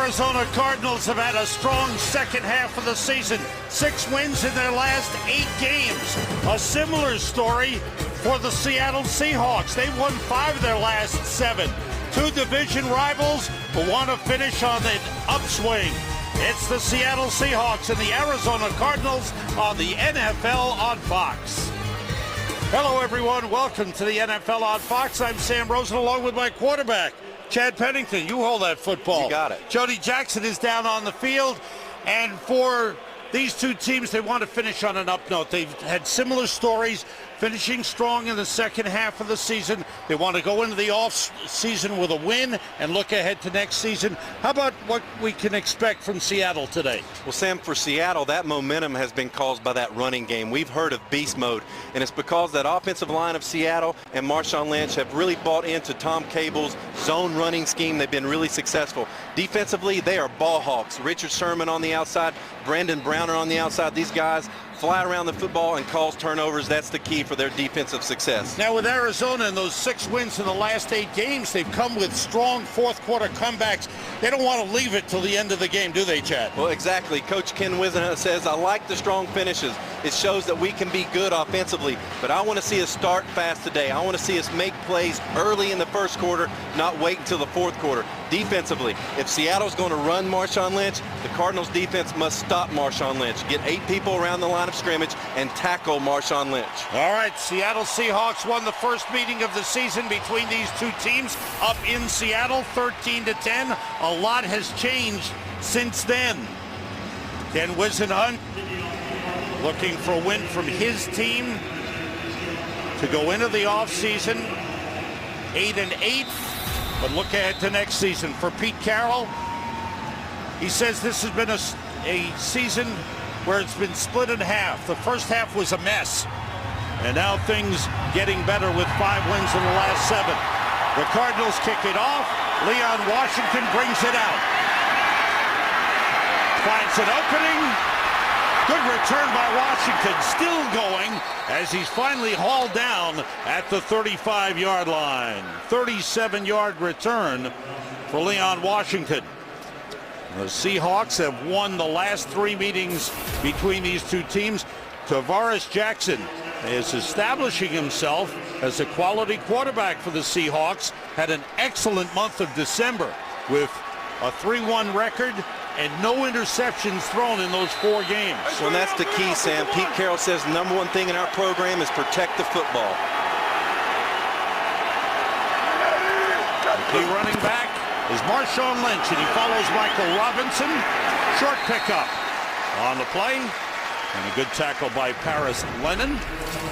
Arizona Cardinals have had a strong second half of the season. 6 wins in their last 8 games. A similar story for the Seattle Seahawks. They've won 5 of their last 7. 2 division rivals will want to finish on an upswing. It's the Seattle Seahawks and the Arizona Cardinals on the NFL on Fox. Hello, everyone. Welcome to the NFL on Fox. I'm Sam Rosen, along with my quarterback, Chad Pennington. You hold that football. You got it. Jody Jackson is down on the field. And for these two teams, they want to finish on an up note. They've had similar stories, finishing strong in the second half of the season. They want to go into the off season with a win and look ahead to next season. How about what we can expect from Seattle today? Well, Sam, for Seattle, that momentum has been caused by that running game. We've heard of beast mode, and it's because that offensive line of Seattle and Marshawn Lynch have really bought into Tom Cable's zone running scheme. They've been really successful. Defensively, they are ball hawks. Richard Sherman on the outside, Brandon Browner on the outside. These guys fly around the football and cause turnovers. That's the key for their defensive success. Now, with Arizona and those 6 wins in the last 8 games, they've come with strong fourth quarter comebacks. They don't want to leave it till the end of the game, do they, Chad? Well, exactly. Coach Ken Whisenhunt says, I like the strong finishes. It shows that we can be good offensively, but I want to see us start fast today. I want to see us make plays early in the first quarter, not wait until the fourth quarter. Defensively, if Seattle's going to run Marshawn Lynch, the Cardinals defense must stop Marshawn Lynch. Get 8 people around the line of scrimmage and tackle Marshawn Lynch. All right, Seattle Seahawks won the first meeting of the season between these two teams up in Seattle, 13-10. A lot has changed since then. Ken Whisenhunt looking for a win from his team to go into the offseason 8-8. But look ahead to next season. For Pete Carroll, he says this has been a season where it's been split in half. The first half was a mess, and now things getting better with 5 wins in the last 7. The Cardinals kick it off. Leon Washington brings it out. Finds an opening. Good return by Washington, still going as he's finally hauled down at the 35-yard line. 37-yard return for Leon Washington. The Seahawks have won the last 3 meetings between these two teams. Tavares Jackson is establishing himself as a quality quarterback for the Seahawks. Had an excellent month of December with a 3-1 record and no interceptions thrown in those 4 games. Well, that's the key, Sam. Pete Carroll says the number 1 thing in our program is protect the football. The running back is Marshawn Lynch, and he follows Michael Robinson. Short pickup on the play, and a good tackle by Paris Lennon.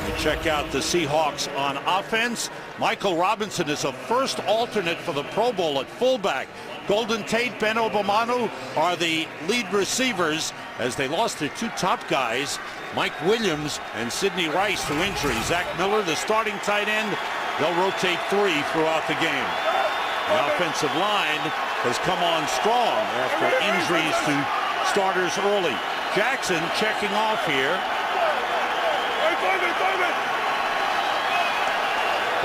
We check out the Seahawks on offense. Michael Robinson is a first alternate for the Pro Bowl at fullback. Golden Tate, Ben Obomanu are the lead receivers as they lost their 2 top guys, Mike Williams and Sidney Rice, to injury. Zach Miller, the starting tight end. They'll rotate 3 throughout the game. The offensive line has come on strong after injuries to starters early. Jackson checking off here.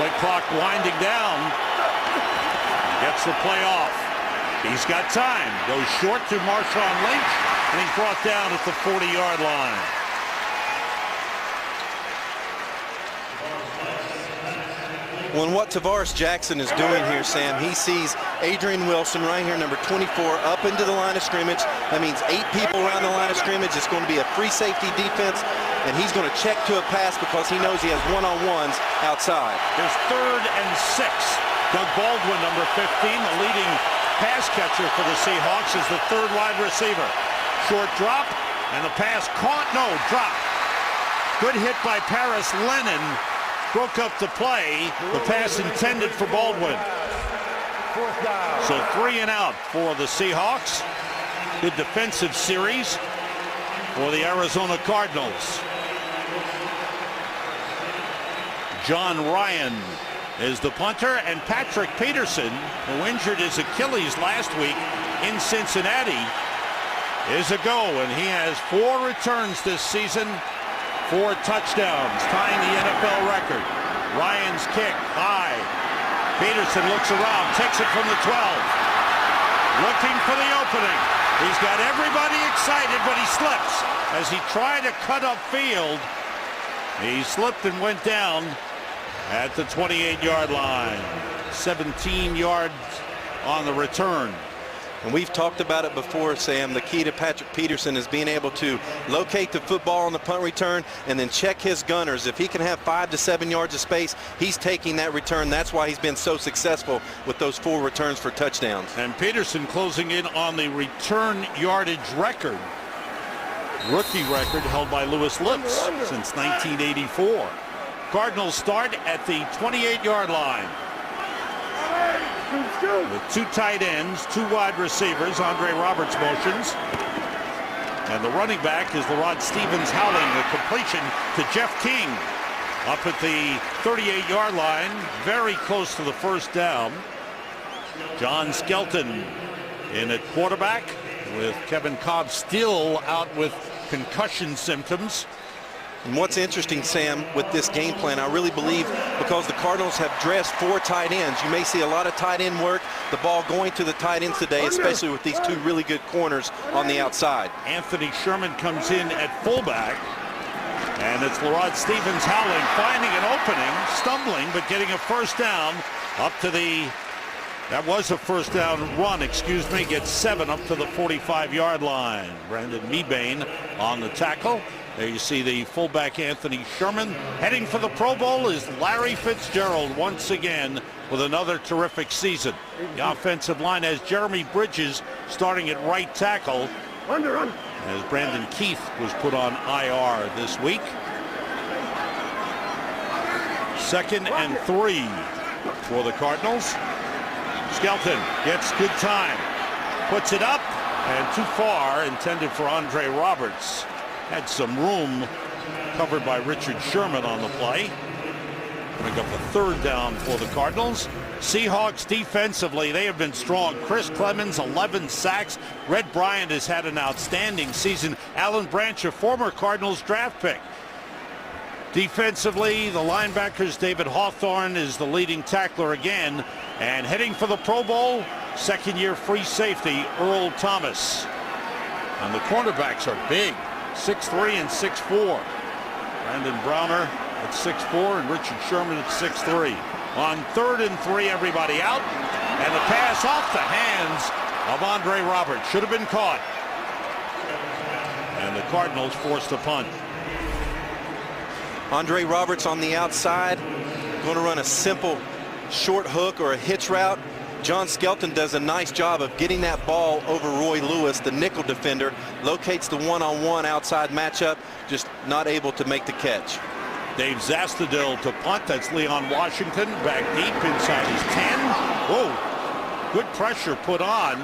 Play clock winding down. Gets the play off. He's got time. Goes short to Marshawn Lynch, and he's brought down at the 40-yard line. Well, and what Tavares Jackson is doing here, Sam, he sees Adrian Wilson right here, number 24, up into the line of scrimmage. That means 8 people around the line of scrimmage. It's going to be a free safety defense, and he's going to check to a pass because he knows he has one-on-ones outside. There's 3rd and 6. Doug Baldwin, number 15, the leading pass catcher for the Seahawks, is the 3rd wide receiver. Short drop, and the pass caught. No, drop. Good hit by Paris Lennon. Broke up the play. The pass intended for Baldwin. So 3 and out for the Seahawks. Good defensive series for the Arizona Cardinals. John Ryan is the punter, and Patrick Peterson, who injured his Achilles last week in Cincinnati, is a go, and he has 4 returns this season, 4 touchdowns, tying the NFL record. Ryan's kick high. Peterson looks around, takes it from the 12. looking for the opening. He's got everybody excited, but he slips. As he tried to cut upfield, he slipped and went down at the 28-yard line. 17 yards on the return. And we've talked about it before, Sam. The key to Patrick Peterson is being able to locate the football on the punt return and then check his gunners. If he can have 5 to 7 yards of space, he's taking that return. That's why he's been so successful with those 4 returns for touchdowns. And Peterson closing in on the return yardage record, rookie record held by Lewis Lips since 1984. Cardinals start at the 28-yard line. With 2 tight ends, 2 wide receivers, Andre Roberts motions. And the running back is Rod Stevens howling the completion to Jeff King up at the 38-yard line, very close to the first down. John Skelton in at quarterback with Kevin Cobb still out with concussion symptoms. And what's interesting, Sam, with this game plan, I really believe because the Cardinals have dressed 4 tight ends, you may see a lot of tight end work, the ball going to the tight ends today, especially with these 2 really good corners on the outside. Anthony Sherman comes in at fullback, and it's Rod Stevens howling, finding an opening, stumbling, but getting a first down up to the, that was a first down run, excuse me, gets 7 up to the 45-yard line. Brandon Mebane on the tackle. There you see the fullback Anthony Sherman. Heading for the Pro Bowl is Larry Fitzgerald once again with another terrific season. The offensive line has Jeremy Bridges starting at right tackle as Brandon Keith was put on IR this week. 2nd and 3 for the Cardinals. Skelton gets good time, puts it up and too far, intended for Andre Roberts. Had some room, covered by Richard Sherman on the play. Bring up a 3rd down for the Cardinals. Seahawks defensively, they have been strong. Chris Clemens, 11 sacks. Red Bryant has had an outstanding season. Alan Branch, a former Cardinals draft pick. Defensively, the linebackers, David Hawthorne is the leading tackler again. And heading for the Pro Bowl, 2nd-year free safety, Earl Thomas. And the cornerbacks are big. 6'3" and 6'4". Brandon Browner at 6'4" and Richard Sherman at 6'3". On 3rd and 3, everybody out. And the pass off the hands of Andre Roberts. Should have been caught. And the Cardinals forced a punt. Andre Roberts on the outside, going to run a simple short hook or a hitch route. John Skelton does a nice job of getting that ball over Roy Lewis, the nickel defender, locates the one-on-one outside matchup, just not able to make the catch. Dave Zastudil to punt. That's Leon Washington back deep inside his 10. Whoa, good pressure put on.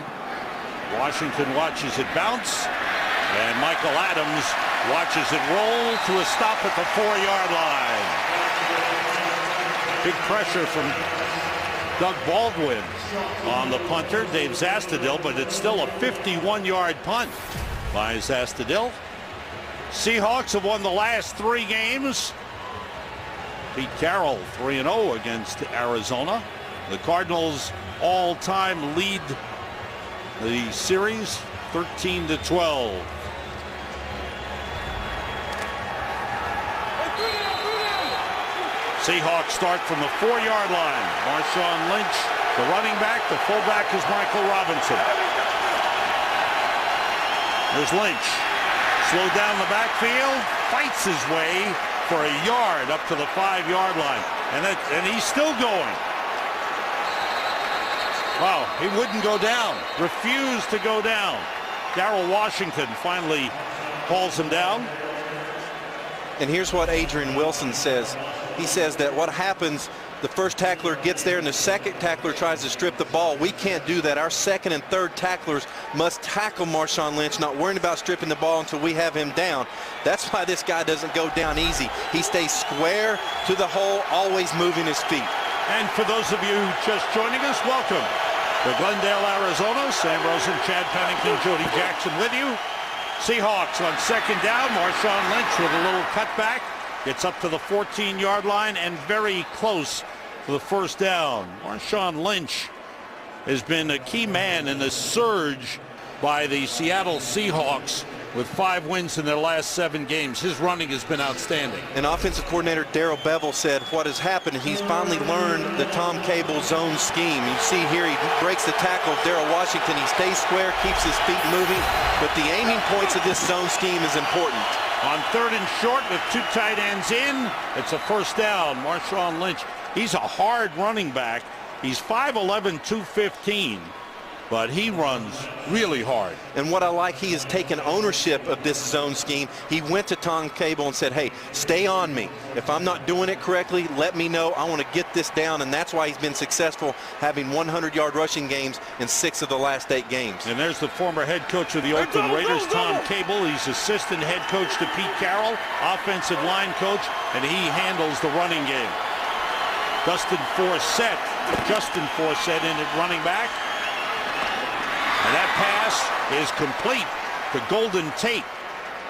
Washington watches it bounce, and Michael Adams watches it roll to a stop at the 4-yard line. Big pressure from Doug Baldwin on the punter, Dave Zastudil, but it's still a 51-yard punt by Zastudil. Seahawks have won the last 3 games. Pete Carroll 3-0 against Arizona. The Cardinals all-time lead the series 13-12. Seahawks start from the 4-yard line. Marshawn Lynch, the running back. The fullback is Michael Robinson. There's Lynch. Slowed down the backfield. Fights his way for a yard up to the 5-yard line. And he's still going. Wow, he wouldn't go down. Refused to go down. Darrell Washington finally hauls him down. And here's what Adrian Wilson says. He says that what happens, the first tackler gets there and the second tackler tries to strip the ball. We can't do that. Our second and third tacklers must tackle Marshawn Lynch, not worrying about stripping the ball until we have him down. That's why this guy doesn't go down easy. He stays square to the hole, always moving his feet. And for those of you just joining us, welcome to Glendale, Arizona. Sam Rosen, Chad Pennington, Jody Jackson with you. Seahawks on 2nd down. Marshawn Lynch with a little cutback. Gets up to the 14-yard line and very close to the first down. Marshawn Lynch has been a key man in the surge by the Seattle Seahawks with 5 wins in their last 7 games. His running has been outstanding. And offensive coordinator Darrell Bevel said what has happened, he's finally learned the Tom Cable zone scheme. You see here, he breaks the tackle of Darrell Washington. He stays square, keeps his feet moving, but the aiming points of this zone scheme is important. On 3rd and short with 2 tight ends in, it's a first down. Marshawn Lynch, he's a hard running back. He's 5'11", 215. But he runs really hard. And what I like, he has taken ownership of this zone scheme. He went to Tom Cable and said, hey, stay on me. If I'm not doing it correctly, let me know. I want to get this down, and that's why he's been successful, having 100-yard rushing games in 6 of the last 8 games. And there's the former head coach of the Oakland Raiders, Tom Cable. He's assistant head coach to Pete Carroll, offensive line coach, and he handles the running game. Justin Forsett in at running back. And that pass is complete to Golden Tate.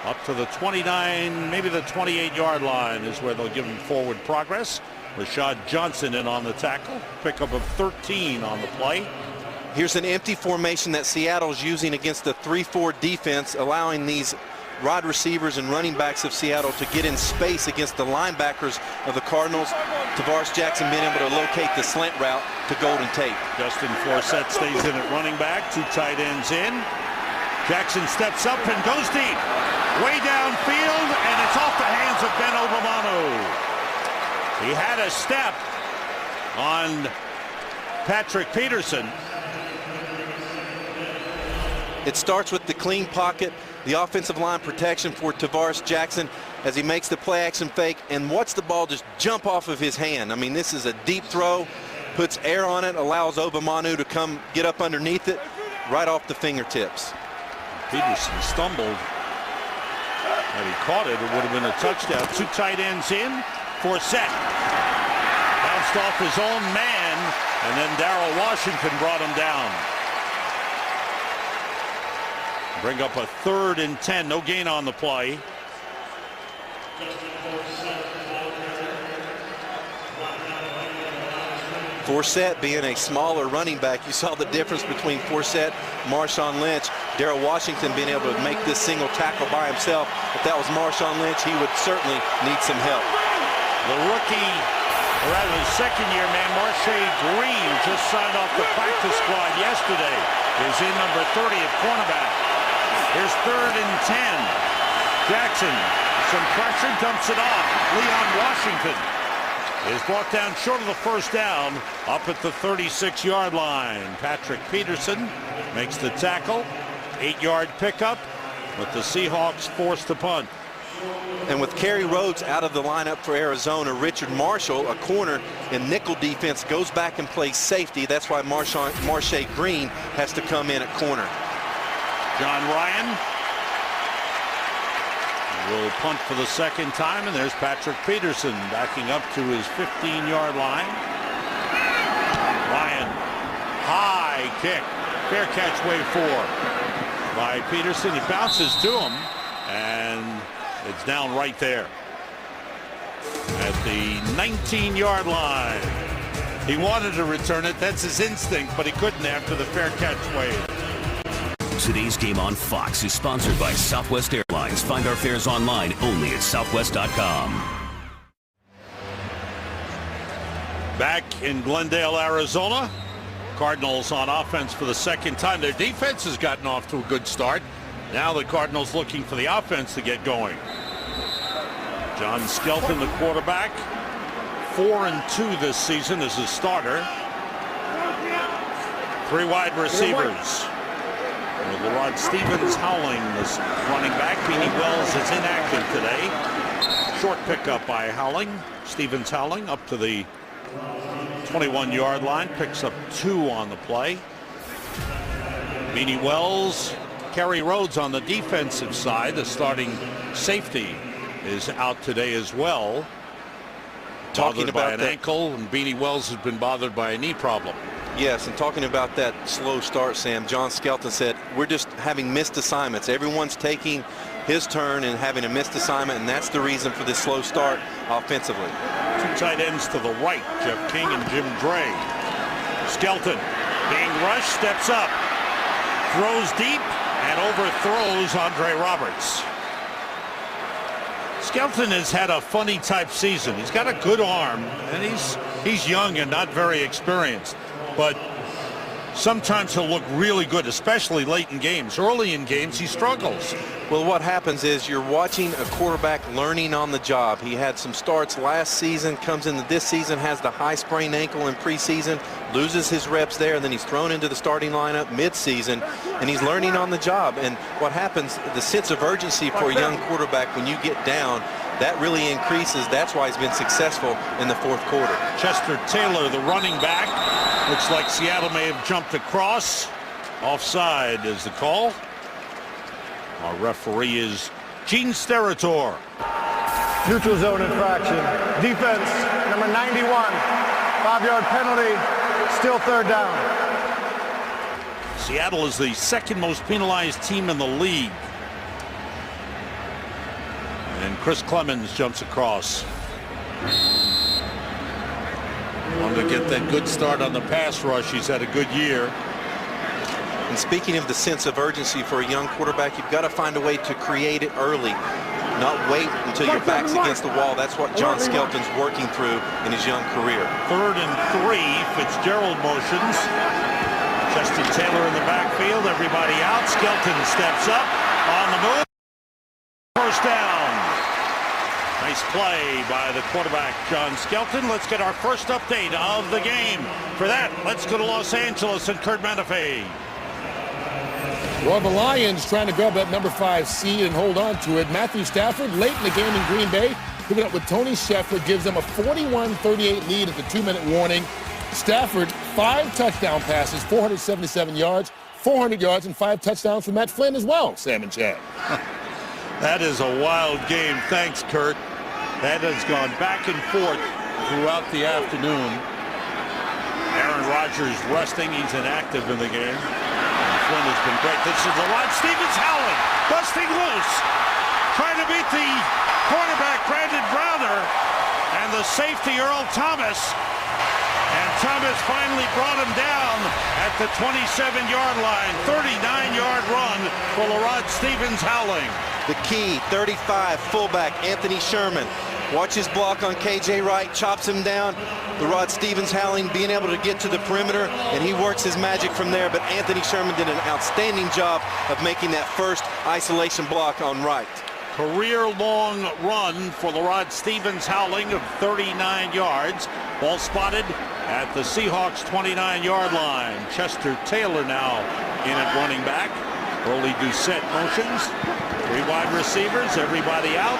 Up to the 29, maybe the 28-yard line is where they'll give him forward progress. Rashad Johnson in on the tackle. Pickup of 13 on the play. Here's an empty formation that Seattle's using against the 3-4 defense, allowing these wide receivers and running backs of Seattle to get in space against the linebackers of the Cardinals. Tavares Jackson being able to locate the slant route to Golden Tate. Justin Forsett stays in at running back. 2 tight ends in. Jackson steps up and goes deep. Way downfield, and it's off the hands of Ben Obamanu. He had a step on Patrick Peterson. It starts with the clean pocket, the offensive line protection for Tavares Jackson as he makes the play action fake and watch the ball just jump off of his hand. I mean, this is a deep throw, puts air on it, allows Obamanu to come get up underneath it right off the fingertips. Peterson stumbled. Had he caught it, it would have been a touchdown. 2 tight ends in. Forsett bounced off his own man, and then Darrell Washington brought him down. Bring up a 3rd and 10. No gain on the play. Forsett being a smaller running back, you saw the difference between Forsett, Marshawn Lynch, Darrell Washington being able to make this single tackle by himself. If that was Marshawn Lynch, he would certainly need some help. The rookie, or rather the second-year man, Marche Green, just signed off the practice squad yesterday, is in number 30 at cornerback. Here's 3rd and 10. Jackson, some pressure, dumps it off. Leon Washington is brought down short of the first down, up at the 36-yard line. Patrick Peterson makes the tackle. 8-yard pickup, but the Seahawks forced to punt. And with Kerry Rhodes out of the lineup for Arizona, Richard Marshall, a corner in nickel defense, goes back and plays safety. That's why Marche Green has to come in at corner. John Ryan will punt for the second time, and there's Patrick Peterson backing up to his 15-yard line. Ryan, high kick, fair catch, wave 4 by Peterson. He bounces to him, and it's down right there at the 19-yard line. He wanted to return it. That's his instinct, but he couldn't after the fair catch wave. Today's game on Fox is sponsored by Southwest Airlines. Find our fares online only at southwest.com. Back in Glendale, Arizona, Cardinals on offense for the second time. Their defense has gotten off to a good start. Now the Cardinals looking for the offense to get going. John Skelton, the quarterback, 4-2 this season as a starter. 3 wide receivers. Rod Stevens howling, this running back. Beanie Wells is inactive today. Short pickup by Howling. Stevens howling up to the 21-yard line. Picks up 2 on the play. Beanie Wells, Kerry Rhodes on the defensive side. The starting safety is out today as well. Talking about an ankle, and Beanie Wells has been bothered by a knee problem. Yes, and talking about that slow start, Sam, John Skelton said, we're just having missed assignments. Everyone's taking his turn and having a missed assignment, and that's the reason for this slow start offensively. 2 tight ends to the right, Jeff King and Jim Dre. Skelton Being rushed, steps up, throws deep, and overthrows Andre Roberts. Skelton has had a funny type season. He's got a good arm, and he's young and not very experienced, but sometimes he'll look really good, especially late in games. Early in games, he struggles. Well, what happens is you're watching a quarterback learning on the job. He had some starts last season, comes into this season, has the high sprained ankle in preseason, loses his reps there, and then he's thrown into the starting lineup mid-season, and he's learning on the job. And what happens, the sense of urgency for a young quarterback when you get down, that really increases. That's why he's been successful in the fourth quarter. Chester Taylor, the running back. Looks like Seattle may have jumped across. Offside is the call. Our referee is Gene Sterator. Neutral zone infraction. Defense, number 91. 5-yard penalty. Still third down. Seattle is the second most penalized team in the league. And Chris Clemens jumps across. Wanted to get that good start on the pass rush. He's had a good year. And speaking of the sense of urgency for a young quarterback, you've got to find a way to create it early, not wait until your back's against the wall. That's what John Skelton's working through in his young career. 3rd and 3. Fitzgerald motions. Chester Taylor in the backfield. Everybody out. Skelton steps up on the move. First down. Nice play by the quarterback, John Skelton. Let's get our first update of the game. For that, let's go to Los Angeles and Kurt Menefee. Well, the Lions trying to grab that number 5 seed and hold on to it. Matthew Stafford late in the game in Green Bay, picking up with Tony Sheffield, gives them a 41-38 lead at the 2-minute warning. Stafford, 5 touchdown passes, 477 yards, 400 yards, and 5 touchdowns for Matt Flynn as well, Sam and Chad. That is a wild game. Thanks, Kurt. That has gone back and forth throughout the afternoon. Aaron Rodgers resting. He's inactive in the game. Flynn has been great. This is Rod Stevens howling, busting loose, trying to beat the quarterback, Brandon Browner, and the safety, Earl Thomas. And Thomas finally brought him down at the 27-yard line. 39-yard run for Rod Stevens howling. The key, 35, fullback Anthony Sherman. Watch his block on KJ Wright, chops him down. The Rod Stevens howling, being able to get to the perimeter, and he works his magic from there. But Anthony Sherman did an outstanding job of making that first isolation block on Wright. Career-long run for the Rod Stevens howling of 39 yards. Ball spotted at the Seahawks 29-yard line. Chester Taylor now in at running back. Early Doucette motions. 3 wide receivers, everybody out.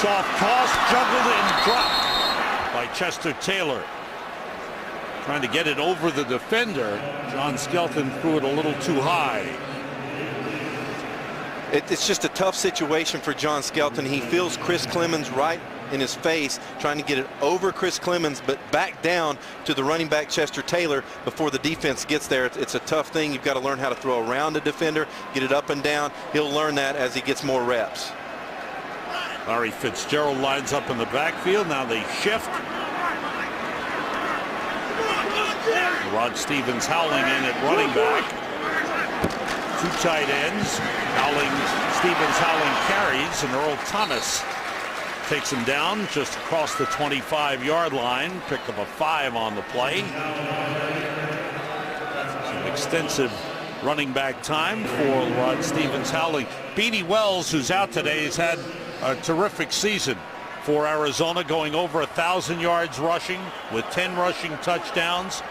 Soft toss, juggled and dropped by Chester Taylor. Trying to get it over the defender. John Skelton threw it a little too high. It's just a tough situation for John Skelton. He feels Chris Clemens right in his face, trying to get it over Chris Clemens, but back down to the running back Chester Taylor before the defense gets there. It's a tough thing. You've got to learn how to throw around a defender, get it up and down. He'll learn that as he gets more reps. Larry Fitzgerald lines up in the backfield. Now they shift. Rod Stevens howling in at running back. 2 tight ends. Stevens howling carries, and Earl Thomas takes him down just across the 25-yard line. Picked up a 5 on the play. Some extensive running back time for Rod Stevens howling. Beanie Wells, who's out today, has had a terrific season for Arizona, going over 1,000 yards rushing with 10 rushing touchdowns.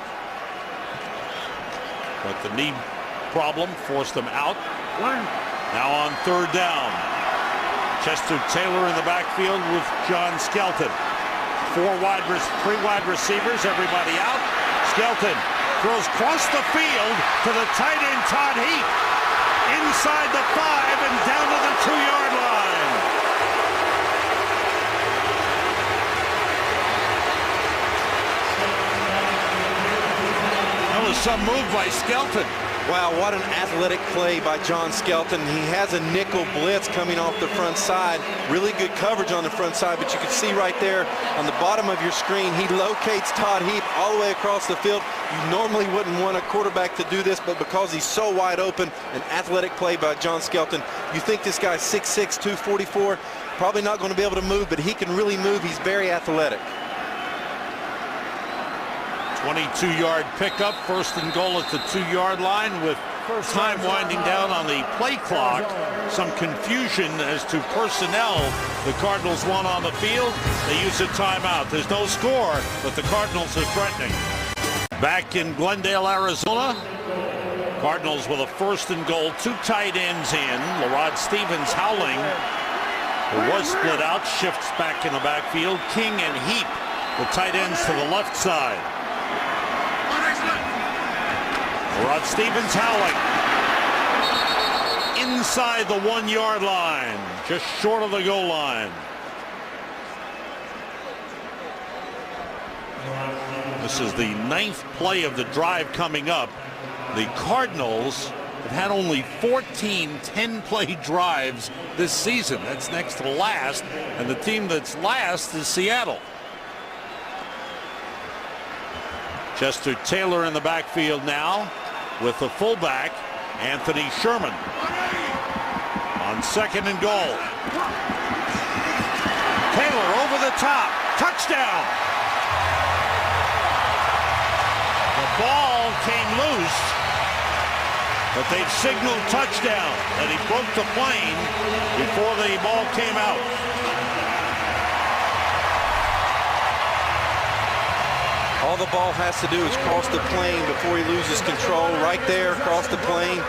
But the knee problem forced them out. Now on 3rd down. Chester Taylor in the backfield with John Skelton. 3 wide receivers, everybody out. Skelton throws across the field to the tight end Todd Heap. Inside the 5 and down to the 2-yard line. That was some move by Skelton. Wow, what an athletic play by John Skelton. He has a nickel blitz coming off the front side. Really good coverage on the front side, but you can see right there on the bottom of your screen, he locates Todd Heap all the way across the field. You normally wouldn't want a quarterback to do this, but because he's so wide open, an athletic play by John Skelton. You think this guy's 6'6", 244, probably not going to be able to move, but he can really move. He's very athletic. 22-yard pickup, first and goal at the 2-yard line with time winding down on the play clock. Some confusion as to personnel. The Cardinals want on the field. They use a timeout. There's no score, but the Cardinals are threatening. Back in Glendale, Arizona. Cardinals with a first and goal, 2 tight ends in. LaRod Stevens howling. It was split out, shifts back in the backfield. King and Heap, the tight ends to the left side. Rod Stevens howling. Inside the 1-yard line, just short of the goal line. This is the 9th play of the drive coming up. The Cardinals have had only 14 10-play drives this season. That's next to last, and the team that's last is Seattle. Chester Taylor in the backfield now with the fullback, Anthony Sherman. On second and goal. Taylor over the top. Touchdown. The ball came loose, but they've signaled touchdown, and he broke the plane before the ball came out. All the ball has to do is cross the plane before he loses control. Right there, across the plane.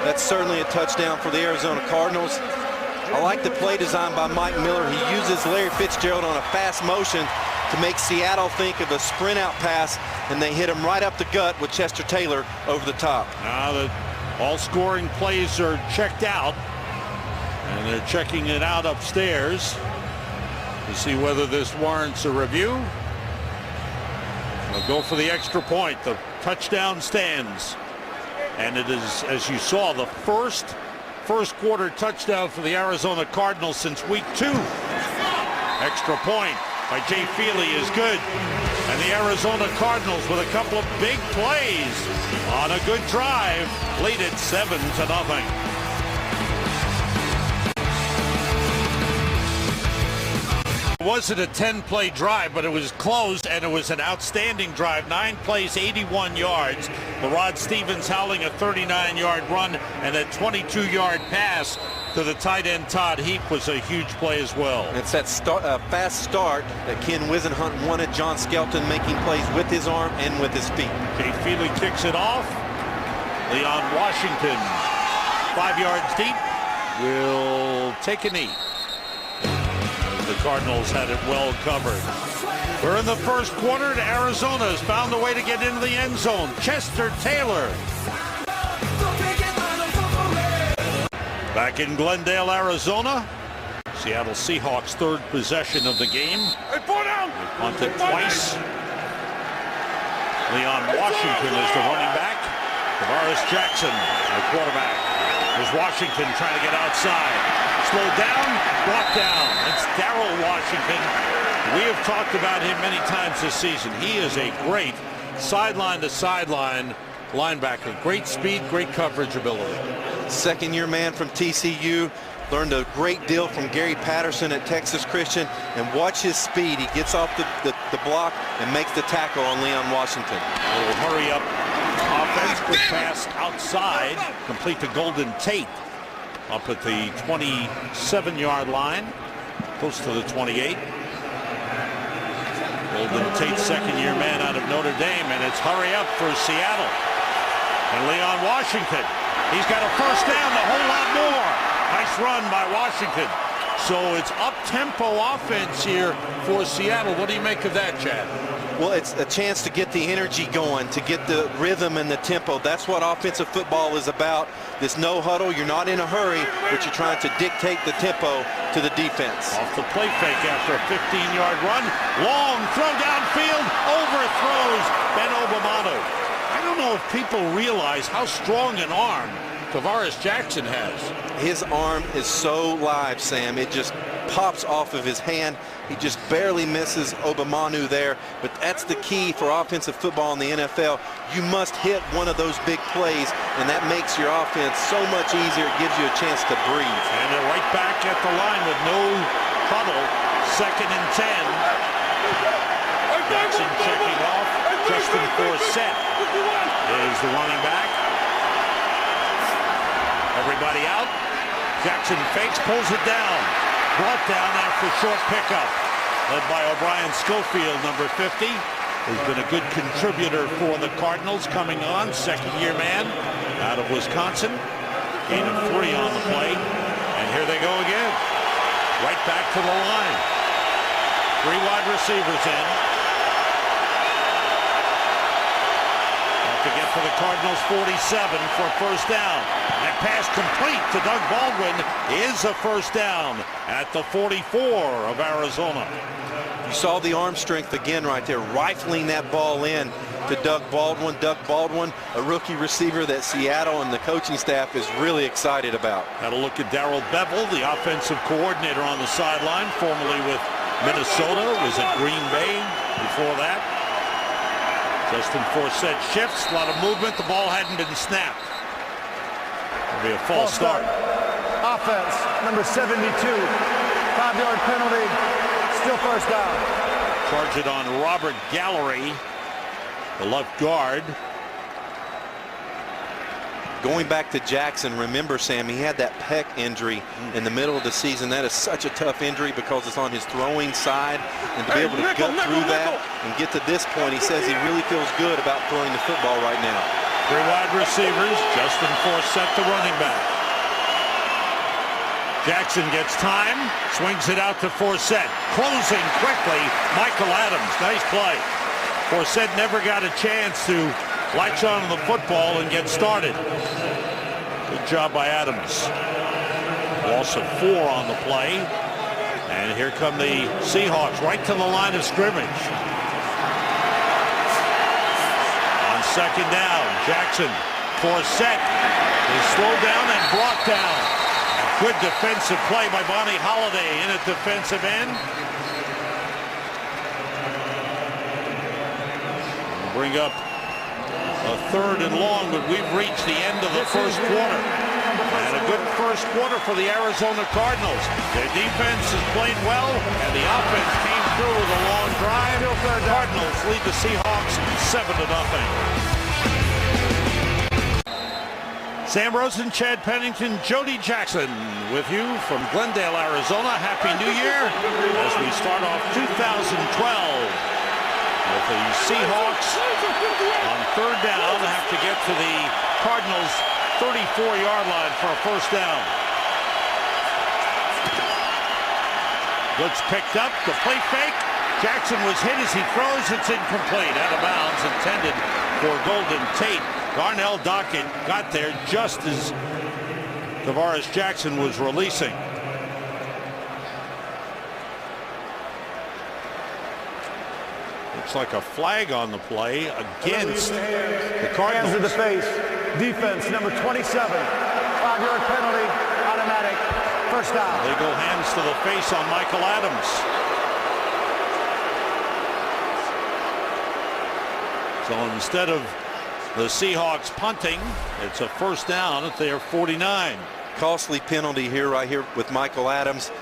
That's certainly a touchdown for the Arizona Cardinals. I like the play design by Mike Miller. He uses Larry Fitzgerald on a fast motion to make Seattle think of a sprint out pass, and they hit him right up the gut with Chester Taylor over the top. Now all scoring plays are checked out, and they're checking it out upstairs to see whether this warrants a review. They'll go for the extra point. The touchdown stands. And it is, as you saw, the first quarter touchdown for the Arizona Cardinals since week 2. Extra point by Jay Feely is good. And the Arizona Cardinals with a couple of big plays on a good drive lead it 7-0. It wasn't a 10-play drive, but it was close, and it was an outstanding drive. 9 plays, 81 yards. LaRod Stevens howling a 39-yard run, and that 22-yard pass to the tight end Todd Heap was a huge play as well. And it's that fast start that Ken Wisenhunt wanted. John Skelton making plays with his arm and with his feet. Jay Feely kicks it off. Leon Washington, 5 yards deep, will take a knee. The Cardinals had it well covered. We're in the first quarter, and Arizona has found a way to get into the end zone. Chester Taylor. Back in Glendale, Arizona. Seattle Seahawks' 3rd possession of the game. They punted twice. Leon Washington is the running back. Tavares Jackson, the quarterback. There's Washington trying to get outside. Slowed down, brought down. It's Darrell Washington. We have talked about him many times this season. He is a great sideline-to-sideline linebacker. Great speed, great coverage ability. Second-year man from TCU. Learned a great deal from Gary Patterson at Texas Christian. And watch his speed. He gets off the block and makes the tackle on Leon Washington. A little hurry-up offense. Quick pass outside. Complete to Golden Tate. Up at the 27-yard line, close to the 28. Golden Tate, second-year man out of Notre Dame, and it's hurry up for Seattle. And Leon Washington, he's got a first down, a whole lot more. Nice run by Washington. So it's up-tempo offense here for Seattle. What do you make of that, Chad? Well, it's a chance to get the energy going, to get the rhythm and the tempo. That's what offensive football is about. This no huddle, you're not in a hurry, but you're trying to dictate the tempo to the defense. Off the play fake after a 15-yard run. Long throw downfield, overthrows Ben Obamato. don't know if people realize how strong an arm Tavares Jackson has. His arm is so live, Sam. It just pops off of his hand. He just barely misses Obamanu there, but that's the key for offensive football in the NFL. You must hit one of those big plays, and that makes your offense so much easier. It gives you a chance to breathe. And they're right back at the line with no trouble. 2nd and 10. Jackson checking off. Justin Forsett is the running back. Everybody out. Jackson fakes, pulls it down. Brought down after short pickup. Led by O'Brien Schofield, number 50. Who's been a good contributor for the Cardinals coming on. 2nd-year man out of Wisconsin. Gain of 3 on the play. And here they go again. Right back to the line. 3 wide receivers in. To get to the Cardinals 47 for first down. That pass complete to Doug Baldwin is a first down at the 44 of Arizona. You saw the arm strength again right there, rifling that ball in to Doug Baldwin. Doug Baldwin, a rookie receiver that Seattle and the coaching staff is really excited about. Had a look at Darrell Bevel, the offensive coordinator on the sideline, formerly with Minnesota, was at Green Bay before that. Justin Forsett shifts, a lot of movement. The ball hadn't been snapped. It'll be a false start. Offense, number 72. 5-yard penalty. Still first down. Charge it on Robert Gallery, the left guard. Going back to Jackson, remember, Sam, he had that pec injury in the middle of the season. That is such a tough injury because it's on his throwing side. And to be able to gut through that and get to this point, he says he really feels good about throwing the football right now. 3 wide receivers. Justin Forsett, the running back. Jackson gets time, swings it out to Forsett. Closing quickly, Michael Adams. Nice play. Forsett never got a chance to latch on to the football and get started. Good job by Adams. Loss of 4 on the play. And here come the Seahawks right to the line of scrimmage. On 2nd down, Jackson. Forsett is slowed down and brought down. Good defensive play by Bonnie Holiday in at defensive end. Bring up a 3rd and long, but we've reached the end of the first quarter. And a good first quarter for the Arizona Cardinals. Their defense has played well, and the offense came through with a long drive. Cardinals lead the Seahawks 7-0. Sam Rosen, Chad Pennington, Jody Jackson with you from Glendale, Arizona. Happy New Year as we start off 2012 with the Seahawks on 3rd down. Have to get to the Cardinals 34-yard line for a first down. Blitz picked up, the play fake. Jackson was hit as he throws. It's incomplete, out of bounds, intended for Golden Tate. Darnell Dockett got there just as Tavares Jackson was releasing. Looks like a flag on the play against the Cardinals. Hands to the face. Defense, number 27. 5-yard penalty, automatic. First down. They go hands to the face on Michael Adams. So instead of the Seahawks punting, it's a first down at their 49. Costly penalty here, right here with Michael Adams.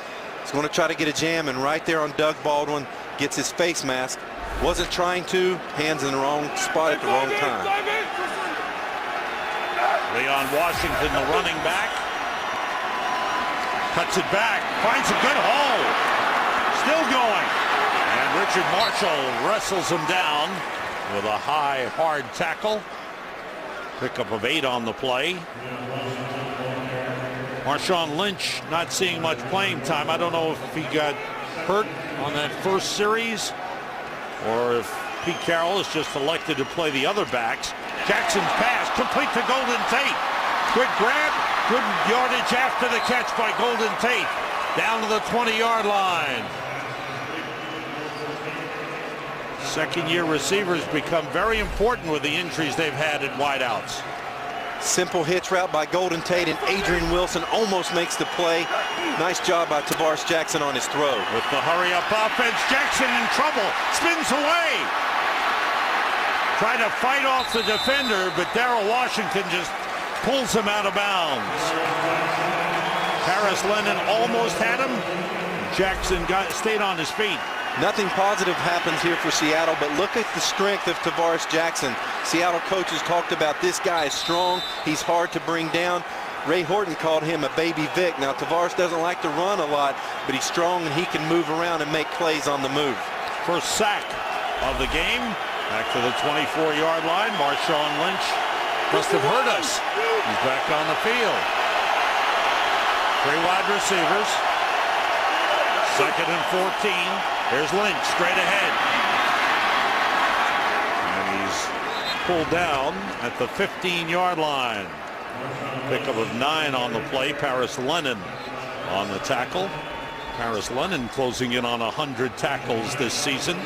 He's going to try to get a jam, and right there on Doug Baldwin, gets his face mask. Wasn't trying to, hands in the wrong spot at the wrong time. Leon Washington, the running back, cuts it back, finds a good hole, still going. And Richard Marshall wrestles him down with a high, hard tackle. Pickup of 8 on the play. Marshawn Lynch not seeing much playing time. I don't know if he got hurt on that first series or if Pete Carroll is just elected to play the other backs. Jackson's pass complete to Golden Tate. Good grab, good yardage after the catch by Golden Tate. Down to the 20-yard line. Second-year receivers become very important with the injuries they've had at wideouts. Simple hitch route by Golden Tate, and Adrian Wilson almost makes the play. Nice job by Tavares Jackson on his throw. With the hurry-up offense, Jackson in trouble, spins away. Trying to fight off the defender, but Darrell Washington just pulls him out of bounds. Paris Lennon almost had him. Jackson stayed on his feet. Nothing positive happens here for Seattle, but look at the strength of Tavares Jackson. Seattle coaches talked about this guy is strong. He's hard to bring down. Ray Horton called him a baby Vic. Now, Tavares doesn't like to run a lot, but he's strong and he can move around and make plays on the move. First sack of the game. Back to the 24-yard line. Marshawn Lynch must have hurt us. He's back on the field. 3 wide receivers. 2nd and 14. Here's Lynch straight ahead. And he's pulled down at the 15-yard line. Pickup of 9 on the play. Paris Lennon on the tackle. Paris Lennon closing in on 100 tackles this season.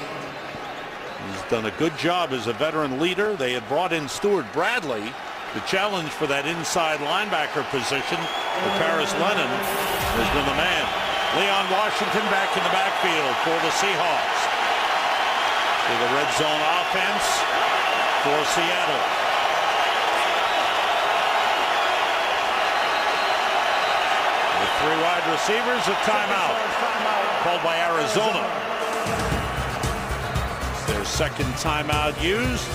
He's done a good job as a veteran leader. They had brought in Stuart Bradley to challenge for that inside linebacker position. But Paris Lennon has been the man. Leon Washington back in the backfield for the Seahawks. To the red zone offense for Seattle. With 3 wide receivers, a timeout called by Arizona. Their 2nd timeout used.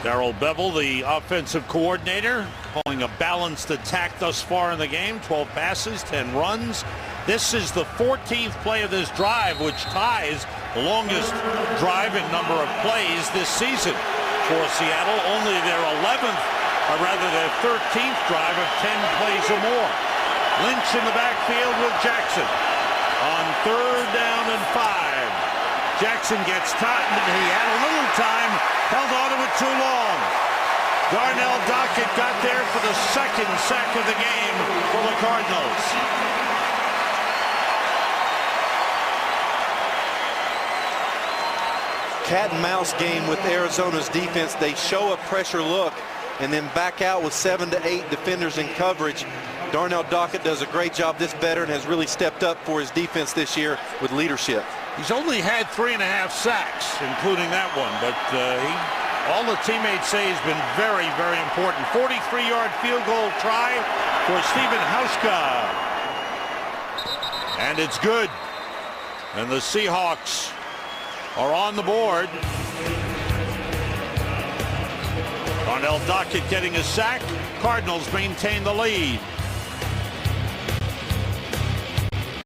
Darrell Bevel, the offensive coordinator, calling a balanced attack thus far in the game. 12 passes, 10 runs. This is the 14th play of this drive, which ties the longest drive in number of plays this season for Seattle. Only their 11th, or rather their 13th drive of 10 plays or more. Lynch in the backfield with Jackson on 3rd down and 5. Jackson gets tightened, and he had a little time, held on to it too long. Darnell Dockett got there for the 2nd sack of the game for the Cardinals. Cat and mouse game with Arizona's defense. They show a pressure look and then back out with 7 to 8 defenders in coverage. Darnell Dockett does a great job. This veteran has really stepped up for his defense this year with leadership. He's only had 3.5 sacks, including that one, but all the teammates say has been very, very important. 43-yard field goal try for Stephen Hauschka. And it's good. And the Seahawks are on the board. Darnell Dockett getting a sack. Cardinals maintain the lead.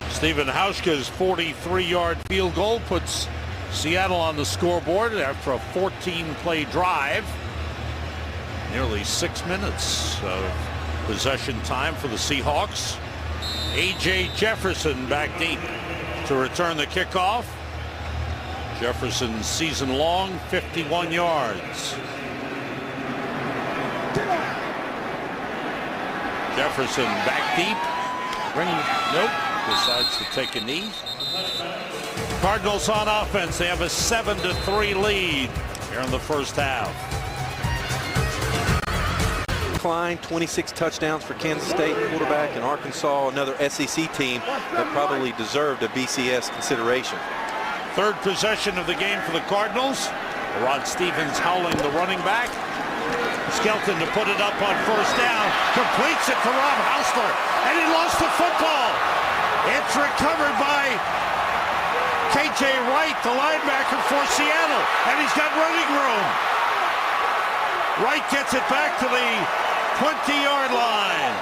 Stephen Hauschka's 43-yard field goal puts Seattle on the scoreboard after a 14-play drive. Nearly 6 minutes of possession time for the Seahawks. A.J. Jefferson back deep to return the kickoff. Jefferson season long, 51 yards. Jefferson back deep. Nope. Decides to take a knee. Cardinals on offense. They have a 7-3 lead here in the first half. Klein, 26 touchdowns for Kansas State quarterback, and Arkansas, another SEC team that probably deserved a BCS consideration. 3rd possession of the game for the Cardinals. Rod Stevens howling the running back. Skelton to put it up on 1st down. Completes it to Rob Hausler, and he lost the football. It's recovered by K.J. Wright, the linebacker for Seattle, and he's got running room. Wright gets it back to the 20-yard line.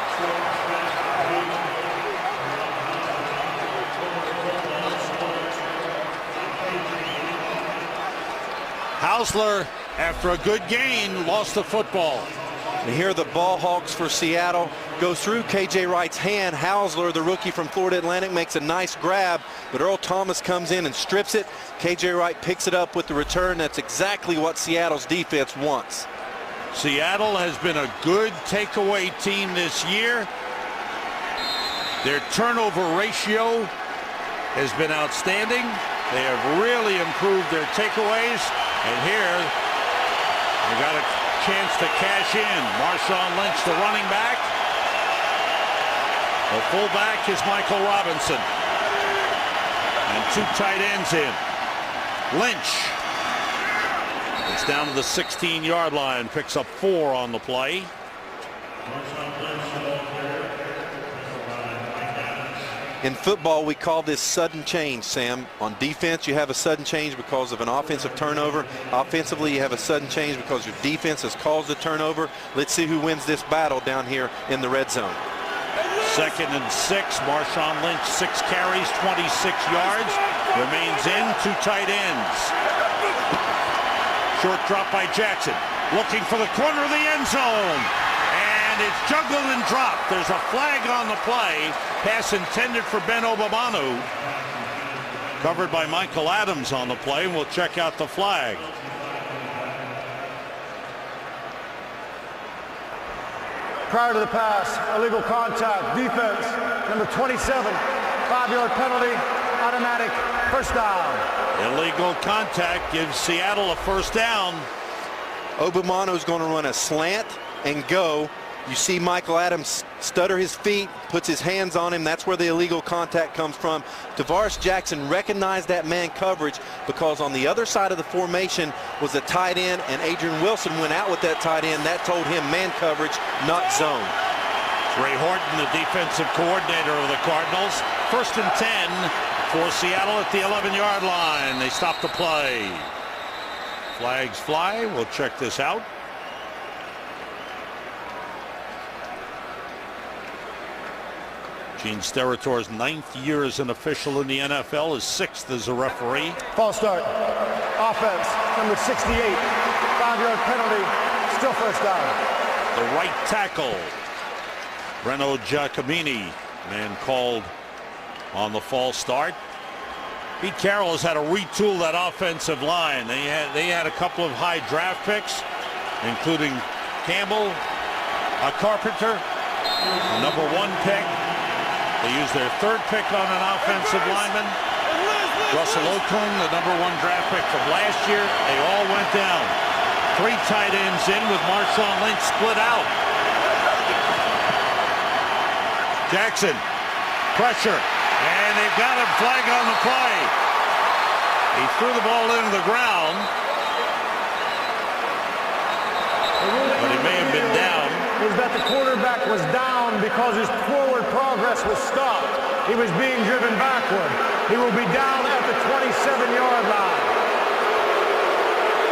Hausler, after a good gain, lost the football. And here the ball hawks for Seattle go through K.J. Wright's hand. Hausler, the rookie from Florida Atlantic, makes a nice grab, but Earl Thomas comes in and strips it. K.J. Wright picks it up with the return. That's exactly what Seattle's defense wants. Seattle has been a good takeaway team this year. Their turnover ratio has been outstanding. They have really improved their takeaways. And here, they got a chance to cash in. Marshawn Lynch, the running back. The fullback is Michael Robinson. And 2 tight ends in. Lynch. It's down to the 16-yard line. Picks up 4 on the play. In football, we call this sudden change, Sam. On defense, you have a sudden change because of an offensive turnover. Offensively, you have a sudden change because your defense has caused a turnover. Let's see who wins this battle down here in the red zone. 2nd and 6. Marshawn Lynch, 6 carries, 26 yards. Remains in. 2 tight ends. Short drop by Jackson. Looking for the corner of the end zone. And it's juggled and dropped. There's a flag on the play. Pass intended for Ben Obamanu. Covered by Michael Adams on the play. We'll check out the flag. Prior to the pass, illegal contact, defense, number 27, 5-yard penalty, automatic, first down. Illegal contact gives Seattle a first down. Obamano is going to run a slant and go. You see Michael Adams stutter his feet, puts his hands on him. That's where the illegal contact comes from. Tavares Jackson recognized that man coverage because on the other side of the formation was a tight end, and Adrian Wilson went out with that tight end. That told him man coverage, not zone. Ray Horton, the defensive coordinator of the Cardinals. 1st and 10 for Seattle at the 11-yard line. They stop the play. Flags fly. We'll check this out. Gene Steratore 9th year as an official in the NFL, his 6th as a referee. False start. Offense, number 68. 5-yard penalty. Still first down. The right tackle, Reno Giacomini, man called on the false start. Pete Carroll has had to retool that offensive line. They had a couple of high draft picks, including Campbell, Carpenter, the number 1 pick. They used their 3rd pick on an offensive lineman. Russell Okung, the number 1 draft pick from last year. They all went down. 3 tight ends in with Marshawn Lynch split out. Jackson, pressure, and they've got a flag on the play. He threw the ball into the ground, but he may have been down. Is that the quarterback was down because his forward progress was stopped. He was being driven backward. He will be down at the 27-yard line.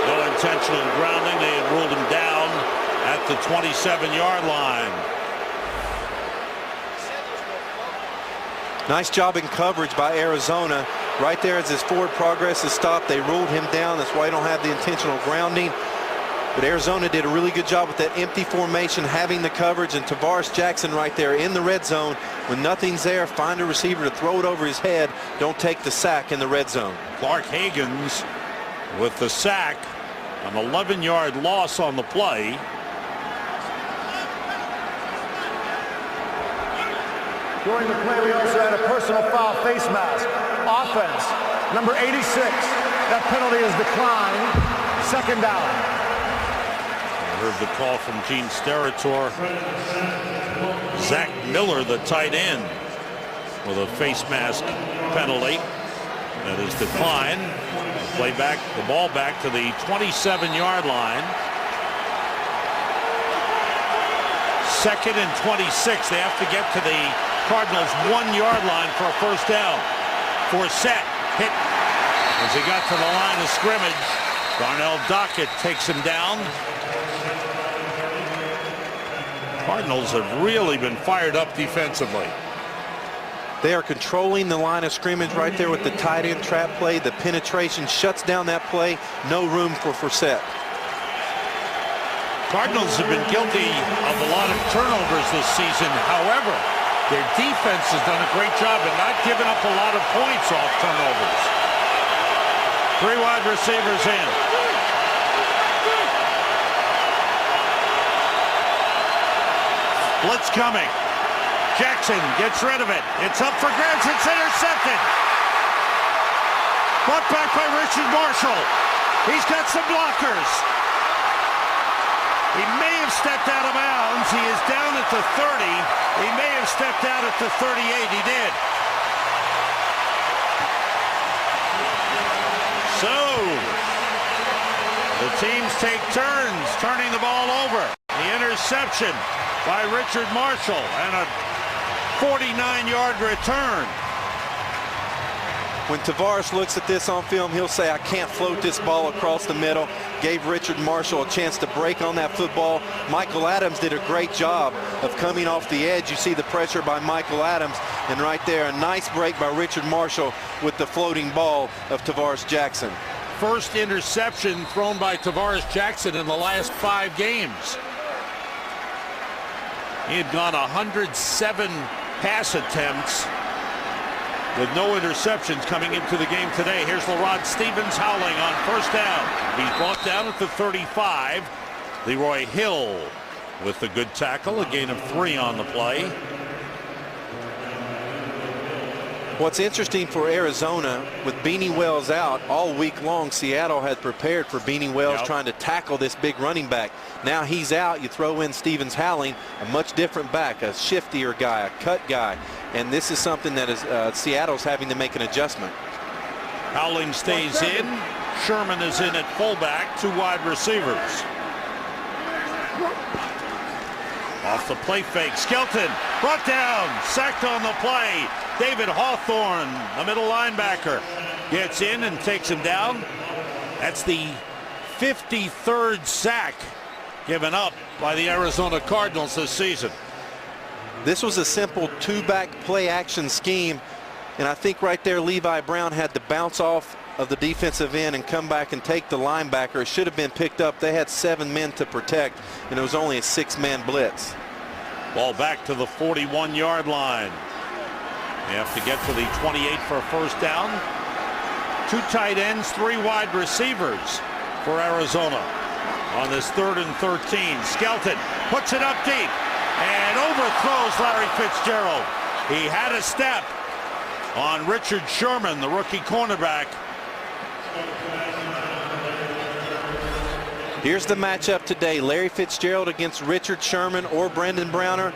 No intentional grounding. They had ruled him down at the 27-yard line. Nice job in coverage by Arizona. Right there as his forward progress is stopped, they ruled him down. That's why you don't have the intentional grounding. But Arizona did a really good job with that empty formation, having the coverage, and Tavares Jackson right there in the red zone. When nothing's there, find a receiver to throw it over his head. Don't take the sack in the red zone. Clark Higgins with the sack, an 11-yard loss on the play. During the play, we also had a personal foul face mask. Offense, number 86. That penalty is declined. 2nd down. Heard the call from Gene Steratore. Zach Miller, the tight end, with a face mask penalty that is declined. Play back, the ball back to the 27-yard line. 2nd and 26. They have to get to the Cardinals' 1-yard line for a first down. Forsett hit as he got to the line of scrimmage. Darnell Dockett takes him down. Cardinals have really been fired up defensively. They are controlling the line of scrimmage right there with the tight end trap play. The penetration shuts down that play. No room for Forsett. Cardinals have been guilty of a lot of turnovers this season. However, their defense has done a great job in not giving up a lot of points off turnovers. 3 wide receivers in. Blitz coming. Jackson gets rid of it. It's up for grabs. It's intercepted. Brought back by Richard Marshall. He's got some blockers. He may have stepped out of bounds. He is down at the 30. He may have stepped out at the 38. He did. So, the teams take turns turning the ball over. The interception by Richard Marshall and a 49-yard return. When Tavares looks at this on film, he'll say, I can't float this ball across the middle. Gave Richard Marshall a chance to break on that football. Michael Adams did a great job of coming off the edge. You see the pressure by Michael Adams. And right there, a nice break by Richard Marshall with the floating ball of Tavares Jackson. First interception thrown by Tavares Jackson in the last 5 games. He had gone 107 pass attempts with no interceptions coming into the game today. Here's LaRod Stevens howling on first down. He's brought down at the 35. Leroy Hill with the good tackle, a gain of 3 on the play. What's interesting for Arizona, with Beanie Wells out all week long, Seattle had prepared for Beanie Wells trying to tackle this big running back. Now he's out, you throw in Stevens Howling, a much different back, a shiftier guy, a cut guy. And this is something that is Seattle's having to make an adjustment. Howling stays in. Sherman is in at fullback, 2 wide receivers. Off the play fake, Skelton brought down, sacked on the play. David Hawthorne, the middle linebacker, gets in and takes him down. That's the 53rd sack given up by the Arizona Cardinals this season. This was a simple 2-back play action scheme, and I think right there Levi Brown had to bounce off of the defensive end and come back and take the linebacker. It should have been picked up. They had 7 men to protect, and it was only a 6-man blitz. Ball back to the 41-yard line. They have to get to the 28 for a first down. 2 tight ends, 3 wide receivers for Arizona on this 3rd and 13. Skelton puts it up deep and overthrows Larry Fitzgerald. He had a step on Richard Sherman, the rookie cornerback. Here's the matchup today. Larry Fitzgerald against Richard Sherman or Brendan Browner.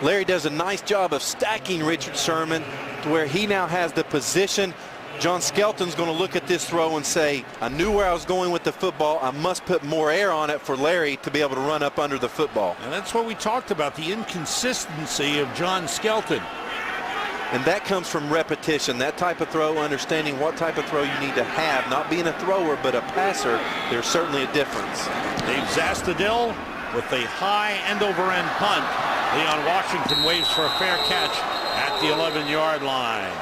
Larry does a nice job of stacking Richard Sherman to where he now has the position. John Skelton's going to look at this throw and say, I knew where I was going with the football. I must put more air on it for Larry to be able to run up under the football. And that's what we talked about, the inconsistency of John Skelton. And that comes from repetition. That type of throw, understanding what type of throw you need to have, not being a thrower but a passer, there's certainly a difference. Dave Zastudil with the high end-over-end punt. Leon Washington waves for a fair catch at the 11-yard line.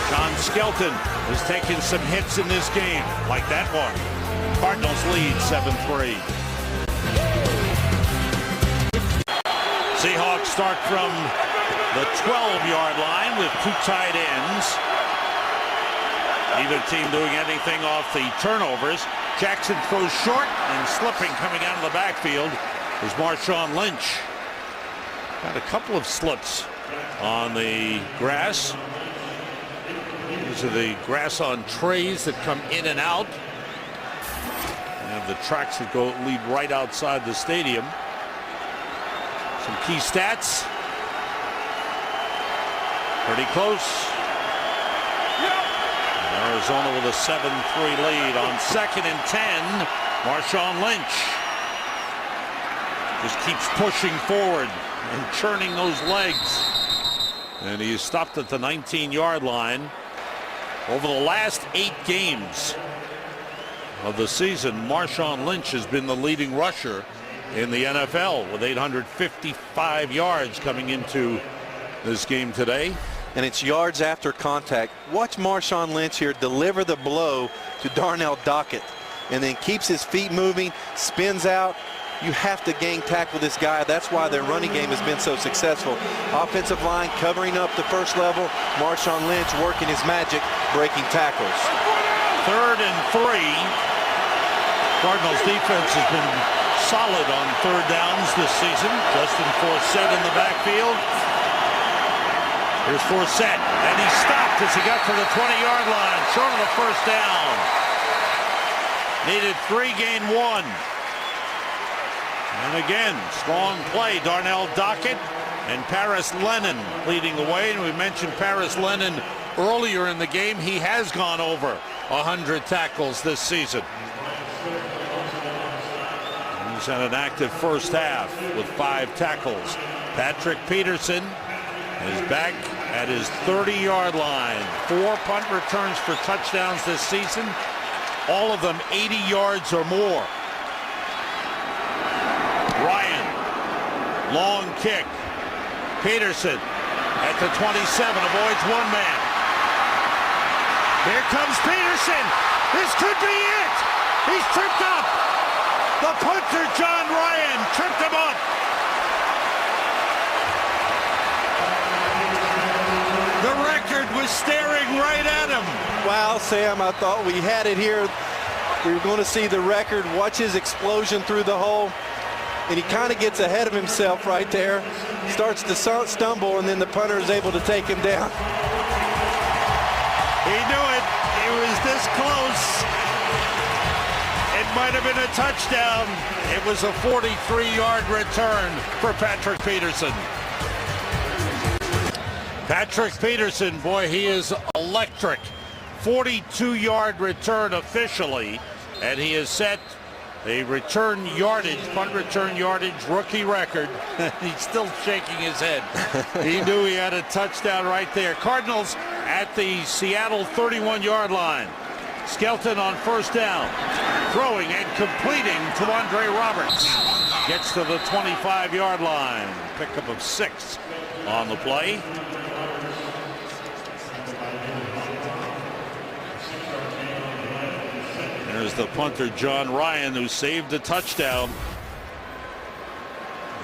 John Skelton is taking some hits in this game, like that one. Cardinals lead 7-3. Seahawks start from the 12-yard line with 2 tight ends. Neither team doing anything off the turnovers. Jackson throws short, and slipping coming out of the backfield is Marshawn Lynch. Got a couple of slips on the grass. These are the grass on trays that come in and out. And the tracks that lead right outside the stadium. Some key stats. Pretty close. Arizona with a 7-3 lead on 2nd and 10. Marshawn Lynch just keeps pushing forward and churning those legs. And he is stopped at the 19-yard line. Over the last 8 games of the season, Marshawn Lynch has been the leading rusher in the NFL with 855 yards coming into this game today. And it's yards after contact. Watch Marshawn Lynch here deliver the blow to Darnell Dockett and then keeps his feet moving, spins out. You have to gang tackle this guy. That's why their running game has been so successful. Offensive line covering up the first level. Marshawn Lynch working his magic, breaking tackles. 3rd and 3. Cardinals defense has been solid on 3rd downs this season. Justin Forsett in the backfield. Here's Forsett, and he stopped as he got to the 20-yard line, short of the first down. Needed 3, gained 1. And again, strong play. Darnell Dockett and Paris Lennon leading the way. And we mentioned Paris Lennon earlier in the game. He has gone over 100 tackles this season. He's had an active first half with 5 tackles. Patrick Peterson is back at his 30-yard line. 4 punt returns for touchdowns this season, all of them 80 yards or more. Ryan, long kick. Peterson at the 27, avoids 1 man. Here comes Peterson. This could be it. He's tripped up. The punter, John Ryan, tripped him up. The record was staring right at him. Wow, Sam, I thought we had it here. We were going to see the record. Watch his explosion through the hole. And he kind of gets ahead of himself right there. Starts to stumble, and then the punter is able to take him down. He knew it. He was this close. It might have been a touchdown. It was a 43-yard return for Patrick Peterson. Patrick Peterson, boy, he is electric. 42-yard return officially, and he has set a return yardage, punt return yardage rookie record. He's still shaking his head. He knew he had a touchdown right there. Cardinals at the Seattle 31-yard line. Skelton on first down, throwing and completing to Andre Roberts. Gets to the 25-yard line. Pickup of 6 on the play. There's the punter, John Ryan, who saved a touchdown.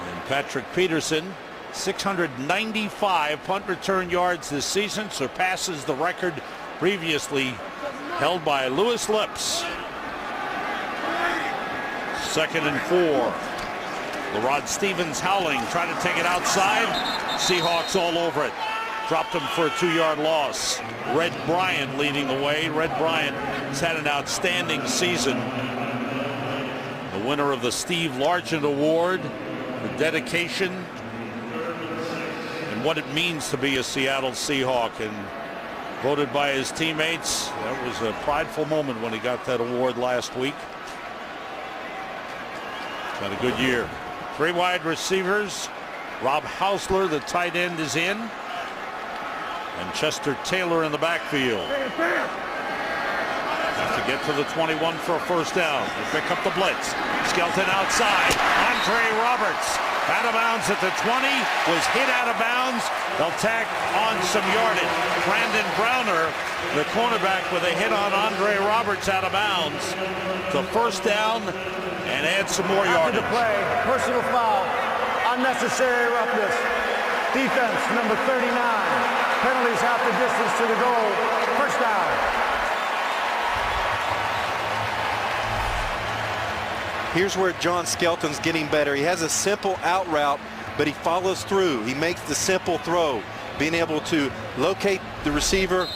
And Patrick Peterson, 695 punt return yards this season, surpasses the record previously held by Lewis Lips. 2nd and 4. LeRod Stevens howling, trying to take it outside. Seahawks all over it. Dropped him for a 2-yard loss. Red Bryant leading the way. Red Bryant has had an outstanding season. The winner of the Steve Largent Award, the dedication, and what it means to be a Seattle Seahawk, and voted by his teammates. That was a prideful moment when he got that award last week. Had a good year. 3 wide receivers. Rob Hausler, the tight end, is in. And Chester Taylor in the backfield. Have to get to the 21 for a first down. They pick up the blitz. Skelton outside. Andre Roberts out of bounds at the 20. Was hit out of bounds. They'll tack on some yardage. Brandon Browner, the cornerback, with a hit on Andre Roberts out of bounds. To first down and add some more yardage. After the play, personal foul, unnecessary roughness. Defense number 39. Penalties half the distance to the goal. First down. Here's where John Skelton's getting better. He has a simple out route, but he follows through. He makes the simple throw. Being able to locate the receiver.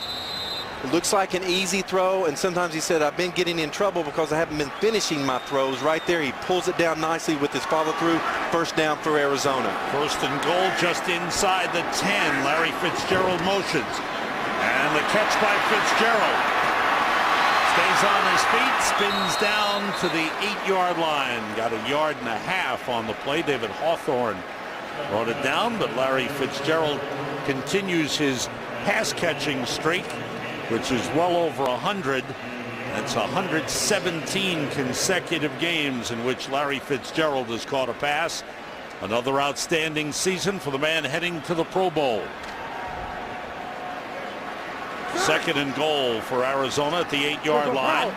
It looks like an easy throw, and sometimes he said, I've been getting in trouble because I haven't been finishing my throws. Right there, he pulls it down nicely with his follow-through. First down for Arizona. First and goal just inside the 10. Larry Fitzgerald motions. And the catch by Fitzgerald. Stays on his feet, spins down to the 8-yard line. Got a yard and a half on the play. David Hawthorne brought it down, but Larry Fitzgerald continues his pass-catching streak, which is well over 100. That's 117 consecutive games in which Larry Fitzgerald has caught a pass. Another outstanding season for the man heading to the Pro Bowl. 2nd and goal for Arizona at the 8-yard line.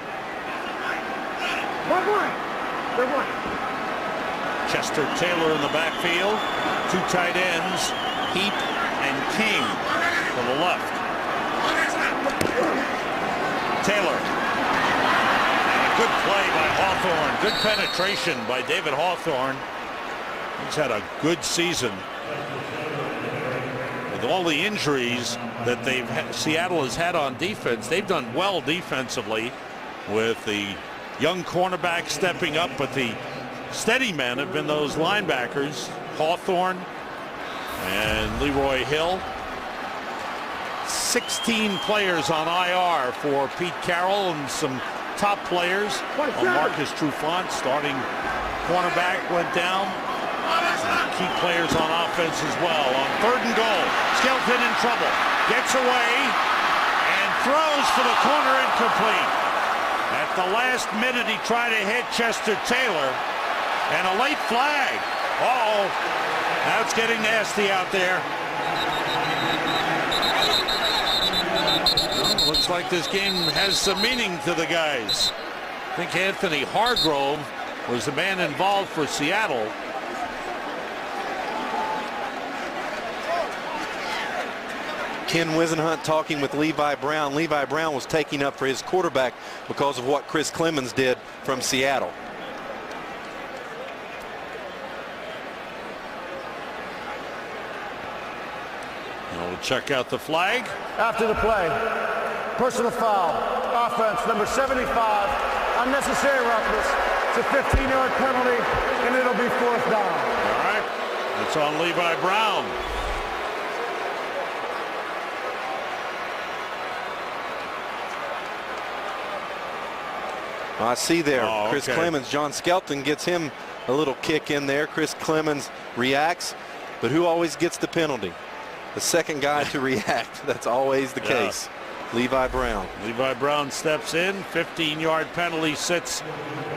Chester Taylor in the backfield. 2 tight ends, Heap and King to the left. Taylor. And a good play by Hawthorne. Good penetration by David Hawthorne. He's had a good season. with all the injuries that Seattle has had on defense, they've done well defensively with the young cornerback stepping up, but the steady men have been those linebackers, Hawthorne and Leroy Hill. 16 players on IR for Pete Carroll and some top players. Marcus Trufant, starting cornerback, went down. Some key players on offense as well. On 3rd and goal, Skelton in trouble. Gets away and throws for the corner, incomplete. At the last minute, he tried to hit Chester Taylor, and a late flag. Uh-oh. Now it's getting nasty out there. Well, looks like this game has some meaning to the guys. I think Anthony Hargrove was the man involved for Seattle. Ken Wisenhunt talking with Levi Brown. Levi Brown was taking up for his quarterback because of what Chris Clemens did from Seattle. We'll check out the flag. After the play, personal foul, offense, number 75, unnecessary roughness. It's a 15-yard penalty, and it'll be 4th down. All right, it's on Levi Brown. I see there, Chris okay. Clemens. John Skelton gets him a little kick in there. Chris Clemens reacts, but who always gets the penalty? The second guy to react. That's always the case. Levi Brown. Levi Brown steps in. 15-yard penalty sits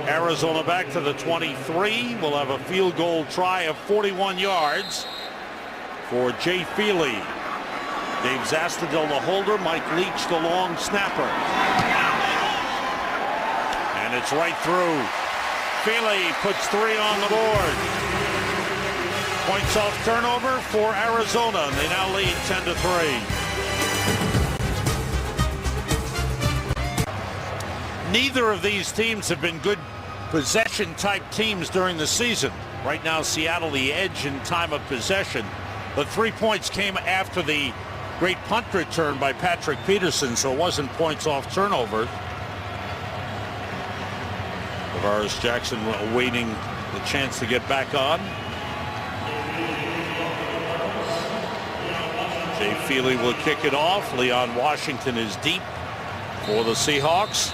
Arizona back to the 23. We'll have a field goal try of 41 yards for Jay Feely. Dave Zastudil, the holder. Mike Leach, the long snapper. And it's right through. Feely puts 3 on the board. Points off turnover for Arizona, and they now lead 10-3. Neither of these teams have been good possession-type teams during the season. Right now, Seattle the edge in time of possession. The 3 points came after the great punt return by Patrick Peterson, so it wasn't points off turnover. Tavares Jackson awaiting the chance to get back on. Jay Feely will kick it off. Leon Washington is deep for the Seahawks.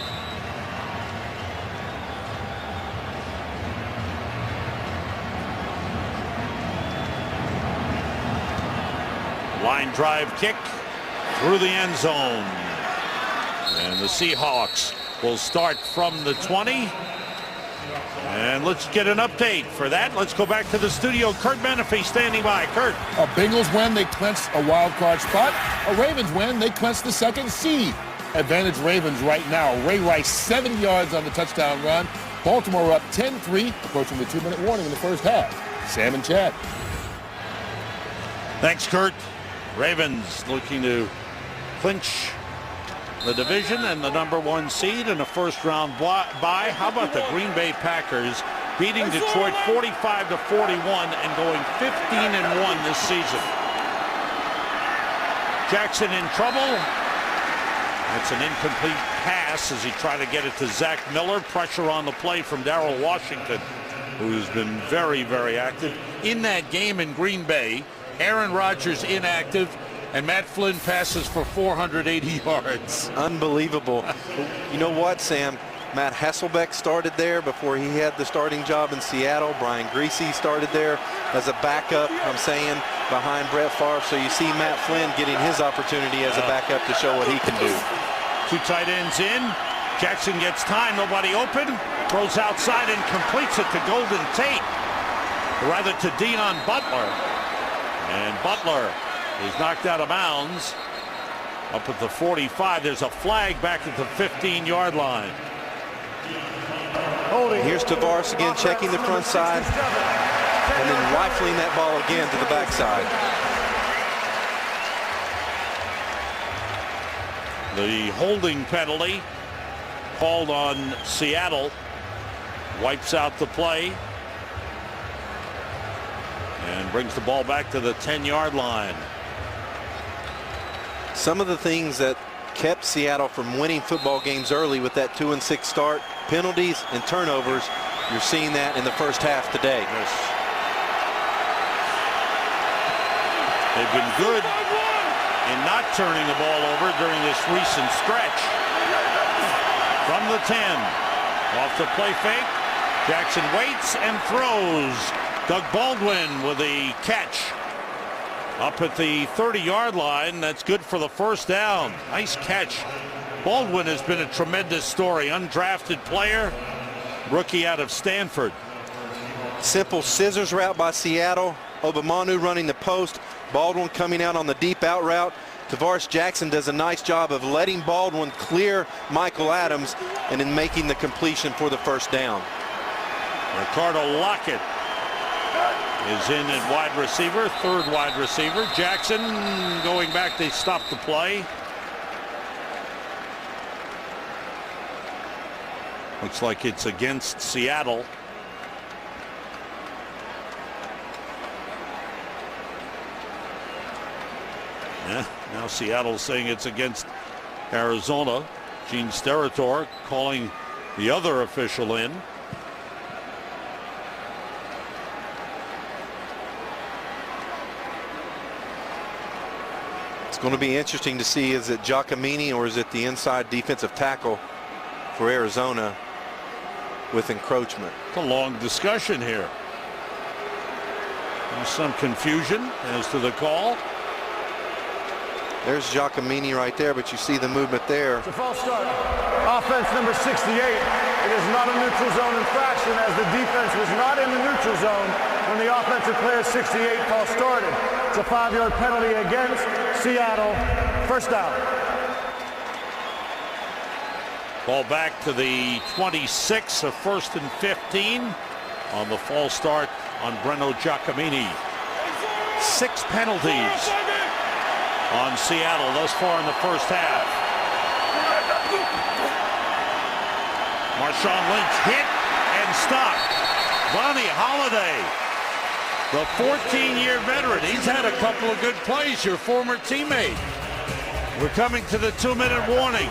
Line drive kick through the end zone. And the Seahawks will start from the 20. And let's get an update for that. Let's go back to the studio. Kurt Menefee standing by. Kurt. A Bengals win, they clinch a wild card spot. A Ravens win, they clinch the 2nd seed. Advantage Ravens right now. Ray Rice 7 yards on the touchdown run. Baltimore up 10-3, approaching the 2-minute warning in the first half. Sam and Chad. Thanks, Kurt. Ravens looking to clinch the division and the #1 seed in a first-round bye. How about the Green Bay Packers beating Detroit 45-41 and going 15-1 this season? Jackson in trouble. That's an incomplete pass as he tried to get it to Zach Miller. Pressure on the play from Darrell Washington, who's been very, very active in that game in Green Bay. Aaron Rodgers inactive, and Matt Flynn passes for 480 yards. Unbelievable. You know what, Sam? Matt Hasselbeck started there before he had the starting job in Seattle. Brian Griese started there as a backup, I'm saying, behind Brett Favre. So you see Matt Flynn getting his opportunity as a backup to show what he can do. 2 tight ends in. Jackson gets time, nobody open. Throws outside and completes it to Golden Tate. Or rather to Dion Butler. And Butler is knocked out of bounds up at the 45. There's a flag back at the 15-yard line. Here's Tavares again, checking the front side and then rifling that ball again to the backside. The holding penalty called on Seattle wipes out the play and brings the ball back to the 10-yard line. Some of the things that kept Seattle from winning football games early with that 2-6 start, penalties and turnovers, you're seeing that in the first half today. Yes. They've been good in not turning the ball over during this recent stretch. From the 10, off the play fake, Jackson waits and throws. Doug Baldwin with a catch up at the 30-yard line. That's good for the first down. Nice catch. Baldwin has been a tremendous story. Undrafted player, rookie out of Stanford. Simple scissors route by Seattle. Obamanu running the post. Baldwin coming out on the deep out route. Tavares Jackson does a nice job of letting Baldwin clear Michael Adams and then making the completion for the first down. Ricardo Lockett is in at wide receiver, third wide receiver. Jackson going back, they stopped the play. Looks like it's against Seattle. Yeah, now Seattle's saying it's against Arizona. Gene Steratore calling the other official in. It's going to be interesting to see, is it Giacomini or is it the inside defensive tackle for Arizona with encroachment? It's a long discussion here. There's some confusion as to the call. There's Giacomini right there, but you see the movement there. It's a false start. Offense number 68. It is not a neutral zone infraction, as the defense was not in the neutral zone when the offensive player 68 false started. It's a 5-yard penalty against Seattle. First down. Ball back to the 26 of 1st and 15 on the false start on Breno Giacomini. 6 penalties on Seattle thus far in the first half. Marshawn Lynch hit and stopped. Vonnie Holiday, the 14-year veteran. He's had a couple of good plays, your former teammate. We're coming to the 2-minute warning.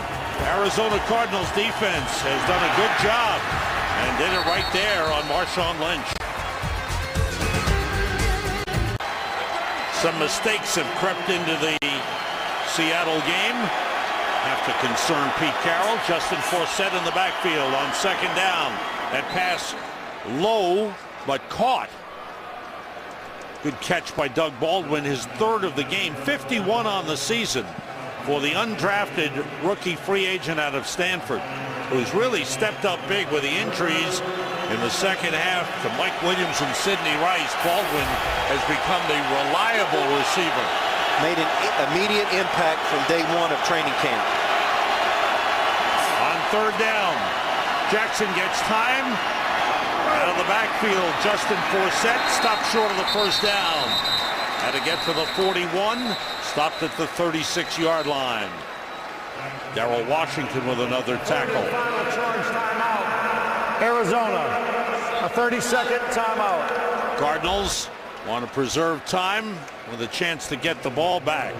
Arizona Cardinals defense has done a good job and did it right there on Marshawn Lynch. Some mistakes have crept into the Seattle game. Have to concern Pete Carroll. Justin Forsett in the backfield on second down. That pass low but caught. Good catch by Doug Baldwin, his third of the game, 51 on the season for the undrafted rookie free agent out of Stanford, who's really stepped up big with the injuries in the second half to Mike Williams and Sidney Rice. Baldwin has become the reliable receiver. Made an immediate impact from day one of training camp. On third down, Jackson gets time. Out of the backfield, Justin Forsett stopped short of the first down. Had to get to the 41, stopped at the 36-yard line. Darrell Washington with another tackle. Final charge timeout. Arizona, a 30-second timeout. Cardinals want to preserve time with a chance to get the ball back.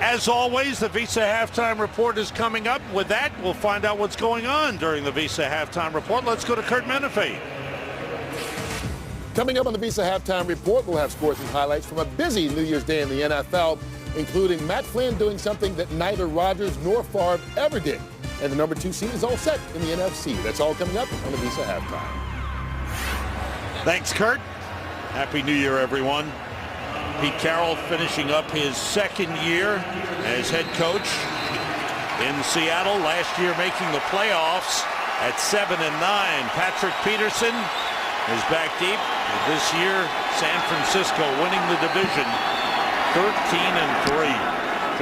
As always, the Visa Halftime Report is coming up. With that, we'll find out what's going on during the Visa Halftime Report. Let's go to Kurt Menefee. Coming up on the Visa Halftime Report, we'll have scores and highlights from a busy New Year's Day in the NFL, including Matt Flynn doing something that neither Rodgers nor Favre ever did. And the number 2 seed is all set in the NFC. That's all coming up on the Visa Halftime. Thanks, Kurt. Happy New Year, everyone. Pete Carroll finishing up his second year as head coach in Seattle. Last year making the playoffs at 7-9. Patrick Peterson is back deep. This year, San Francisco winning the division 13-3.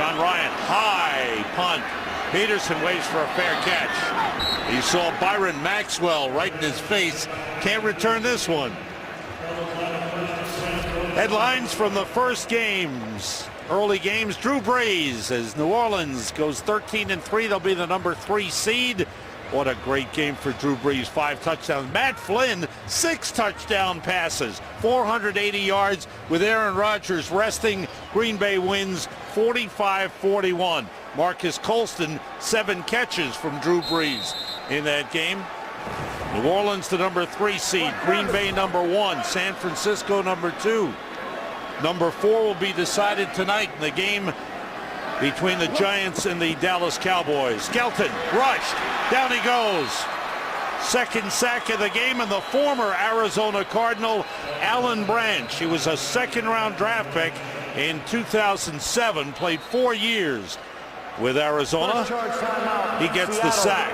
John Ryan, high punt. Peterson waits for a fair catch. He saw Byron Maxwell right in his face. Can't return this one. Headlines from the first games. Early games, Drew Brees as New Orleans goes 13-3. They'll be the number 3 seed. What a great game for Drew Brees. 5 touchdowns. Matt Flynn, 6 touchdown passes. 480 yards with Aaron Rodgers resting. Green Bay wins 45-41. Marcus Colston, 7 catches from Drew Brees in that game. New Orleans, the number 3 seed. Green Bay, number 1. San Francisco, number 2. Number 4 will be decided tonight in the game between the Giants and the Dallas Cowboys. Skelton rushed. Down he goes. Second sack of the game, and the former Arizona Cardinal, Alan Branch. He was a second-round draft pick in 2007, played 4 years with Arizona. He gets the sack.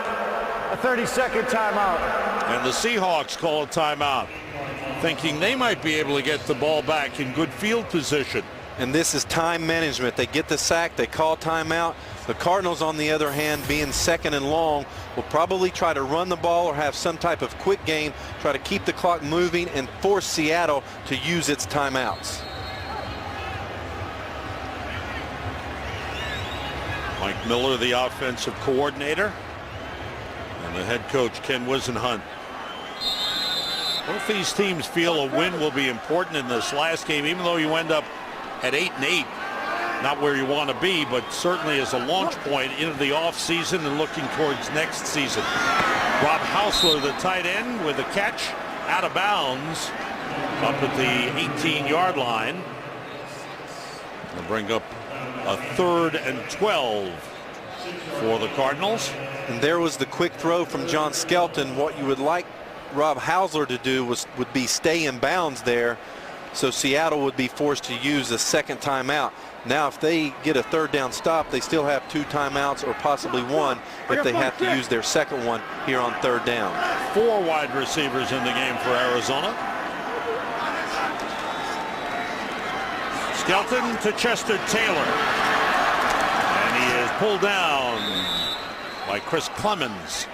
A 30-second timeout. And the Seahawks call a timeout, thinking they might be able to get the ball back in good field position. And this is time management. They get the sack, they call timeout. The Cardinals, on the other hand, being second and long, will probably try to run the ball or have some type of quick game, try to keep the clock moving and force Seattle to use its timeouts. Mike Miller, the offensive coordinator, and the head coach, Ken Wisenhunt. Both these teams feel a win will be important in this last game, even though you end up at 8-8. Not where you want to be, but certainly as a launch point into the offseason and looking towards next season. Rob Hausler, the tight end, with a catch out of bounds up at the 18-yard line. They'll bring up a 3rd and 12 for the Cardinals. And there was the quick throw from John Skelton. What you would like Rob Hausler to do would be stay in bounds there, so Seattle would be forced to use a second timeout. Now, if they get a 3rd down stop, they still have 2 timeouts or possibly 1 if they have to use their second one here on 3rd down. 4 wide receivers in the game for Arizona. Skelton to Chester Taylor. And he is pulled down by Chris Clemens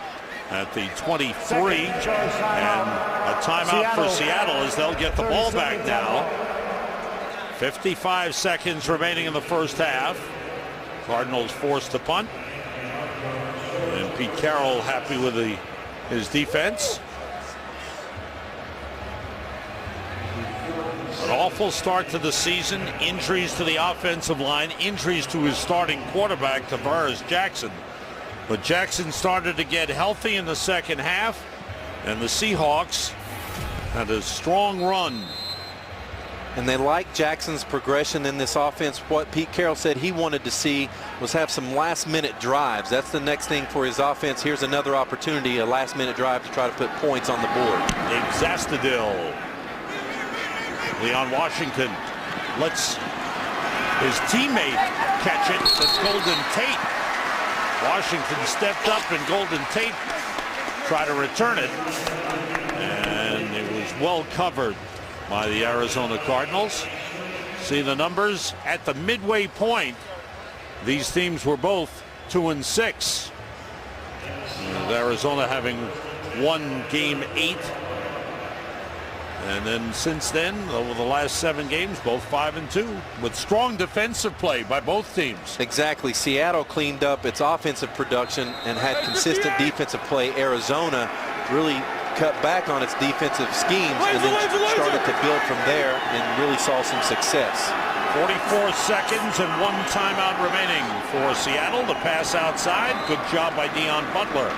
at the 23. And a timeout for Seattle as they'll get the ball back now. 55 seconds remaining in the first half. Cardinals forced to punt. And Pete Carroll happy with his defense. An awful start to the season. Injuries to the offensive line. Injuries to his starting quarterback, Tavares Jackson. But Jackson started to get healthy in the second half. And the Seahawks had a strong run. And they like Jackson's progression in this offense. What Pete Carroll said he wanted to see was have some last-minute drives. That's the next thing for his offense. Here's another opportunity, a last-minute drive to try to put points on the board. Dave Zastadil. Leon Washington lets his teammate catch it. That's Golden Tate. Washington stepped up and Golden Tate tried to return it. And it was well covered by the Arizona Cardinals. See the numbers at the midway point. These teams were both 2-6. With Arizona having won game 8. And then since then, over the last 7 games, both 5-2 with strong defensive play by both teams. Exactly. Seattle cleaned up its offensive production and had consistent defensive play. Arizona really cut back on its defensive schemes and then started to build from there and really saw some success. 44 seconds and 1 timeout remaining for Seattle. The pass outside. Good job by Dion Butler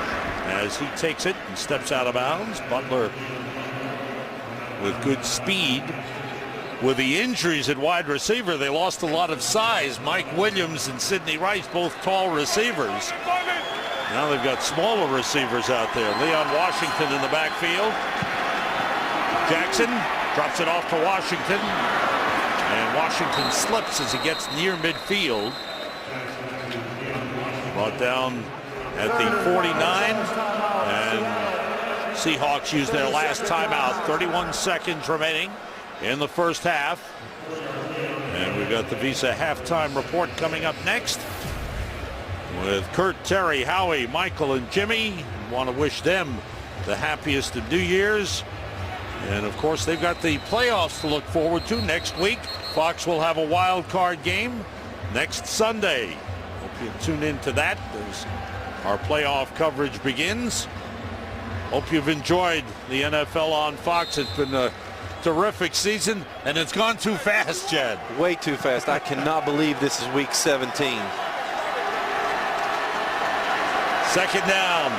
as he takes it and steps out of bounds. Butler with good speed. With the injuries at wide receiver, they lost a lot of size. Mike Williams and Sidney Rice, both tall receivers. Now they've got smaller receivers out there. Leon Washington in the backfield. Jackson drops it off to Washington. And Washington slips as he gets near midfield. Brought down at the 49. And Seahawks use their last timeout. 31 seconds remaining in the first half. And we've got the Visa halftime report coming up next with Kurt, Terry, Howie, Michael, and Jimmy. Want to wish them the happiest of New Year's. And of course, they've got the playoffs to look forward to next week. Fox will have a wild card game next Sunday. Hope you tune into that as our playoff coverage begins. Hope you've enjoyed the NFL on Fox. It's been a terrific season, and it's gone too fast, Chad. Way too fast. I cannot believe this is week 17. Second down.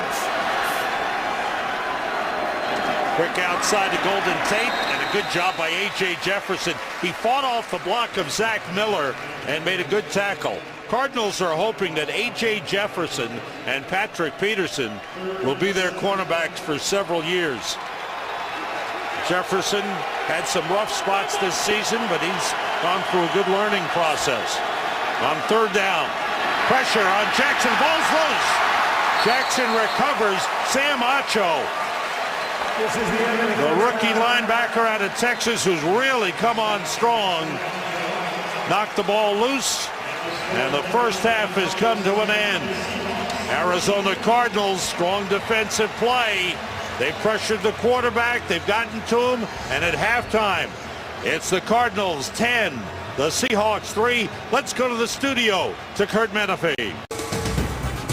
Quick outside to Golden Tate, and a good job by A.J. Jefferson. He fought off the block of Zach Miller and made a good tackle. Cardinals are hoping that A.J. Jefferson and Patrick Peterson will be their cornerbacks for several years. Jefferson had some rough spots this season, but he's gone through a good learning process. On third down, pressure on Jackson, ball's loose. Jackson recovers. Sam Acho, the rookie linebacker out of Texas, who's really come on strong, knocked the ball loose, and the first half has come to an end. Arizona Cardinals, strong defensive play. They pressured the quarterback, they've gotten to him, and at halftime, it's the Cardinals 10, the Seahawks 3. Let's go to the studio to Kurt Menefee.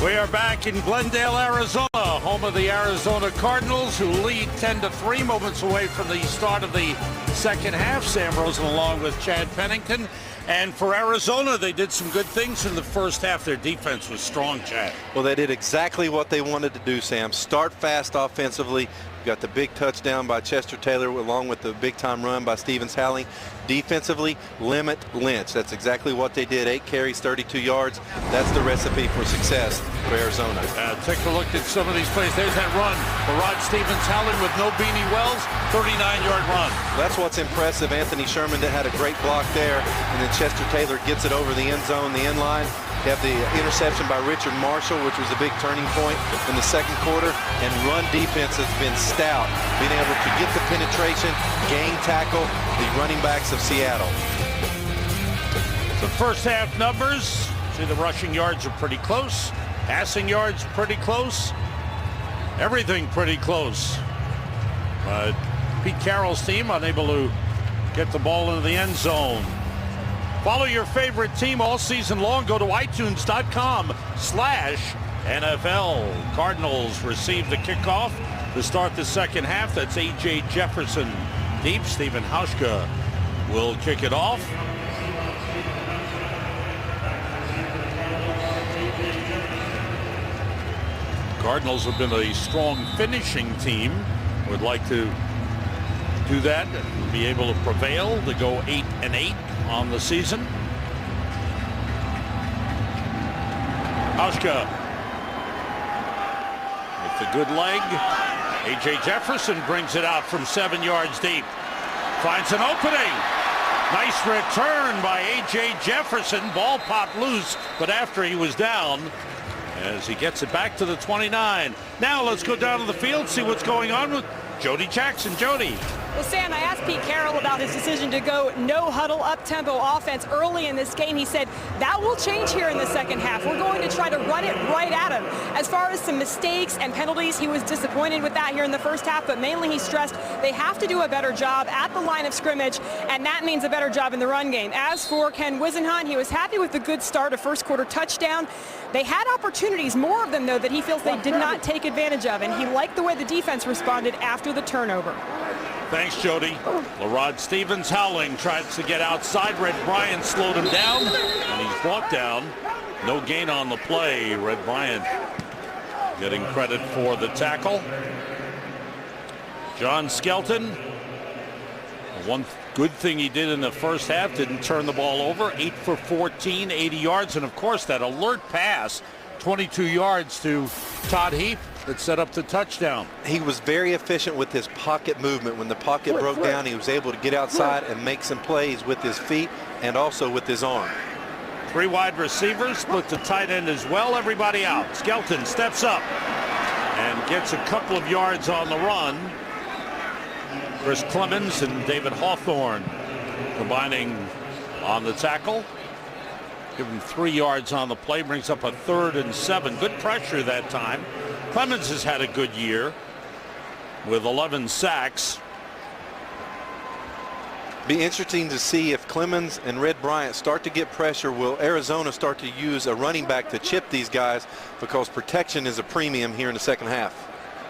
We are back in Glendale, Arizona, home of the Arizona Cardinals, who lead 10-3, moments away from the start of the second half. Sam Rosen along with Chad Pennington. And for Arizona, they did some good things in the first half. Their defense was strong, Chad. Well, they did exactly what they wanted to do, Sam. Start fast offensively. You got the big touchdown by Chester Taylor along with the big-time run by Stevens Howling. Defensively, limit Lynch. That's exactly what they did. 8 carries, 32 yards. That's the recipe for success for Arizona. Take a look at some of these plays. There's that run for Rod Stevens Howling with no Beanie Wells, 39-yard run. That's what's impressive. Anthony Sherman had a great block there, and then Chester Taylor gets it over the end zone, the end line. You have the interception by Richard Marshall, which was a big turning point in the second quarter, and run defense has been stout, being able to get the penetration, gain tackle, the running backs of Seattle. The first half numbers, see the rushing yards are pretty close, passing yards pretty close, everything pretty close. But Pete Carroll's team unable to get the ball into the end zone. Follow your favorite team all season long. Go to iTunes.com/NFL. Cardinals receive the kickoff to start the second half. That's A.J. Jefferson deep. Stephen Hauschka will kick it off. Cardinals have been a strong finishing team. Would like to do that and be able to prevail to go 8-8 on the season. Hauschka with the good leg. A.J. Jefferson brings it out from 7 yards deep. Finds an opening. Nice return by A.J. Jefferson. Ball popped loose, but after he was down, as he gets it back to the 29. Now let's go down to the field, see what's going on with Jody Jackson. Jody. Well, Sam, I asked Pete Carroll about his decision to go no-huddle, up-tempo offense early in this game. He said that will change here in the second half. We're going to try to run it right at him. As far as some mistakes and penalties, he was disappointed with that here in the first half, but mainly he stressed they have to do a better job at the line of scrimmage, and that means a better job in the run game. As for Ken Wisenhunt, he was happy with the good start, a first-quarter touchdown. They had opportunities, more of them, though, that he feels they did not take advantage of, and he liked the way the defense responded after the turnover. Thanks, Jody. Rod Stevens Howling tries to get outside. Red Bryant slowed him down, and he's brought down. No gain on the play. Red Bryant getting credit for the tackle. John Skelton, one good thing he did in the first half, didn't turn the ball over. 8 for 14, 80 yards, and of course that alert pass, 22 yards to Todd Heap, that set up the touchdown. He was very efficient with his pocket movement. When the pocket broke down, he was able to get outside and make some plays with his feet and also with his arm. 3 wide receivers, split the tight end as well. Everybody out. Skelton steps up and gets a couple of yards on the run. Chris Clemens and David Hawthorne combining on the tackle. Give him 3 yards on the play, brings up a 3rd and 7. Good pressure that time. Clemens has had a good year with 11 sacks. Be interesting to see if Clemens and Red Bryant start to get pressure. Will Arizona start to use a running back to chip these guys, because protection is a premium here in the second half.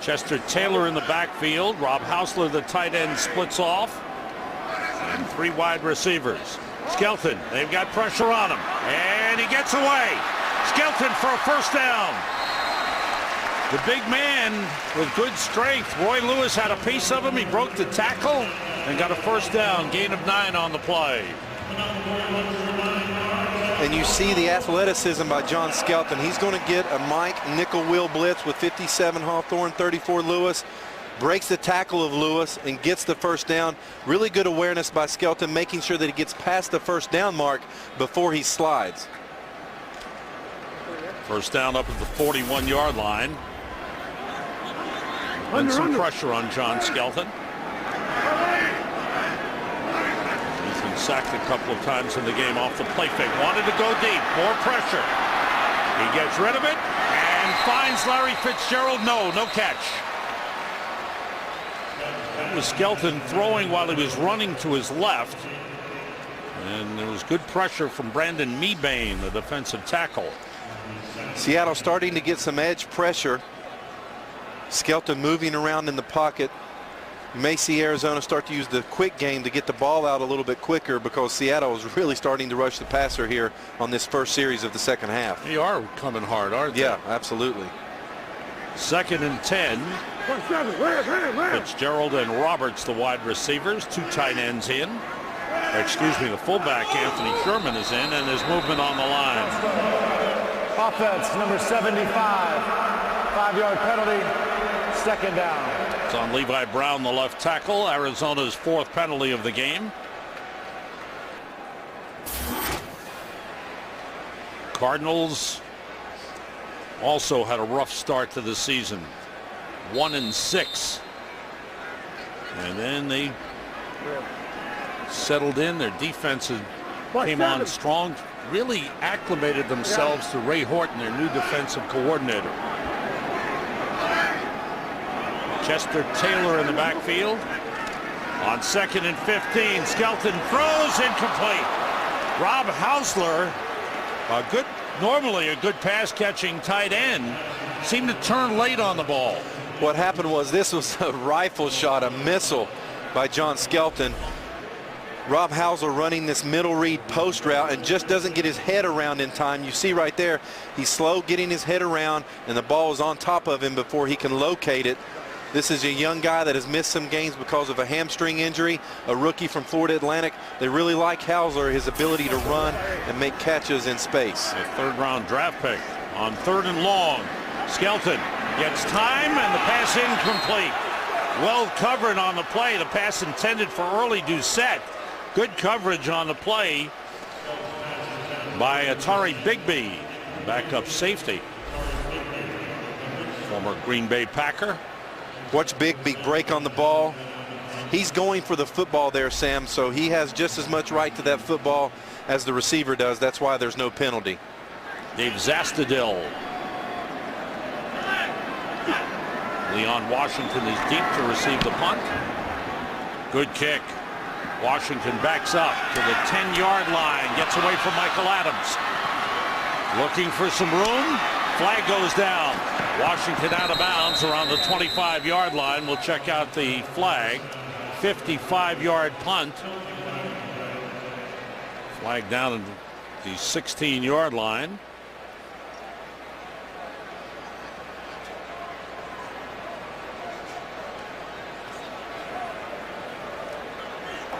Chester Taylor in the backfield. Rob Hausler, the tight end, splits off. And 3 wide receivers. Skelton, they've got pressure on him. And he gets away. Skelton for a first down. The big man with good strength. Roy Lewis had a piece of him. He broke the tackle and got a first down. Gain of 9 on the play. And you see the athleticism by John Skelton. He's going to get a Mike nickel wheel blitz with 57 Hawthorne, 34 Lewis. Breaks the tackle of Lewis and gets the first down. Really good awareness by Skelton, making sure that he gets past the first down mark before he slides. First down up at the 41-yard line. And some pressure on John Skelton. He's been sacked a couple of times in the game off the play fake. Wanted to go deep. More pressure. He gets rid of it and finds Larry Fitzgerald. No catch. That was Skelton throwing while he was running to his left. And there was good pressure from Brandon Mebane, the defensive tackle. Seattle starting to get some edge pressure. Skelton moving around in the pocket. You may see Arizona start to use the quick game to get the ball out a little bit quicker, because Seattle is really starting to rush the passer here on this first series of the second half. They are coming hard, aren't they? Yeah, absolutely. 2nd and 10. Fitzgerald and Roberts, the wide receivers. 2 tight ends in. Excuse me, the fullback, Anthony Sherman, is in, and there's movement on the line. Offense, number 75. 5-yard penalty. 2nd down. It's on Levi Brown, the left tackle. Arizona's 4th penalty of the game. Cardinals also had a rough start to the season. 1-6. And then they settled in. Their defense came on strong. Really acclimated themselves to Ray Horton, their new defensive coordinator. Chester Taylor in the backfield. On 2nd and 15, Skelton throws incomplete. Rob Hausler, normally a good pass catching tight end, seemed to turn late on the ball. What happened was, this was a rifle shot, a missile by John Skelton. Rob Hausler running this middle read post route and just doesn't get his head around in time. You see right there, he's slow getting his head around, and the ball is on top of him before he can locate it. This is a young guy that has missed some games because of a hamstring injury, a rookie from Florida Atlantic. They really like Hausler, his ability to run and make catches in space. A 3rd-round draft pick on 3rd and long. Skelton gets time, and the pass incomplete. Well covered on the play. The pass intended for Early Doucette. Good coverage on the play by Atari Bigby, backup safety. Former Green Bay Packer. Watch Bigby break on the ball. He's going for the football there, Sam, so he has just as much right to that football as the receiver does. That's why there's no penalty. Dave Zastadil. Leon Washington is deep to receive the punt. Good kick. Washington backs up to the 10-yard line, gets away from Michael Adams. Looking for some room. Flag goes down. Washington out of bounds around the 25-yard line. We'll check out the flag. 55-yard punt. Flag down at the 16-yard line.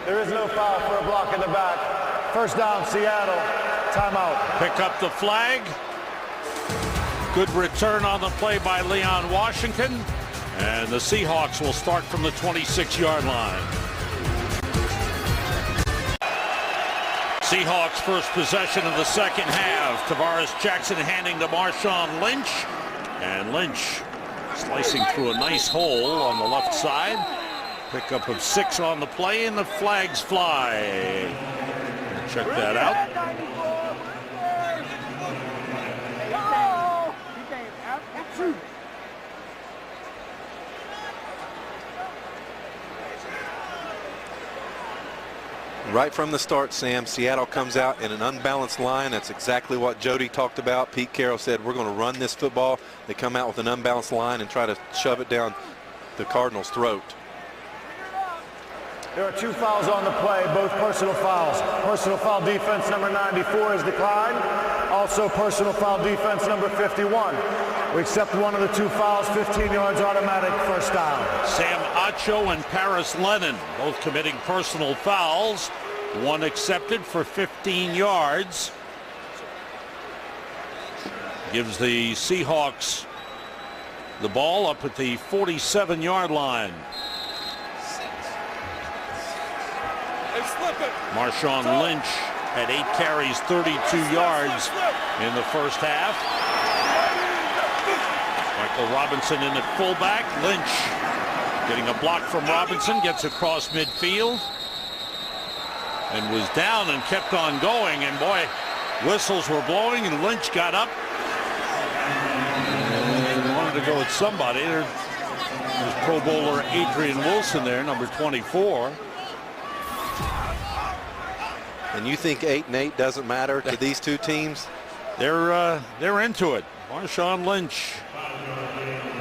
There is no foul for a block in the back. First down, Seattle. Timeout. Pick up the flag. Good return on the play by Leon Washington. And the Seahawks will start from the 26-yard line. Seahawks first possession of the second half. Tavares Jackson handing to Marshawn Lynch. And Lynch slicing through a nice hole on the left side. Pickup of 6 on the play, and the flags fly. Check that out. Right from the start, Sam, Seattle comes out in an unbalanced line. That's exactly what Jody talked about. Pete Carroll said, we're going to run this football. They come out with an unbalanced line and try to shove it down the Cardinals' throat. There are 2 fouls on the play, both personal fouls. Personal foul defense number 94 is declined. Also personal foul defense number 51. We accept one of the 2 fouls, 15 yards automatic first down. Sam Acho and Paris Lennon both committing personal fouls. One accepted for 15 yards. Gives the Seahawks the ball up at the 47-yard line. Marshawn Lynch had 8 carries, 32 yards in the first half. Michael Robinson in at fullback. Lynch getting a block from Robinson, gets across midfield and was down and kept on going. And boy, whistles were blowing and Lynch got up and wanted to go at somebody. There's Pro Bowler Adrian Wilson there, number 24. And you think 8-8 doesn't matter to these two teams? They're into it. Marshawn Lynch,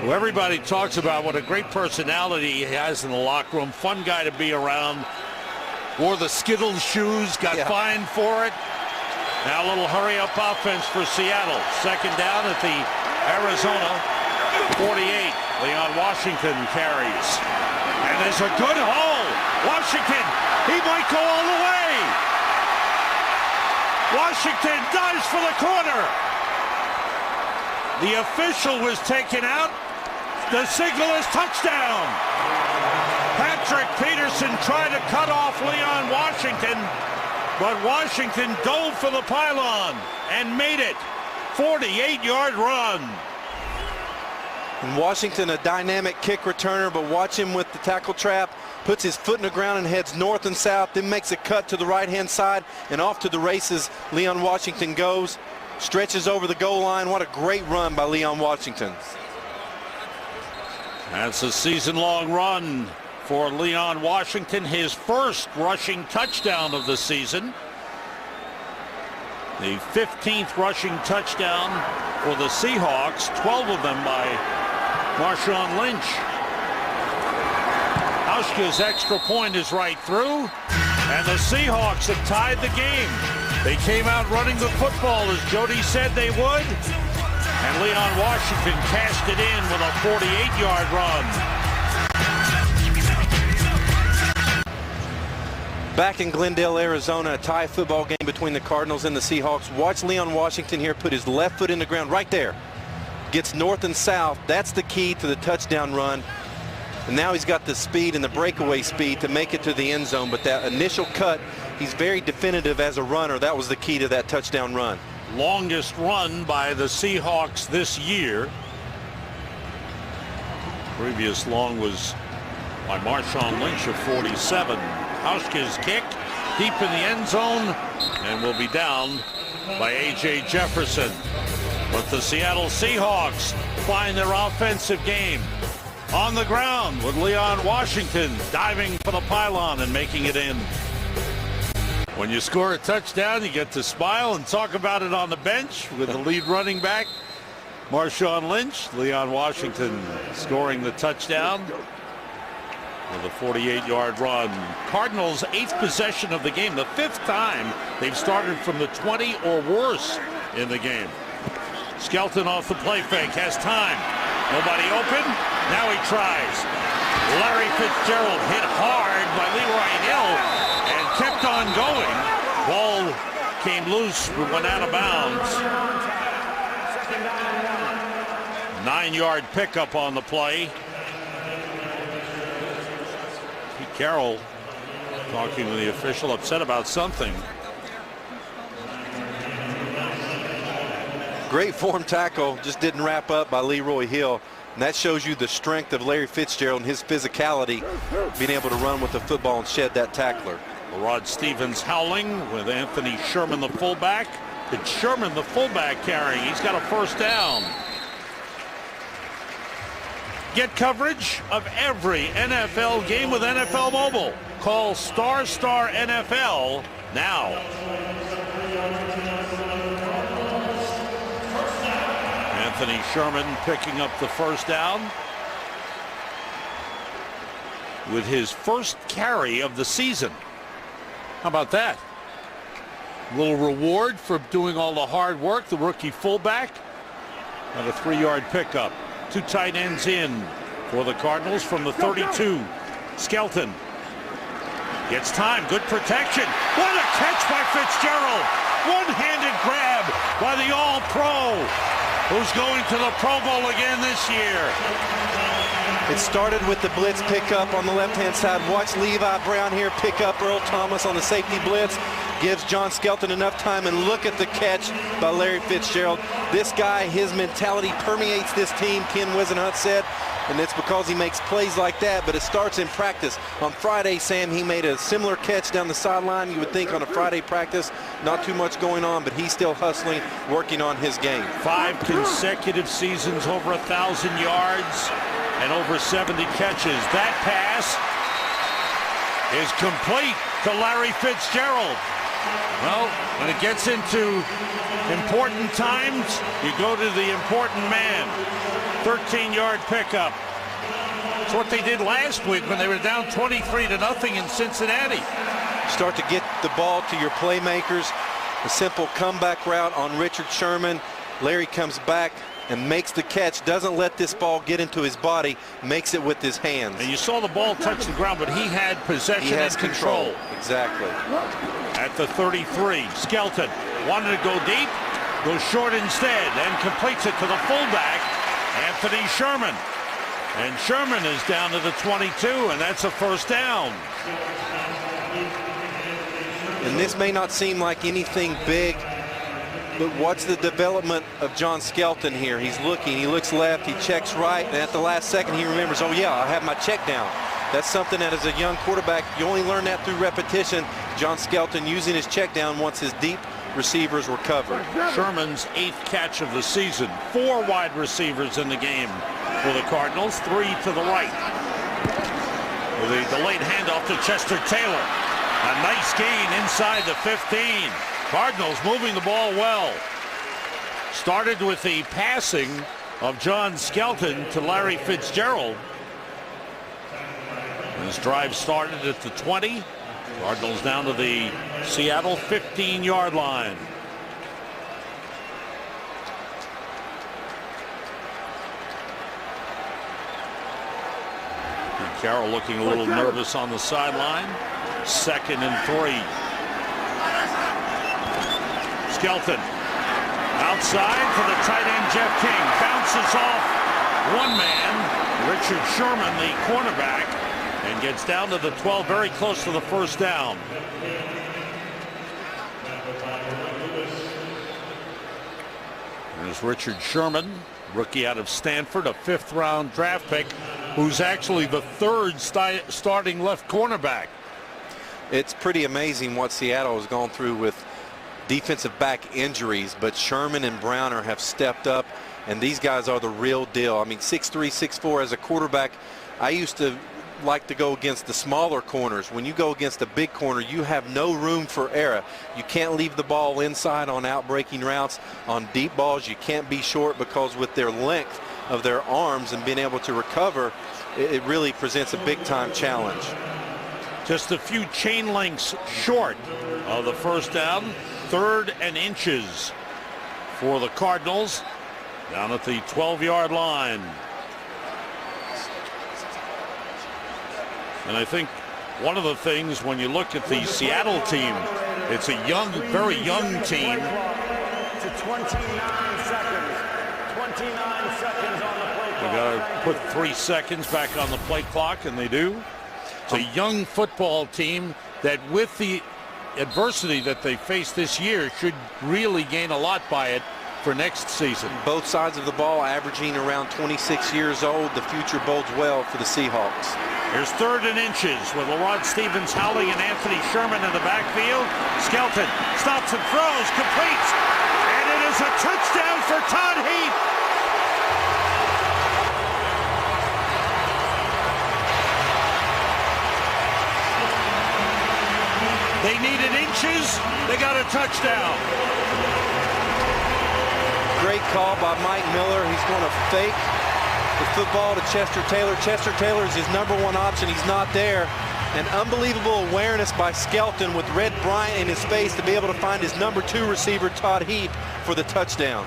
who everybody talks about what a great personality he has in the locker room, fun guy to be around, wore the Skittles shoes, got fined for it. Now a little hurry-up offense for Seattle. Second down at the Arizona 48. Leon Washington carries. And there's a good hole. Washington, he might go all the way. Washington dives for the corner. The official was taken out. The signal is touchdown. Patrick Peterson tried to cut off Leon Washington, but Washington dove for the pylon and made it. 48-yard run. And Washington, a dynamic kick returner, but watch him with the tackle trap. Puts his foot in the ground and heads north and south, then makes a cut to the right-hand side, and off to the races Leon Washington goes. Stretches over the goal line. What a great run by Leon Washington. That's a season-long run for Leon Washington, his first rushing touchdown of the season. The 15th rushing touchdown for the Seahawks, 12 of them by Marshawn Lynch. Hauschka's extra point is right through, and the Seahawks have tied the game. They came out running the football as Jody said they would, and Leon Washington cashed it in with a 48-yard run. Back in Glendale, Arizona, a tie football game between the Cardinals and the Seahawks. Watch Leon Washington here put his left foot in the ground right there. Gets north and south. That's the key to the touchdown run. And now he's got the speed and the breakaway speed to make it to the end zone. But that initial cut, he's very definitive as a runner. That was the key to that touchdown run. Longest run by the Seahawks this year. Previous long was by Marshawn Lynch of 47. Hauschka's kick deep in the end zone and will be down by A.J. Jefferson. But the Seattle Seahawks find their offensive game on the ground with Leon Washington diving for the pylon and making it in. When you score a touchdown, you get to smile and talk about it on the bench with the lead running back, Marshawn Lynch. Leon Washington scoring the touchdown with a 48-yard run. Cardinals' 8th possession of the game, the 5th time they've started from the 20 or worse in the game. Skelton off the play fake, has time. Nobody open. Now he tries. Larry Fitzgerald hit hard by Leroy Hill and kept on going. Ball came loose, went out of bounds. 9-yard pickup on the play. Pete Carroll talking to the official, upset about something. Great form tackle, just didn't wrap up by Leroy Hill. And that shows you the strength of Larry Fitzgerald and his physicality, being able to run with the football and shed that tackler. Rod Stevens howling with Anthony Sherman, the fullback. It's Sherman, the fullback, carrying. He's got a first down. Get coverage of every NFL game with NFL Mobile. Call Star NFL now. Anthony Sherman picking up the first down. with his first carry of the season. How about that? Little reward for doing all the hard work, the rookie fullback. And a 3-yard pickup. 2 tight ends in for the Cardinals from the 32. Skelton gets time, good protection. What a catch by Fitzgerald. One-handed grab by the All-Pro, who's going to the Pro Bowl again this year. It started with the blitz pickup on the left-hand side. Watch Levi Brown here pick up Earl Thomas on the safety blitz. Gives John Skelton enough time, and look at the catch by Larry Fitzgerald. This guy, his mentality permeates this team, Ken Wisenhunt said, and it's because he makes plays like that, but it starts in practice. On Friday, Sam, he made a similar catch down the sideline. You would think on a Friday practice, not too much going on, but he's still hustling, working on his game. 5 consecutive seasons, over 1,000 yards and over 70 catches. That pass is complete to Larry Fitzgerald. Well, when it gets into important times, you go to the important man. 13-yard pickup. It's what they did last week when they were down 23-0 in Cincinnati. Start to get the ball to your playmakers. A simple comeback route on Richard Sherman. Larry comes back and makes the catch, doesn't let this ball get into his body, makes it with his hands. And you saw the ball touch the ground, but he had possession and control. Exactly. At the 33, Skelton wanted to go deep, goes short instead, and completes it to the fullback, Anthony Sherman. And Sherman is down to the 22, and that's a first down. And this may not seem like anything big, but watch the development of John Skelton here. He's looking, he looks left, he checks right, and at the last second he remembers, oh yeah, I have my check down. That's something that as a young quarterback, you only learn that through repetition. John Skelton using his check down once his deep receivers were covered. Sherman's 8th catch of the season. 4 wide receivers in the game for the Cardinals, 3 to the right. With a delayed handoff to Chester Taylor. A nice gain inside the 15. Cardinals moving the ball well. Started with the passing of John Skelton to Larry Fitzgerald. This drive started at the 20. Cardinals down to the Seattle 15-yard line. And Carroll looking a little nervous on the sideline. 2nd and 3. Skelton outside for the tight end Jeff King. Bounces off one man, Richard Sherman, the cornerback, and gets down to the 12, very close to the first down. There's Richard Sherman, rookie out of Stanford, a 5th-round draft pick, who's actually the 3rd starting left cornerback. It's pretty amazing what Seattle has gone through with defensive back injuries, but Sherman and Browner have stepped up, and these guys are the real deal. I mean, 6'3", 6'4", as a quarterback, I used to like to go against the smaller corners. When you go against a big corner, you have no room for error. You can't leave the ball inside on out-breaking routes. On deep balls, you can't be short, because with their length of their arms and being able to recover, it really presents a big-time challenge. Just a few chain lengths short of the first down. 3rd and inches for the Cardinals down at the 12-yard line. And I think one of the things when you look at the Seattle team, it's a young, very young team. To 29 seconds. 29 seconds on the play clock. We got to put 3 seconds back on the play clock, and they do. It's a young football team that, with the adversity that they face this year, should really gain a lot by it for next season. Both sides of the ball averaging around 26 years old. The future bodes well for the Seahawks. Here's 3rd and inches with LaRod Stevens, Howley, and Anthony Sherman in the backfield. Skelton stops and throws, completes, and it is a touchdown for Todd Heath. They needed inches, they got a touchdown. Great call by Mike Miller. He's going to fake the football to Chester Taylor. Chester Taylor is his #1 option. He's not there. An unbelievable awareness by Skelton with Red Bryant in his face to be able to find his #2 receiver, Todd Heap, for the touchdown.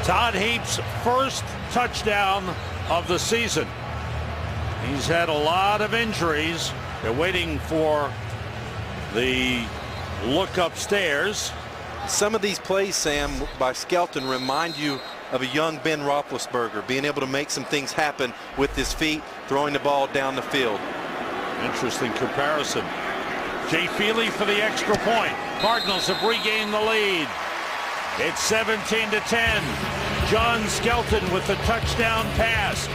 Todd Heap's first touchdown of the season. He's had a lot of injuries. They're waiting for the look upstairs. Some of these plays, Sam, by Skelton remind you of a young Ben Roethlisberger, being able to make some things happen with his feet, throwing the ball down the field. Interesting comparison. Jay Feely for the extra point. Cardinals have regained the lead. It's 17-10. John Skelton with the touchdown pass.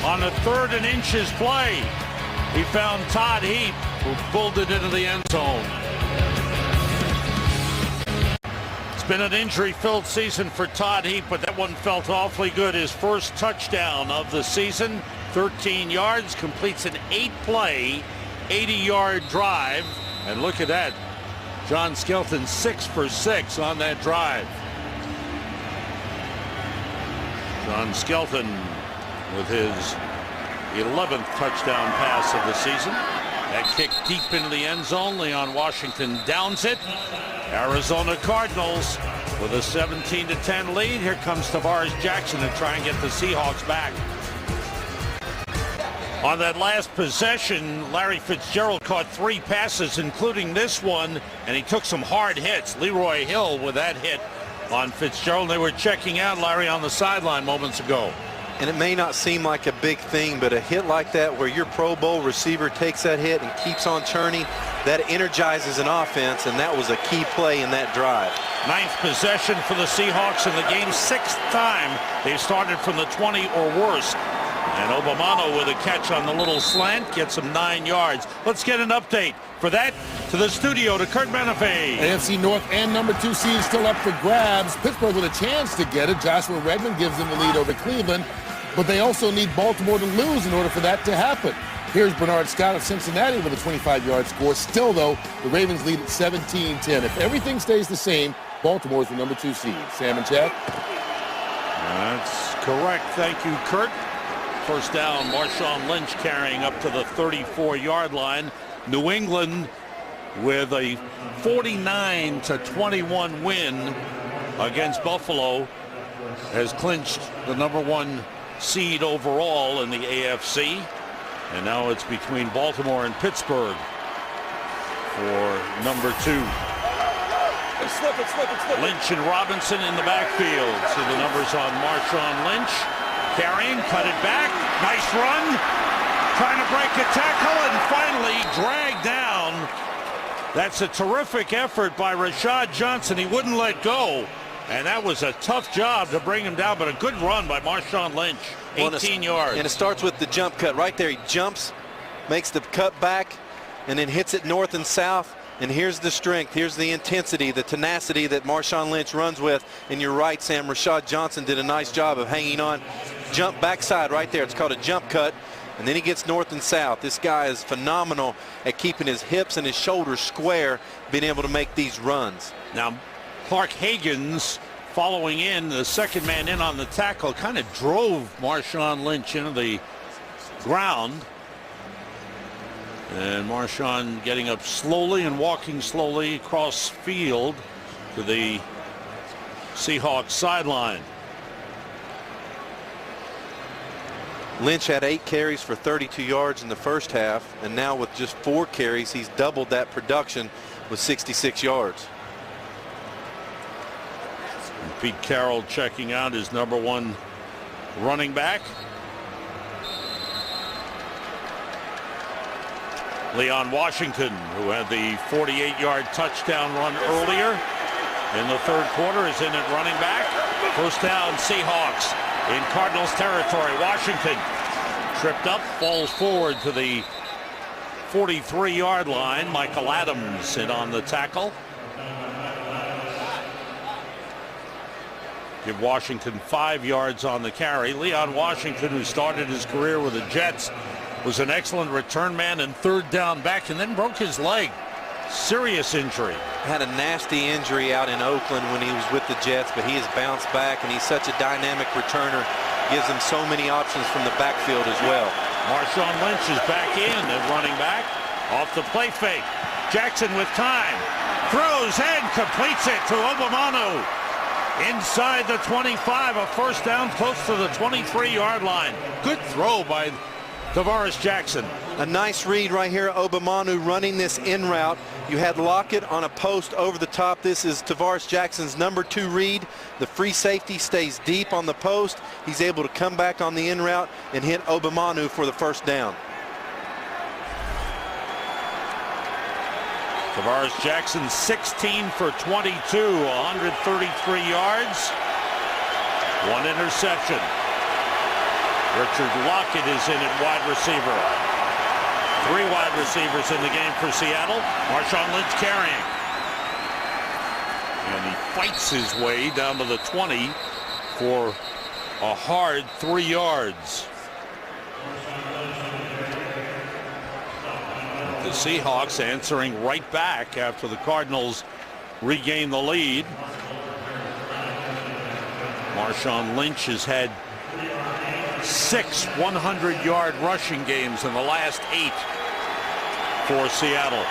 On a 3rd and inches play, he found Todd Heap, who pulled it into the end zone. It's been an injury-filled season for Todd Heap, but that one felt awfully good. His first touchdown of the season, 13 yards, completes an 8-play, 80-yard drive. And look at that. John Skelton 6 for 6 on that drive. John Skelton with his 11th touchdown pass of the season. That kick deep into the end zone. Leon Washington downs it. Arizona Cardinals with a 17-10 lead. Here comes Tavares Jackson to try and get the Seahawks back. On that last possession, Larry Fitzgerald caught 3 passes, including this one, and he took some hard hits. Leroy Hill with that hit on Fitzgerald. They were checking out Larry on the sideline moments ago. And it may not seem like a big thing, but a hit like that where your Pro Bowl receiver takes that hit and keeps on churning, that energizes an offense, and that was a key play in that drive. 9th possession for the Seahawks in the game. 6th time they've started from the 20 or worse. And Obamano with a catch on the little slant gets him 9 yards. Let's get an update for that to the studio to Kurt Menefee. AFC North and #2 seed still up for grabs. Pittsburgh with a chance to get it. Joshua Redmond gives them the lead over Cleveland, but they also need Baltimore to lose in order for that to happen. Here's Bernard Scott of Cincinnati with a 25-yard score. Still, though, the Ravens lead at 17-10. If everything stays the same, Baltimore's the #2 seed. Sam and Chad? That's correct. Thank you, Kurt. First down, Marshawn Lynch carrying up to the 34-yard line. New England with a 49-21 win against Buffalo has clinched the #1 seed overall in the AFC. And now it's between Baltimore and Pittsburgh for #2. Lynch and Robinson in the backfield. See the numbers on Marshawn Lynch. Carrying, cut it back. Nice run. Trying to break a tackle and finally dragged down. That's a terrific effort by Rashad Johnson. He wouldn't let go. And that was a tough job to bring him down, but a good run by Marshawn Lynch. 18 yards. And it starts with the jump cut right there. He jumps, makes the cut back, and then hits it north and south. And here's the strength, here's the intensity, the tenacity that Marshawn Lynch runs with. And you're right, Sam, Rashad Johnson did a nice job of hanging on. Jump backside right there. It's called a jump cut. And then he gets north and south. This guy is phenomenal at keeping his hips and his shoulders square, being able to make these runs. Now, Clark Hagan's following in, the second man in on the tackle, kind of drove Marshawn Lynch into the ground. And Marshawn getting up slowly and walking slowly across field to the Seahawks sideline. Lynch had 8 carries for 32 yards in the first half, and now with just 4 carries, he's doubled that production with 66 yards. And Pete Carroll checking out his #1 running back. Leon Washington, who had the 48-yard touchdown run earlier in the third quarter, is in at running back. First down, Seahawks in Cardinals territory. Washington tripped up, falls forward to the 43-yard line. Michael Adams in on the tackle. Give Washington 5 yards on the carry. Leon Washington, who started his career with the Jets, was an excellent return man and third down back, and then broke his leg. serious injury. Had a nasty injury out in Oakland when he was with the Jets, but he has bounced back, and he's such a dynamic returner. Gives him so many options from the backfield as well. Marshawn Lynch is back in at running back. Off the play fake. Jackson with time. Throws and completes it to Obamanu. Inside the 25, a first down close to the 23-yard line. Good throw by Tavares Jackson. A nice read right here. Obamanu running this in route. You had Lockett on a post over the top. This is Tavares Jackson's number 2 read. The free safety stays deep on the post. He's able to come back on the in route and hit Obamanu for the first down. Tavares Jackson 16 for 22, 133 yards, 1 interception. Richard Lockett is in at wide receiver. 3 wide receivers in the game for Seattle. Marshawn Lynch carrying. And he fights his way down to the 20 for a hard 3 yards. The Seahawks answering right back after the Cardinals regain the lead. Marshawn Lynch has had 6 100-yard rushing games in the last 8 for Seattle.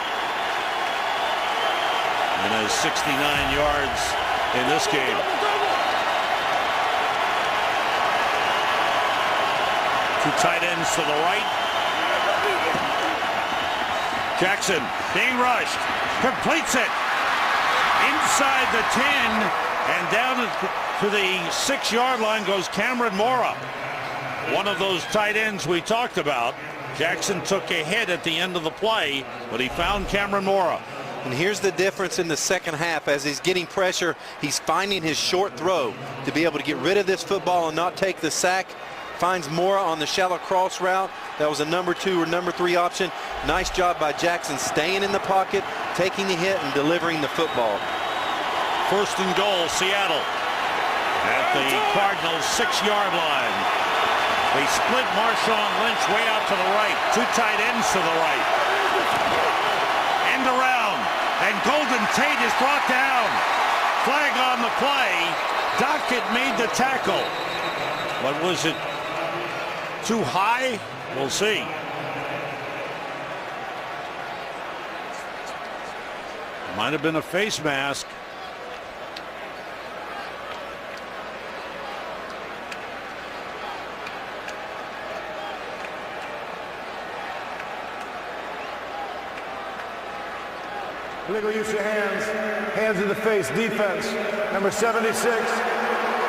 And has 69 yards in this game. Two tight ends to the right. Jackson being rushed, completes it inside the 10, and down to the 6-yard line goes Cameron Mora. One of those tight ends we talked about. Jackson took a hit at the end of the play, but he found Cameron Mora. And here's the difference in the second half. As he's getting pressure, he's finding his short throw to be able to get rid of this football and not take the sack. Finds Mora on the shallow cross route. That was a number 2 or number 3 option. Nice job by Jackson staying in the pocket, taking the hit, and delivering the football. First and goal, Seattle at the Cardinals 6-yard line. They split Marshawn Lynch way out to the right. 2 tight ends to the right. End around, and Golden Tate is brought down. Flag on the play. Dockett made the tackle. But was it too high? We'll see. Might have been a face mask. Legal use your hands. Hands in the face. Defense. Number 76.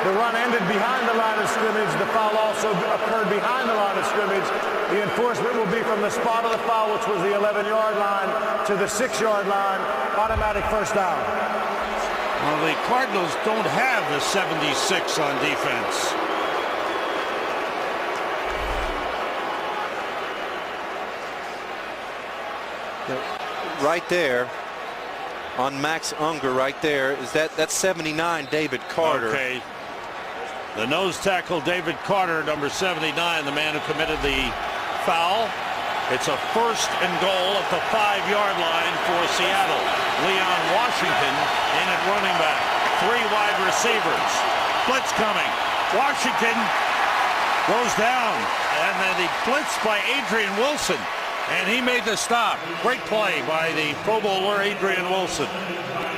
The run ended behind the line of scrimmage. The foul also occurred behind the line of scrimmage. The enforcement will be from the spot of the foul, which was the 11-yard line, to the 6-yard line. Automatic first down. Well, the Cardinals don't have the 76 on defense. Right there on Max Unger, right there, is that's 79, David Carter. Okay. The nose tackle, David Carter, number 79, the man who committed the foul. It's a first and goal at the 5-yard line for Seattle. Leon Washington in at running back. 3 wide receivers. Blitz coming. Washington goes down, and then he blitzed by Adrian Wilson, and he made the stop. Great play by the Pro Bowler Adrian Wilson.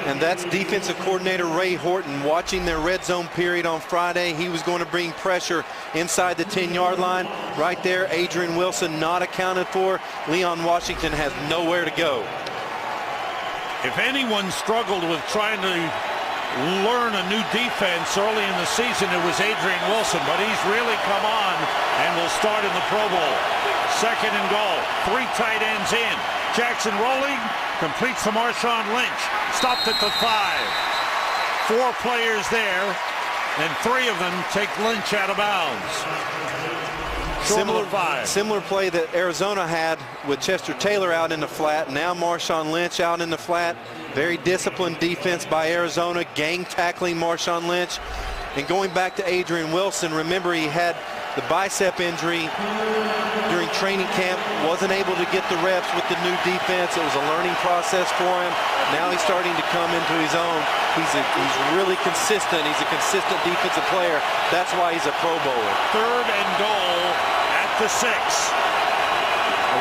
And that's defensive coordinator Ray Horton watching their red zone period on Friday. He was going to bring pressure inside the 10-yard line. Right there, Adrian Wilson not accounted for. Leon Washington has nowhere to go. If anyone struggled with trying to learn a new defense early in the season, it was Adrian Wilson, but he's really come on and will start in the Pro Bowl. Second and goal. 3 tight ends in. Jackson rolling, completes to Marshawn Lynch. Stopped at the 5. 4 players there, and 3 of them take Lynch out of bounds. Similar play that Arizona had with Chester Taylor out in the flat. Now Marshawn Lynch out in the flat. Very disciplined defense by Arizona, gang tackling Marshawn Lynch. And going back to Adrian Wilson, remember he had the bicep injury during training camp, wasn't able to get the reps with the new defense. It was a learning process for him. Now he's starting to come into his own. He's really consistent. He's a consistent defensive player. That's why he's a Pro Bowler. 3rd and goal at the 6.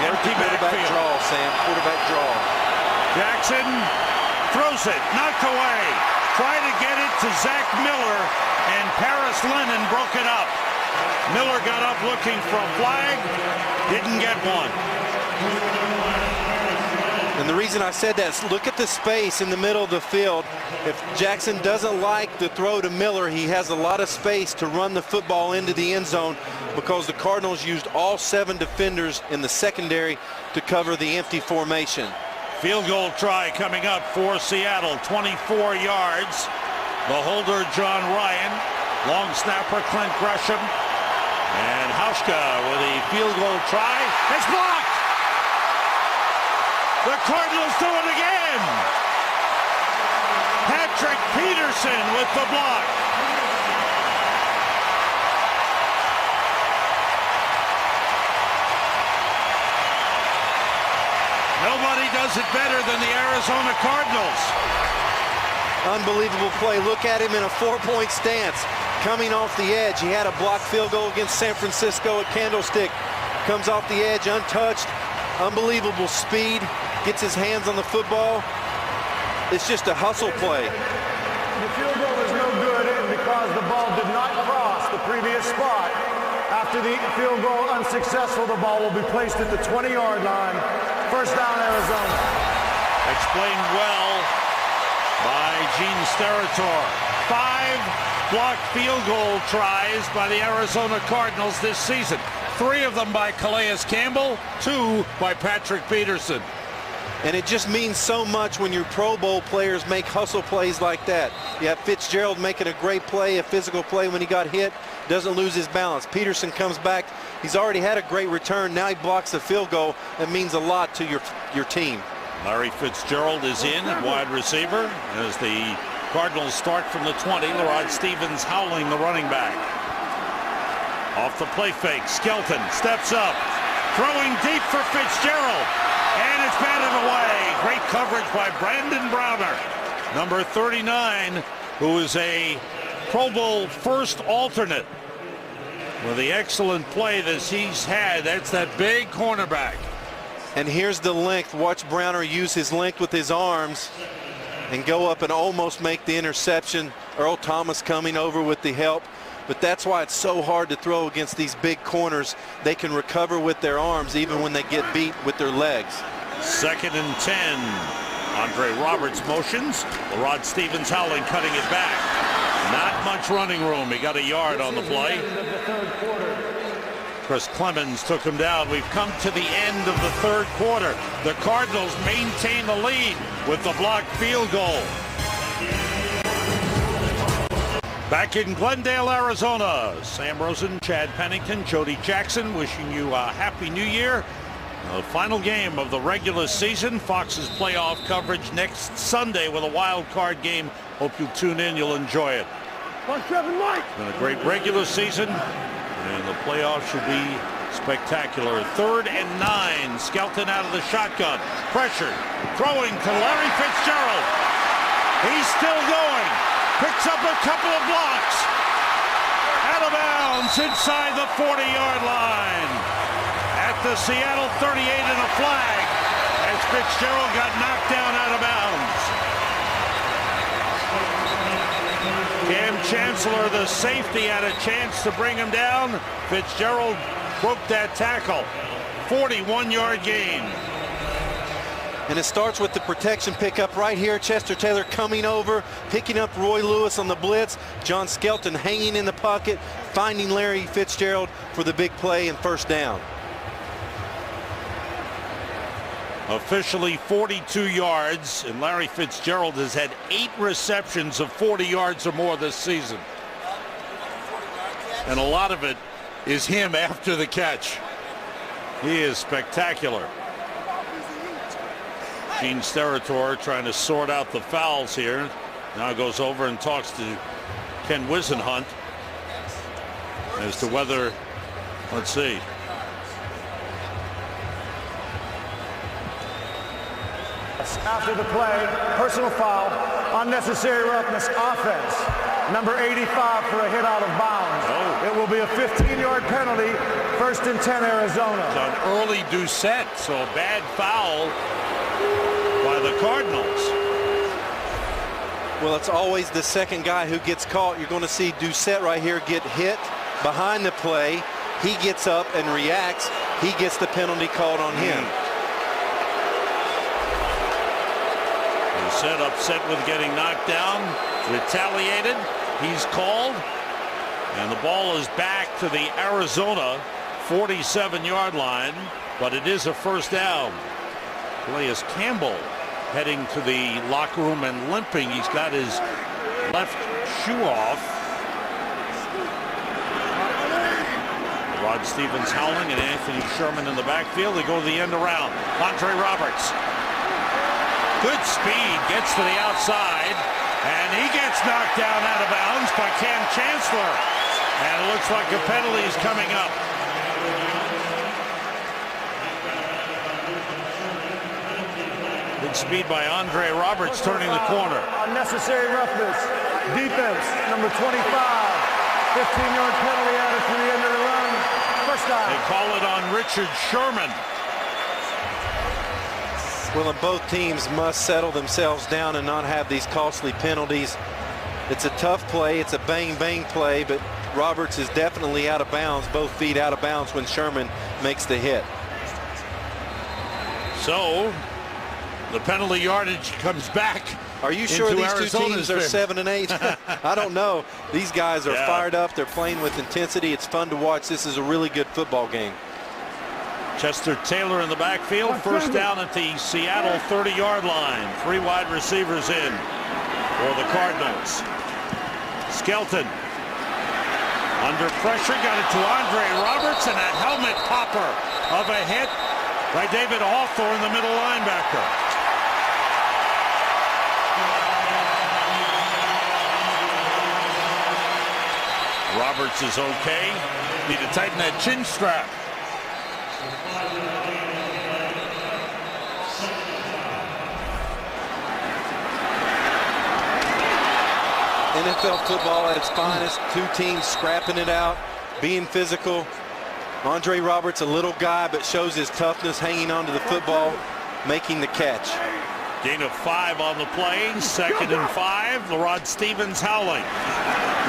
Empty Quarterback backfield. draw, Sam. Quarterback draw. Jackson throws it, knocked away. Tried to get it to Zach Miller, and Paris Lennon broke it up. Miller got up looking for a flag, didn't get one. And the reason I said that is look at the space in the middle of the field. If Jackson doesn't like the throw to Miller, he has a lot of space to run the football into the end zone because the Cardinals used all 7 defenders in the secondary to cover the empty formation. Field goal try coming up for Seattle, 24 yards. The holder, John Ryan. Long snapper, Clint Gresham. And Hauschka with a field goal try. It's blocked! The Cardinals do it again! Patrick Peterson with the block. Nobody does it better than the Arizona Cardinals. Unbelievable play. Look at him in a 4-point stance. Coming off the edge. He had a blocked field goal against San Francisco at Candlestick. Comes off the edge untouched. Unbelievable speed. Gets his hands on the football. It's just a hustle play. The field goal is no good because the ball did not cross the previous spot. After the field goal unsuccessful, the ball will be placed at the 20-yard line. First down, Arizona. Explained well by Gene Steratore. 5 blocked field goal tries by the Arizona Cardinals this season. 3 of them by Calais Campbell, 2 by Patrick Peterson. And it just means so much when your Pro Bowl players make hustle plays like that. You have Fitzgerald making a great play, a physical play when he got hit, doesn't lose his balance. Peterson comes back. He's already had a great return. Now he blocks the field goal. That means a lot to your team. Larry Fitzgerald is in at wide receiver as the Cardinals start from the 20. Lerod Stevens howling the running back. Off the play fake, Skelton steps up, throwing deep for Fitzgerald. And it's batted away. Great coverage by Brandon Browner, number 39, who is a Pro Bowl first alternate. With the excellent play that he's had, that's that big cornerback. And here's the length. Watch Browner use his length with his arms and go up and almost make the interception. Earl Thomas coming over with the help. But that's why it's so hard to throw against these big corners. They can recover with their arms even when they get beat with their legs. 2nd and 10. Andre Roberts motions. Lerod Stevens howling, cutting it back. Not much running room. He got a yard on the play. Chris Clemens took him down. We've come to the end of the 3rd quarter. The Cardinals maintain the lead with the blocked field goal. Back in Glendale, Arizona, Sam Rosen, Chad Pennington, Jody Jackson wishing you a happy new year. The final game of the regular season. Fox's playoff coverage next Sunday with a wild card game. Hope you'll tune in. You'll enjoy it. It's been a great regular season, and the playoffs should be spectacular. 3rd and 9. Skelton out of the shotgun. Pressured. Throwing to Larry Fitzgerald. He's still going. Picks up a couple of blocks. Out of bounds inside the 40-yard line. At the Seattle 38 and a flag as Fitzgerald got knocked down out of bounds. Cam Chancellor, the safety, had a chance to bring him down. Fitzgerald broke that tackle. 41-yard gain. And it starts with the protection pickup right here. Chester Taylor coming over, picking up Roy Lewis on the blitz. John Skelton hanging in the pocket, finding Larry Fitzgerald for the big play and first down. Officially 42 yards, and Larry Fitzgerald has had 8 receptions of 40 yards or more this season. And a lot of it is him after the catch. He is spectacular. Gene Steratore trying to sort out the fouls here. Now goes over and talks to Ken Wisenhunt as to whether Let's see. After the play, personal foul, unnecessary roughness, offense. Number 85 for a hit out of bounds. Oh. It will be a 15-yard penalty, 1st and 10 Arizona. It's an early Doucette, so a bad foul by the Cardinals. Well, it's always the second guy who gets caught. You're going to see Doucette right here get hit behind the play. He gets up and reacts. He gets the penalty called on him. Doucette upset with getting knocked down, retaliated. He's called, and the ball is back to the Arizona 47-yard line, but it is a first down. Calais Campbell heading to the locker room and limping. He's got his left shoe off. Rod Stevens howling and Anthony Sherman in the backfield. They go to the end around. Andre Roberts. Good speed, gets to the outside, and he gets knocked down out of bounds by Cam Chancellor. And it looks like a penalty is coming up. Good speed by Andre Roberts turning the corner. Unnecessary roughness, defense, number 25. 15-yard penalty added to the end of the run. First down. They call it on Richard Sherman. Well, and both teams must settle themselves down and not have these costly penalties. It's a tough play. It's a bang-bang play, but Roberts is definitely out of bounds, both feet out of bounds when Sherman makes the hit. So the penalty yardage comes back. Are you sure these Arizona's two teams are 7 and 8? I don't know. These guys are fired up. They're playing with intensity. It's fun to watch. This is a really good football game. Chester Taylor in the backfield. First down at the Seattle 30-yard line. 3 wide receivers in for the Cardinals. Skelton under pressure, got it to Andre Roberts, and a helmet popper of a hit by David Hawthorne, the middle linebacker. Roberts is okay. Need to tighten that chin strap. NFL football at its finest. Two teams scrapping it out, being physical. Andre Roberts, a little guy, but shows his toughness, hanging onto the football, making the catch. Gain of 5 on the play. 2nd and 5. Rod Stevens howling.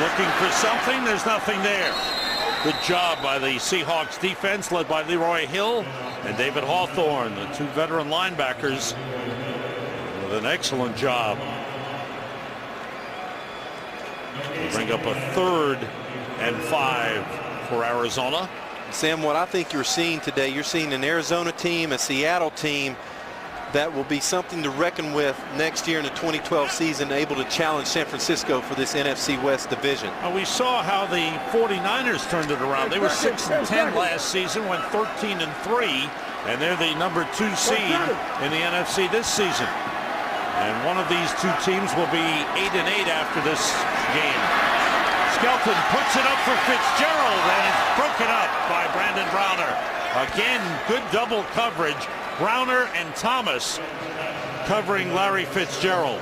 Looking for something. There's nothing there. Good job by the Seahawks defense, led by Leroy Hill and David Hawthorne, the 2 veteran linebackers, with an excellent job. We'll bring up a 3rd and 5 for Arizona. Sam, what I think you're seeing today, you're seeing an Arizona team, a Seattle team that will be something to reckon with next year in the 2012 season, able to challenge San Francisco for this NFC West division. We saw how the 49ers turned it around. They were 6-10 last season, went 13-3, and they're the number 2 seed in the NFC this season. And one of these 2 teams will be 8-8 after this game. Skelton puts it up for Fitzgerald, and it's broken up by Brandon Browner. Again, good double coverage. Browner and Thomas covering Larry Fitzgerald.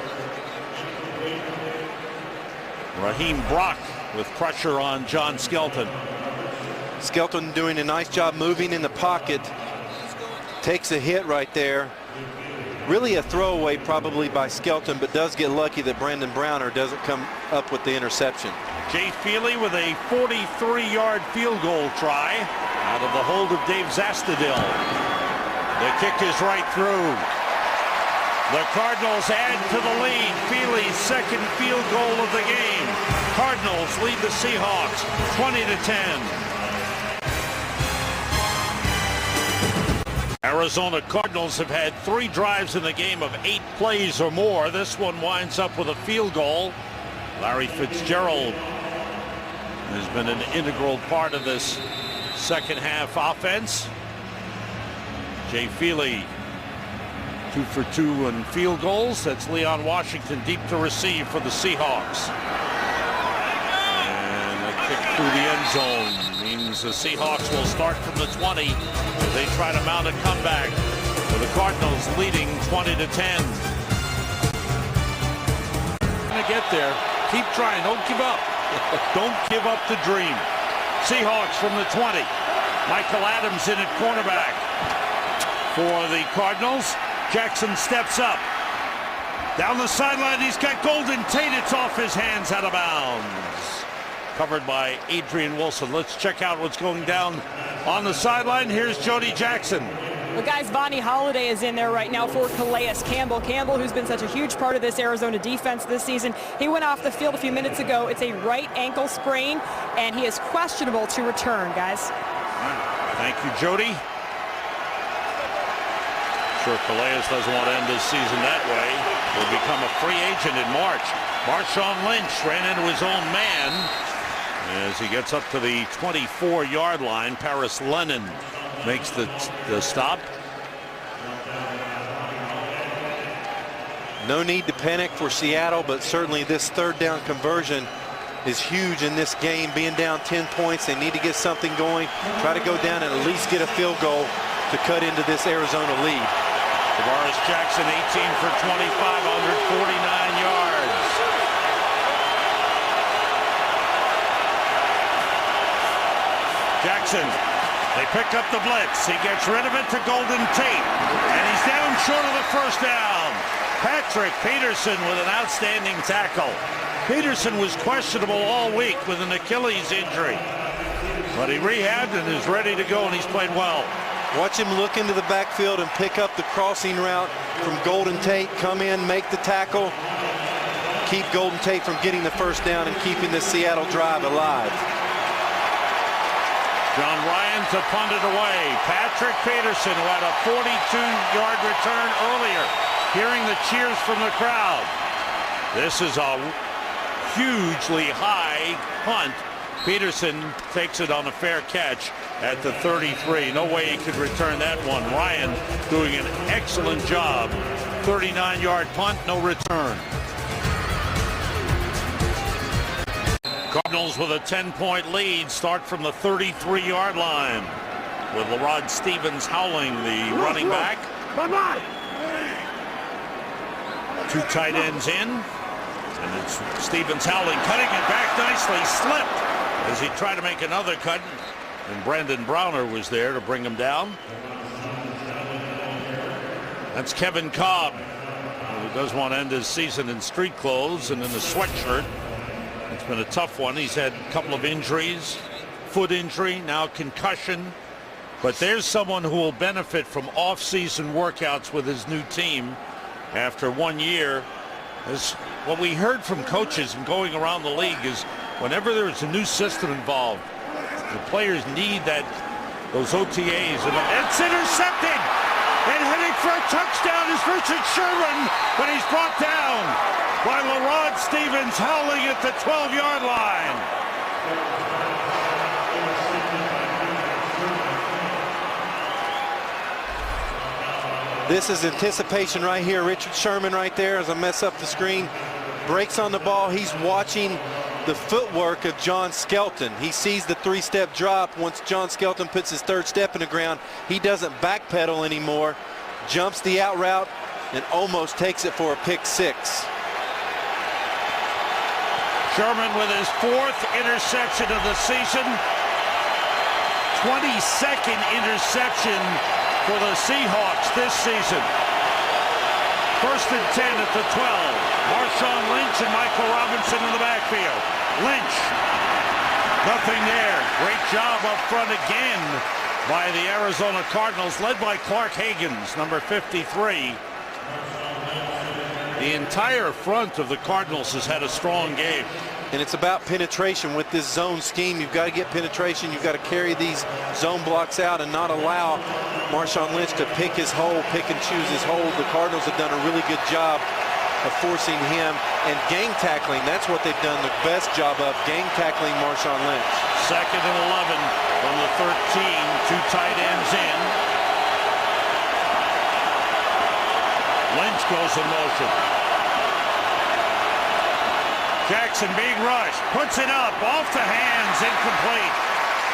Raheem Brock with pressure on John Skelton. Skelton doing a nice job moving in the pocket. Takes a hit right there. Really a throwaway probably by Skelton, but does get lucky that Brandon Browner doesn't come up with the interception. Jay Feely with a 43-yard field goal try out of the hold of Dave Zastadil. The kick is right through. The Cardinals add to the lead. Feely's 2nd field goal of the game. Cardinals lead the Seahawks 20-10. Arizona Cardinals have had 3 drives in the game of 8 plays or more. This one winds up with a field goal. Larry Fitzgerald has been an integral part of this second half offense. Jay Feely 2 for 2 in field goals. That's Leon Washington deep to receive for the Seahawks. And the kick through the end zone. Means the Seahawks will start from the 20 as they try to mount a comeback, with the Cardinals leading 20-10. To get there, keep trying, don't give up. Don't give up the dream. Seahawks from the 20. Michael Adams in at cornerback for the Cardinals. Jackson steps up. Down the sideline, he's got Golden Tate. It's off his hands, out of bounds. Covered by Adrian Wilson. Let's check out what's going down on the sideline. Here's Jody Jackson. Well, guys, Vonnie Holliday is in there right now for Calais Campbell. Campbell, who's been such a huge part of this Arizona defense this season. He went off the field a few minutes ago. It's a right ankle sprain, and he is questionable to return, guys. Thank you, Jody. Sure, Calais doesn't want to end this season that way. He'll become a free agent in March. Marshawn Lynch ran into his own man as he gets up to the 24-yard line. Paris Lennon makes the stop. No need to panic for Seattle, but certainly this third down conversion is huge in this game. Being down 10 points, they need to get something going. Try to go down and at least get a field goal to cut into this Arizona lead. Tavares Jackson, 18 for 25, 149 yards. Jackson, they pick up the blitz. He gets rid of it to Golden Tate, and he's down short of the first down. Patrick Peterson with an outstanding tackle. Peterson was questionable all week with an Achilles injury, but he rehabbed and is ready to go, and he's played well. Watch him look into the backfield and pick up the crossing route from Golden Tate. Come in, make the tackle. Keep Golden Tate from getting the first down and keeping the Seattle drive alive. John Ryan to punt it away. Patrick Peterson, who had a 42-yard return earlier, hearing the cheers from the crowd. This is a hugely high punt. Peterson takes it on a fair catch at the 33. No way he could return that one. Ryan doing an excellent job. 39-yard punt, no return. Cardinals with a 10-point lead start from the 33-yard line with LaRod Stevens Howling, the running back. Two tight ends in, and it's Stevens Howling cutting it back nicely. Slipped as he tried to make another cut, and Brandon Browner was there to bring him down. That's Kevin Cobb, who does want to end his season in street clothes and in a sweatshirt. It's been a tough one. He's had a couple of injuries, foot injury, now concussion. But there's someone who will benefit from off-season workouts with his new team after 1 year. As what we heard from coaches and going around the league is whenever there's a new system involved, the players need those OTAs. And it's intercepted! And heading for a touchdown is Richard Sherman, but he's brought down by LaRod Stevens Howling at the 12-yard line. This is anticipation right here. Richard Sherman right there, as I mess up the screen, breaks on the ball. He's watching the footwork of John Skelton. He sees the three-step drop. Once John Skelton puts his third step in the ground, he doesn't backpedal anymore, jumps the out route, and almost takes it for a pick six. Sherman with his fourth interception of the season. 22nd interception for the Seahawks this season. First and 10 at the 12. Marshawn Lynch and Michael Robinson in the backfield. Lynch, nothing there. Great job up front again by the Arizona Cardinals, led by Clark Higgins, number 53. The entire front of the Cardinals has had a strong game. And it's about penetration with this zone scheme. You've got to get penetration. You've got to carry these zone blocks out and not allow Marshawn Lynch to pick his hole, pick and choose his hole. The Cardinals have done a really good job of forcing him and gang tackling. That's what they've done the best job of, gang tackling Marshawn Lynch. Second and 11 from the 13, two tight ends in. Lynch goes in motion. Jackson being rushed, puts it up, off the hands, incomplete.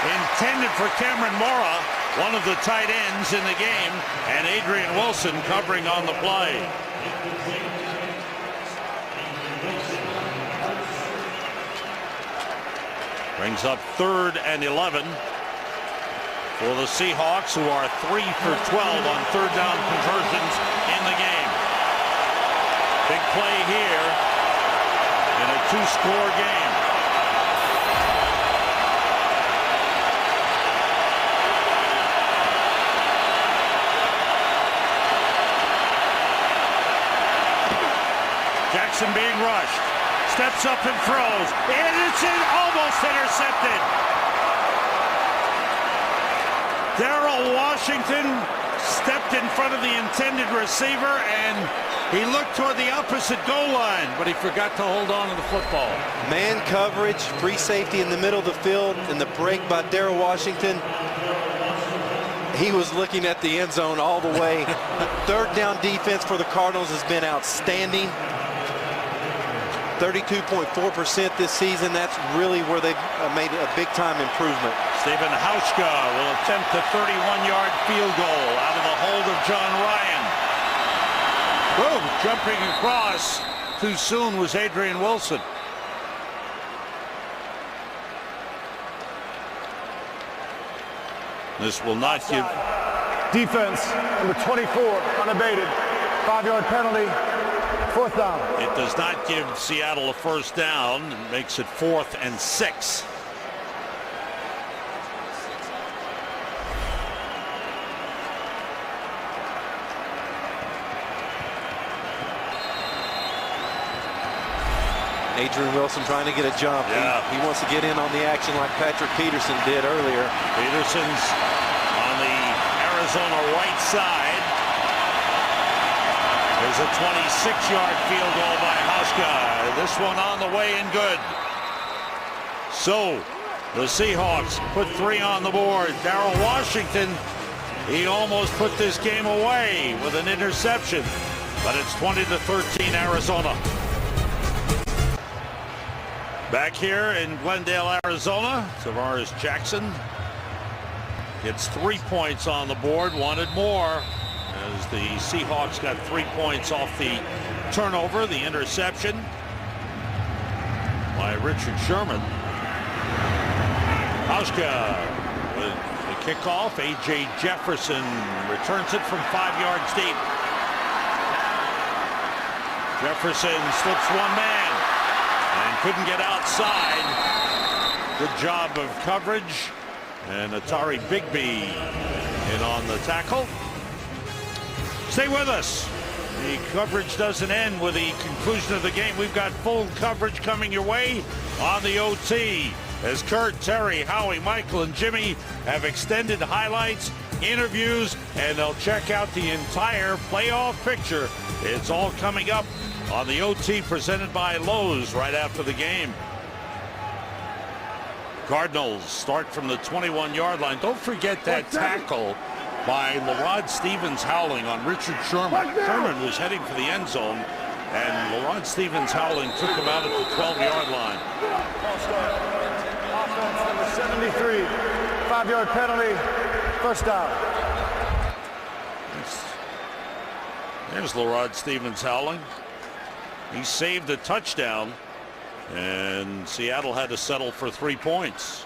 Intended for Cameron Mora, one of the tight ends in the game, and Adrian Wilson covering on the play. Brings up 3rd and 11 for the Seahawks, who are 3 for 12 on 3rd down conversions in the game. Big play here in a 2-score game. Jackson being rushed, steps up and throws, and it's almost intercepted. Darrell Washington stepped in front of the intended receiver, and he looked toward the opposite goal line, but he forgot to hold on to the football. Man coverage, free safety in the middle of the field, and the break by Darrell Washington. He was looking at the end zone all the way. 3rd down defense for the Cardinals has been outstanding. 32.4% this season. That's really where they've made a big-time improvement. Stephen Hauschka will attempt a 31-yard field goal out of the hold of John Ryan. Boom! Jumping across too soon was Adrian Wilson. This will not give... Defense, number 24, unabated. 5-yard penalty. 4th down. It does not give Seattle a 1st down. It makes it 4th and 6. Adrian Wilson trying to get a jump. Yeah. He wants to get in on the action like Patrick Peterson did earlier. Peterson's on the Arizona right side. There's a 26-yard field goal by Hauschka. This one on the way and good. So the Seahawks put 3 on the board. Darrell Washington, he almost put this game away with an interception, but it's 20-13 Arizona. Back here in Glendale, Arizona, Tavares Jackson gets 3 points on the board, wanted more, as the Seahawks got 3 points off the turnover, the interception by Richard Sherman. Hauschka with the kickoff. A.J. Jefferson returns it from 5 yards deep. Jefferson slips one man and couldn't get outside. Good job of coverage, and Atari Bigby in on the tackle. Stay with us. The coverage doesn't end with the conclusion of the game. We've got full coverage coming your way on the OT as Kurt, Terry, Howie, Michael, and Jimmy have extended highlights, interviews, and they'll check out the entire playoff picture. It's all coming up on the OT presented by Lowe's right after the game. Cardinals start from the 21-yard line. Don't forget that tackle by LaRod Stevens Howling on Richard Sherman. Sherman was heading for the end zone, and LaRod Stevens Howling took him out at the 12-yard line. Offense number 73, 5-yard penalty, 1st down. There's LaRod Stevens Howling. He saved a touchdown, and Seattle had to settle for 3 points.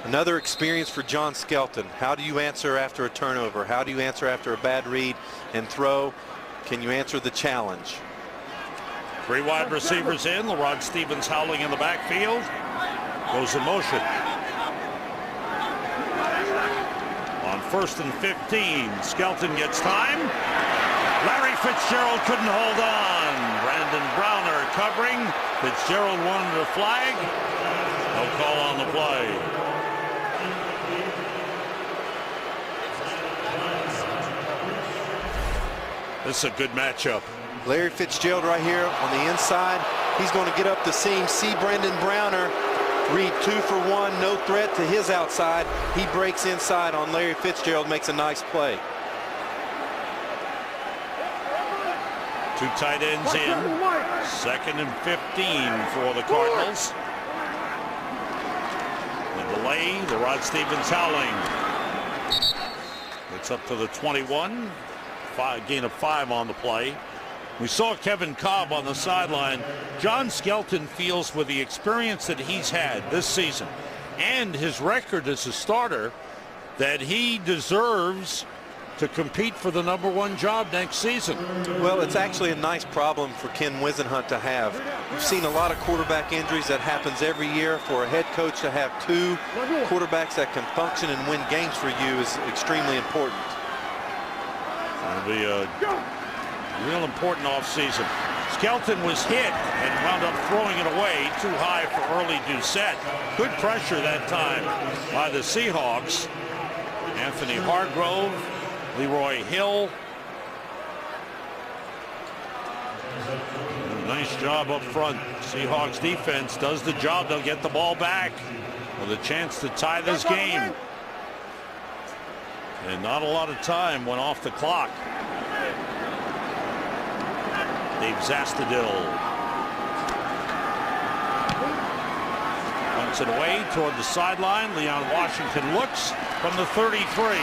Another experience for John Skelton. How do you answer after a turnover? How do you answer after a bad read and throw? Can you answer the challenge? 3 wide receivers in. LaRod Stevens Howling in the backfield. Goes in motion. On 1st and 15, Skelton gets time. Larry Fitzgerald couldn't hold on. Brandon Browner covering. Fitzgerald wanted a flag. No call on the play. This is a good matchup. Larry Fitzgerald right here on the inside. He's going to get up the seam, see Brandon Browner. Read 2 for 1, no threat to his outside. He breaks inside on Larry Fitzgerald, makes a nice play. 2 tight ends in. 2nd and 15 for the Cardinals. The delay, the Rod Stevens howling. It's up to the 21. Gain of 5 on the play. We saw Kevin Cobb on the sideline. John Skelton feels with the experience that he's had this season and his record as a starter that he deserves to compete for the #1 job next season. Well, it's actually a nice problem for Ken Wisenhunt to have. We've seen a lot of quarterback injuries. That happens every year. For a head coach to have 2 quarterbacks that can function and win games for you is extremely important. It'll be a real important offseason. Skelton was hit and wound up throwing it away too high for early Doucette. Good pressure that time by the Seahawks. Anthony Hargrove, Leroy Hill. Nice job up front. Seahawks defense does the job. They'll get the ball back with a chance to tie this game. And not a lot of time went off the clock. Dave Zastadil punts it away toward the sideline. Leon Washington looks from the 33.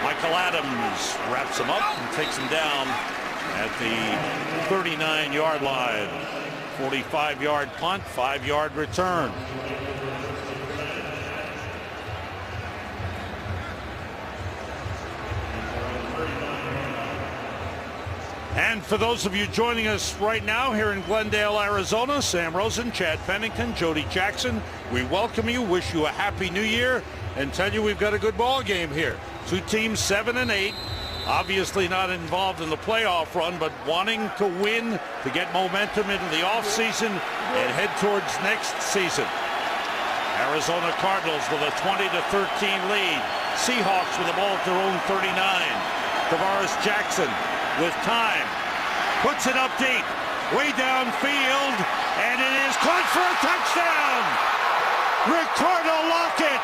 Michael Adams wraps him up and takes him down at the 39-yard line. 45-yard punt, 5-yard return. And for those of you joining us right now here in Glendale, Arizona, Sam Rosen, Chad Pennington, Jody Jackson, we welcome you, wish you a happy new year, and tell you we've got a good ball game here. 2 teams 7 and 8, obviously not involved in the playoff run, but wanting to win to get momentum into the offseason and head towards next season. Arizona Cardinals with a 20-13 lead. Seahawks with the ball at their own 39. Tavares Jackson with time, puts it up deep, way downfield, and it is caught for a touchdown. Ricardo Lockett.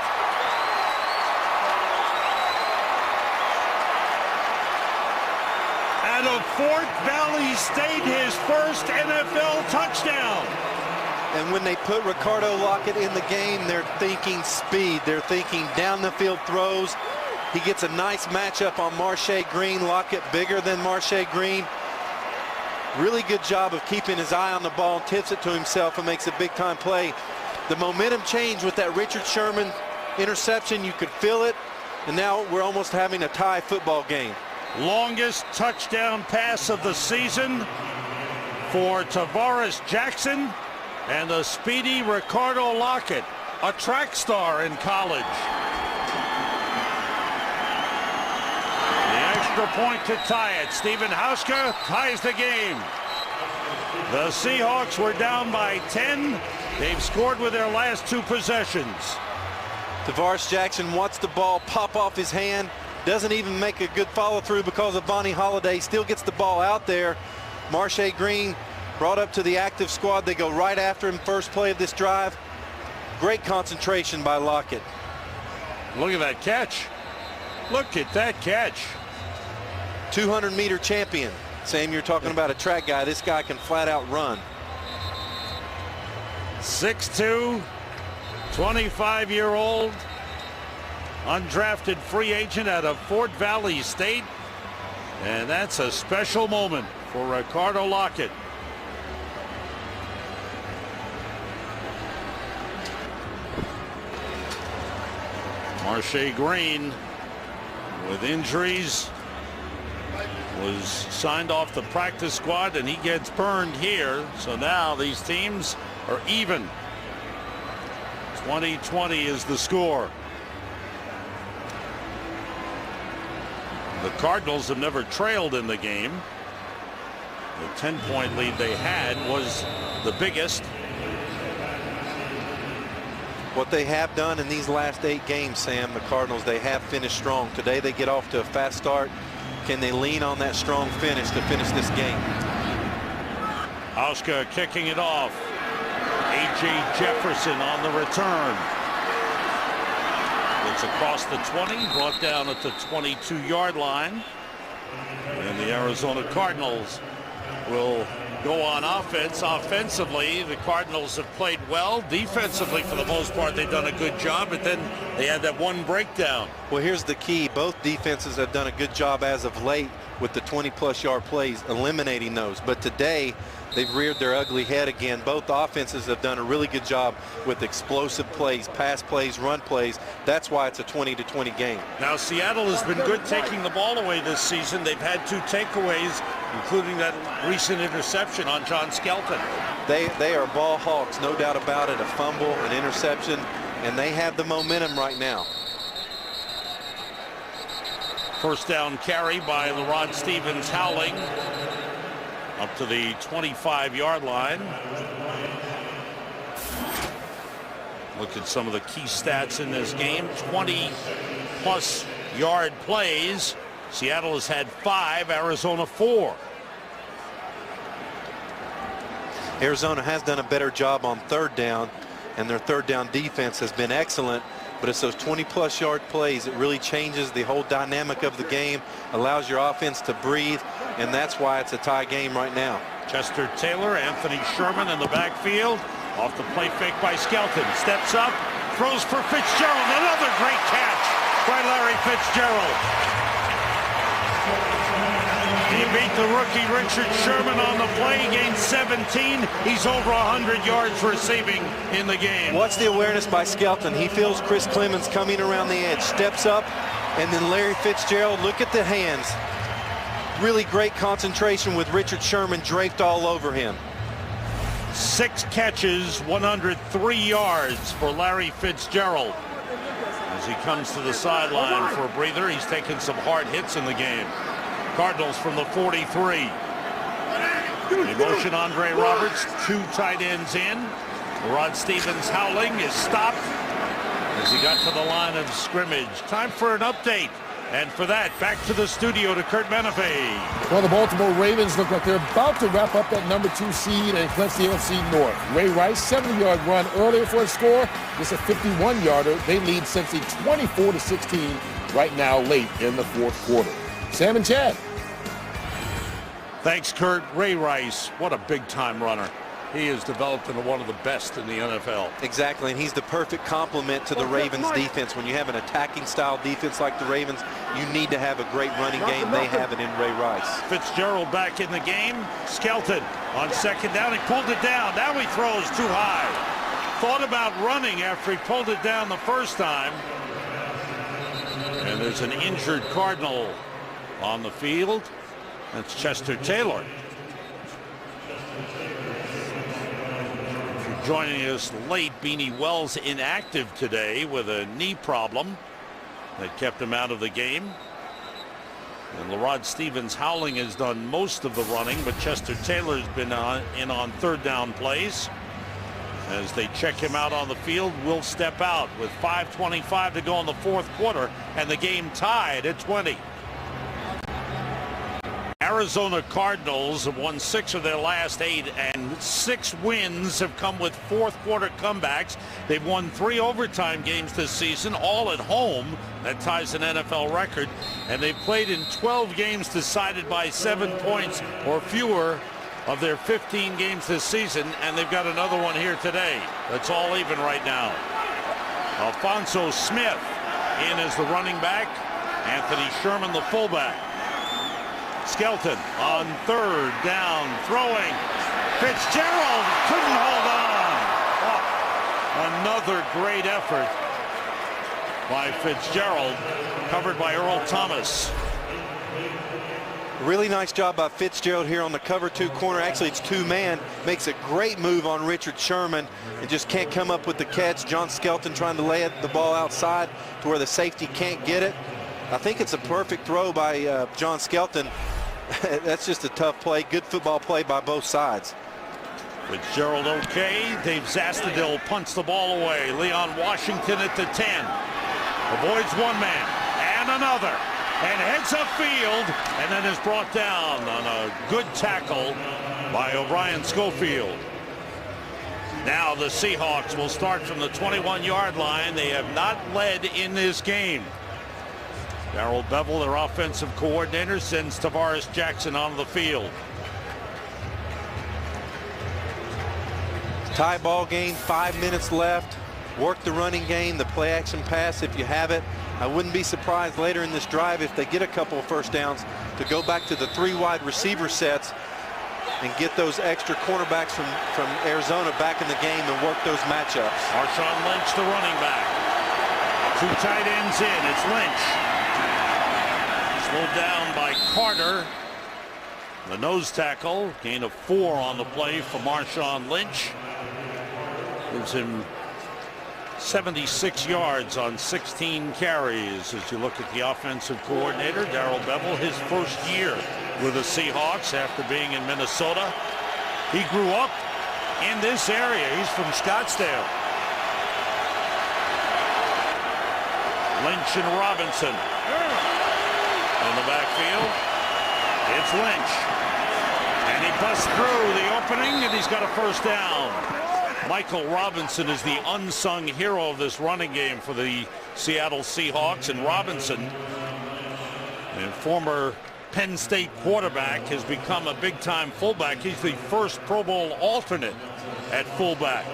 Out of Fort Valley State, his first NFL touchdown. And when they put Ricardo Lockett in the game, they're thinking speed. They're thinking down the field throws. He gets a nice matchup on Marche Green. Lockett bigger than Marche Green. Really good job of keeping his eye on the ball, tips it to himself and makes a big time play. The momentum changed with that Richard Sherman interception. You could feel it. And now we're almost having a tie football game. Longest touchdown pass of the season for Tavares Jackson and the speedy Ricardo Lockett, a track star in college. Extra point to tie it. Stephen Hauska ties the game. The Seahawks were down by 10. They've scored with their last 2 possessions. Tavares Jackson wants the ball pop off his hand. Doesn't even make a good follow through because of Bonnie Holiday. Still gets the ball out there. Marche Green brought up to the active squad. They go right after him first play of this drive. Great concentration by Lockett. Look at that catch. Look at that catch. 200-meter champion. Sam, you're talking about a track guy. This guy can flat out run. 6'2", 25-year-old, undrafted free agent out of Fort Valley State. And that's a special moment for Ricardo Lockett. Marche Green with injuries was signed off the practice squad, and he gets burned here. So now these teams are even. 20-20 is the score. The Cardinals have never trailed in the game. The 10-point lead they had was the biggest. What they have done in these last 8 games, Sam, the Cardinals, they have finished strong. Today they get off to a fast start. Can they lean on that strong finish to finish this game? Hauska kicking it off. A.J. Jefferson on the return. It's across the 20, brought down at the 22-yard line. And the Arizona Cardinals will go on offense. Offensively, the Cardinals have played well. Defensively, for the most part, they've done a good job, but then they had that one breakdown. Well, here's the key. Both defenses have done a good job as of late with the 20-plus yard plays, eliminating those. But today, they've reared their ugly head again. Both offenses have done a really good job with explosive plays, pass plays, run plays. That's why it's a 20-20 game. Now, Seattle has been good taking the ball away this season. They've had 2 takeaways, including that recent interception on John Skelton. They are ball hawks, no doubt about it. A fumble, an interception, and they have the momentum right now. First down carry by LeRod Stevens Howling up to the 25-yard line. Look at some of the key stats in this game. 20-plus yard plays. Seattle has had 5, Arizona 4. Arizona has done a better job on third down, and their third down defense has been excellent. But it's those 20-plus yard plays. It really changes the whole dynamic of the game, allows your offense to breathe, and that's why it's a tie game right now. Chester Taylor, Anthony Sherman in the backfield. Off the play fake by Skelton. Steps up, throws for Fitzgerald. Another great catch by Larry Fitzgerald. He beat the rookie Richard Sherman on the play. He gained 17. He's over 100 yards receiving in the game. Watch the awareness by Skelton. He feels Chris Clemens coming around the edge, steps up, and then Larry Fitzgerald, look at the hands. Really great concentration with Richard Sherman draped all over him. 6 catches, 103 yards for Larry Fitzgerald. As he comes to the sideline for a breather, he's taken some hard hits in the game. Cardinals from the 43. In motion, Andre Roberts, 2 tight ends in. Rod Stevens Howling is stopped as he got to the line of scrimmage. Time for an update. And for that, back to the studio to Kurt Menefee. Well, the Baltimore Ravens look like they're about to wrap up that number 2 seed and clinch the NFC North. Ray Rice, 70-yard run earlier for a score. This is a 51-yarder. They lead Cincy 24-16 right now late in the fourth quarter. Sam and Chad. Thanks, Kurt. Ray Rice, what a big-time runner. He has developed into one of the best in the NFL. Exactly, and he's the perfect complement to the Ravens defense. When you have an attacking style defense like the Ravens, you need to have a great running game. They have it in Ray Rice. Fitzgerald back in the game. Skelton on second down. He pulled it down. Now he throws too high. Thought about running after he pulled it down the first time. And there's an injured Cardinal on the field. That's Chester Taylor. Joining us late, Beanie Wells inactive today with a knee problem that kept him out of the game. And LeRod Stevens Howling has done most of the running, but Chester Taylor's been in on third down plays. As they check him out on the field, will step out with 5:25 to go in the fourth quarter, and the game tied at 20. Arizona Cardinals have won 6 of their last 8, and 6 wins have come with fourth quarter comebacks. They've won 3 overtime games this season, all at home. That ties an NFL record. And they've played in 12 games decided by 7 points or fewer of their 15 games this season, and they've got another one here today. That's all even right now. Alfonso Smith in as the running back. Anthony Sherman the fullback. Skelton on third down, throwing. Fitzgerald couldn't hold on. Oh, another great effort by Fitzgerald, covered by Earl Thomas. Really nice job by Fitzgerald here on the cover 2 corner. Actually, it's 2-man. Makes a great move on Richard Sherman and just can't come up with the catch. John Skelton trying to lay the ball outside to where the safety can't get it. I think it's a perfect throw by John Skelton. That's just a tough play. Good football play by both sides. Fitzgerald okay. Dave Zastudil punts the ball away. Leon Washington at the 10. Avoids one man and another. And heads upfield, and then is brought down on a good tackle by O'Brien Schofield. Now the Seahawks will start from the 21-yard line. They have not led in this game. Darrell Bevel, their offensive coordinator, sends Tavares Jackson onto the field. Tie ball game, 5 minutes left. Work the running game, the play action pass if you have it. I wouldn't be surprised later in this drive if they get a couple of first downs to go back to the 3 wide receiver sets and get those extra cornerbacks from Arizona back in the game and work those matchups. Marshawn Lynch, the running back. 2 tight ends in. It's Lynch. Slowed down by Carter. The nose tackle. Gain of 4 on the play for Marshawn Lynch. Gives him 76 yards on 16 carries. As you look at the offensive coordinator, Darrell Bevell, his first year with the Seahawks after being in Minnesota. He grew up in this area. He's from Scottsdale. Lynch and Robinson in the backfield. It's Lynch, and he busts through the opening, and he's got a first down. Michael Robinson is the unsung hero of this running game for the Seattle Seahawks, and Robinson, a former Penn State quarterback, has become a big-time fullback. He's the first Pro Bowl alternate at fullback.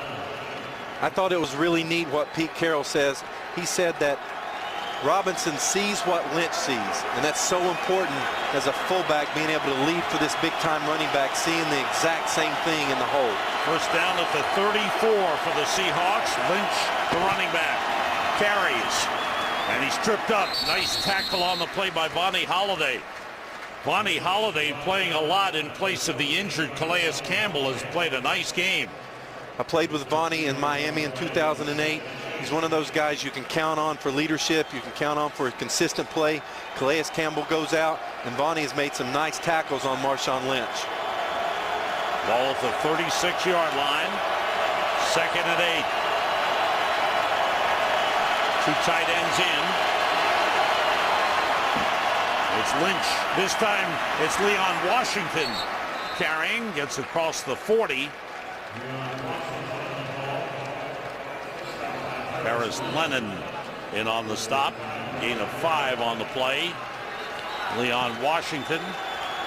I thought it was really neat what Pete Carroll says. He said that Robinson sees what Lynch sees, and that's so important as a fullback, being able to lead for this big-time running back, seeing the exact same thing in the hole. First down at the 34 for the Seahawks. Lynch, the running back, carries, and he's tripped up. Nice tackle on the play by Vonnie Holliday. Vonnie Holliday playing a lot in place of the injured Calais Campbell, has played a nice game. I played with Vonnie in Miami in 2008. He's one of those guys you can count on for leadership. You can count on for a consistent play. Calais Campbell goes out, and Vonnie has made some nice tackles on Marshawn Lynch. Ball at the 36-yard line. 2nd and 8. 2 tight ends in. It's Lynch. This time it's Leon Washington carrying. Gets across the 40. Paris Lennon in on the stop. Gain of 5 on the play. Leon Washington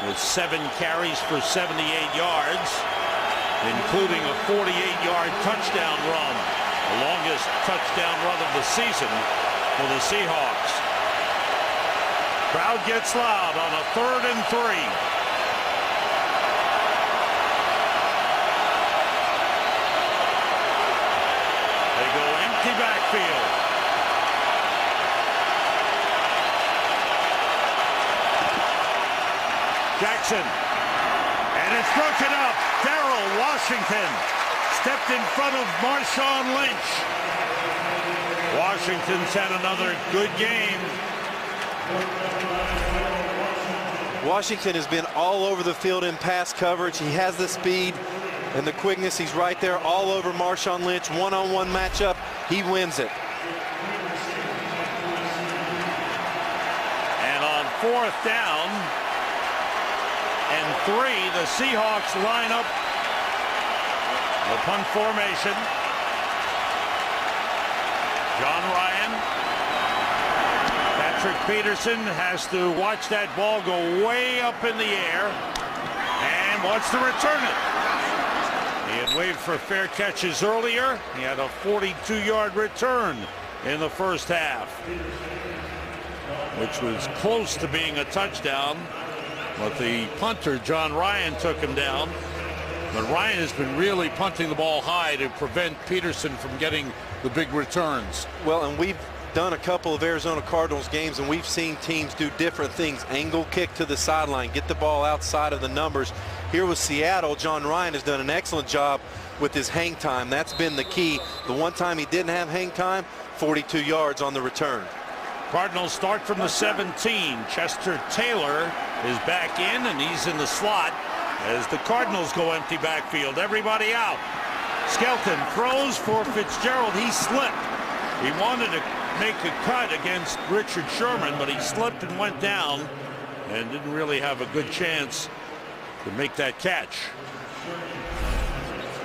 with 7 carries for 78 yards, including a 48-yard touchdown run, the longest touchdown run of the season for the Seahawks. Crowd gets loud on a 3rd and 3. They go empty backfield. Jackson, and it's broken up. Darrell Washington stepped in front of Marshawn Lynch. Washington's had another good game. Washington has been all over the field in pass coverage. He has the speed and the quickness. He's right there all over Marshawn Lynch. One-on-one matchup, he wins it. And on 4th down and 3, the Seahawks line up the punt formation. John Ryan. Patrick Peterson has to watch that ball go way up in the air and wants to return it. He had waved for fair catches earlier. He had a 42-yard return in the first half, which was close to being a touchdown. But the punter, John Ryan, took him down. But Ryan has been really punting the ball high to prevent Peterson from getting the big returns. Well, and we've done a couple of Arizona Cardinals games, and we've seen teams do different things. Angle kick to the sideline, get the ball outside of the numbers. Here with Seattle, John Ryan has done an excellent job with his hang time. That's been the key. The one time he didn't have hang time, 42 yards on the return. Cardinals start from the 17. Chester Taylor is back in, and he's in the slot as the Cardinals go empty backfield. Everybody out. Skelton throws for Fitzgerald. He slipped. He wanted to make a cut against Richard Sherman, but he slipped and went down and didn't really have a good chance to make that catch.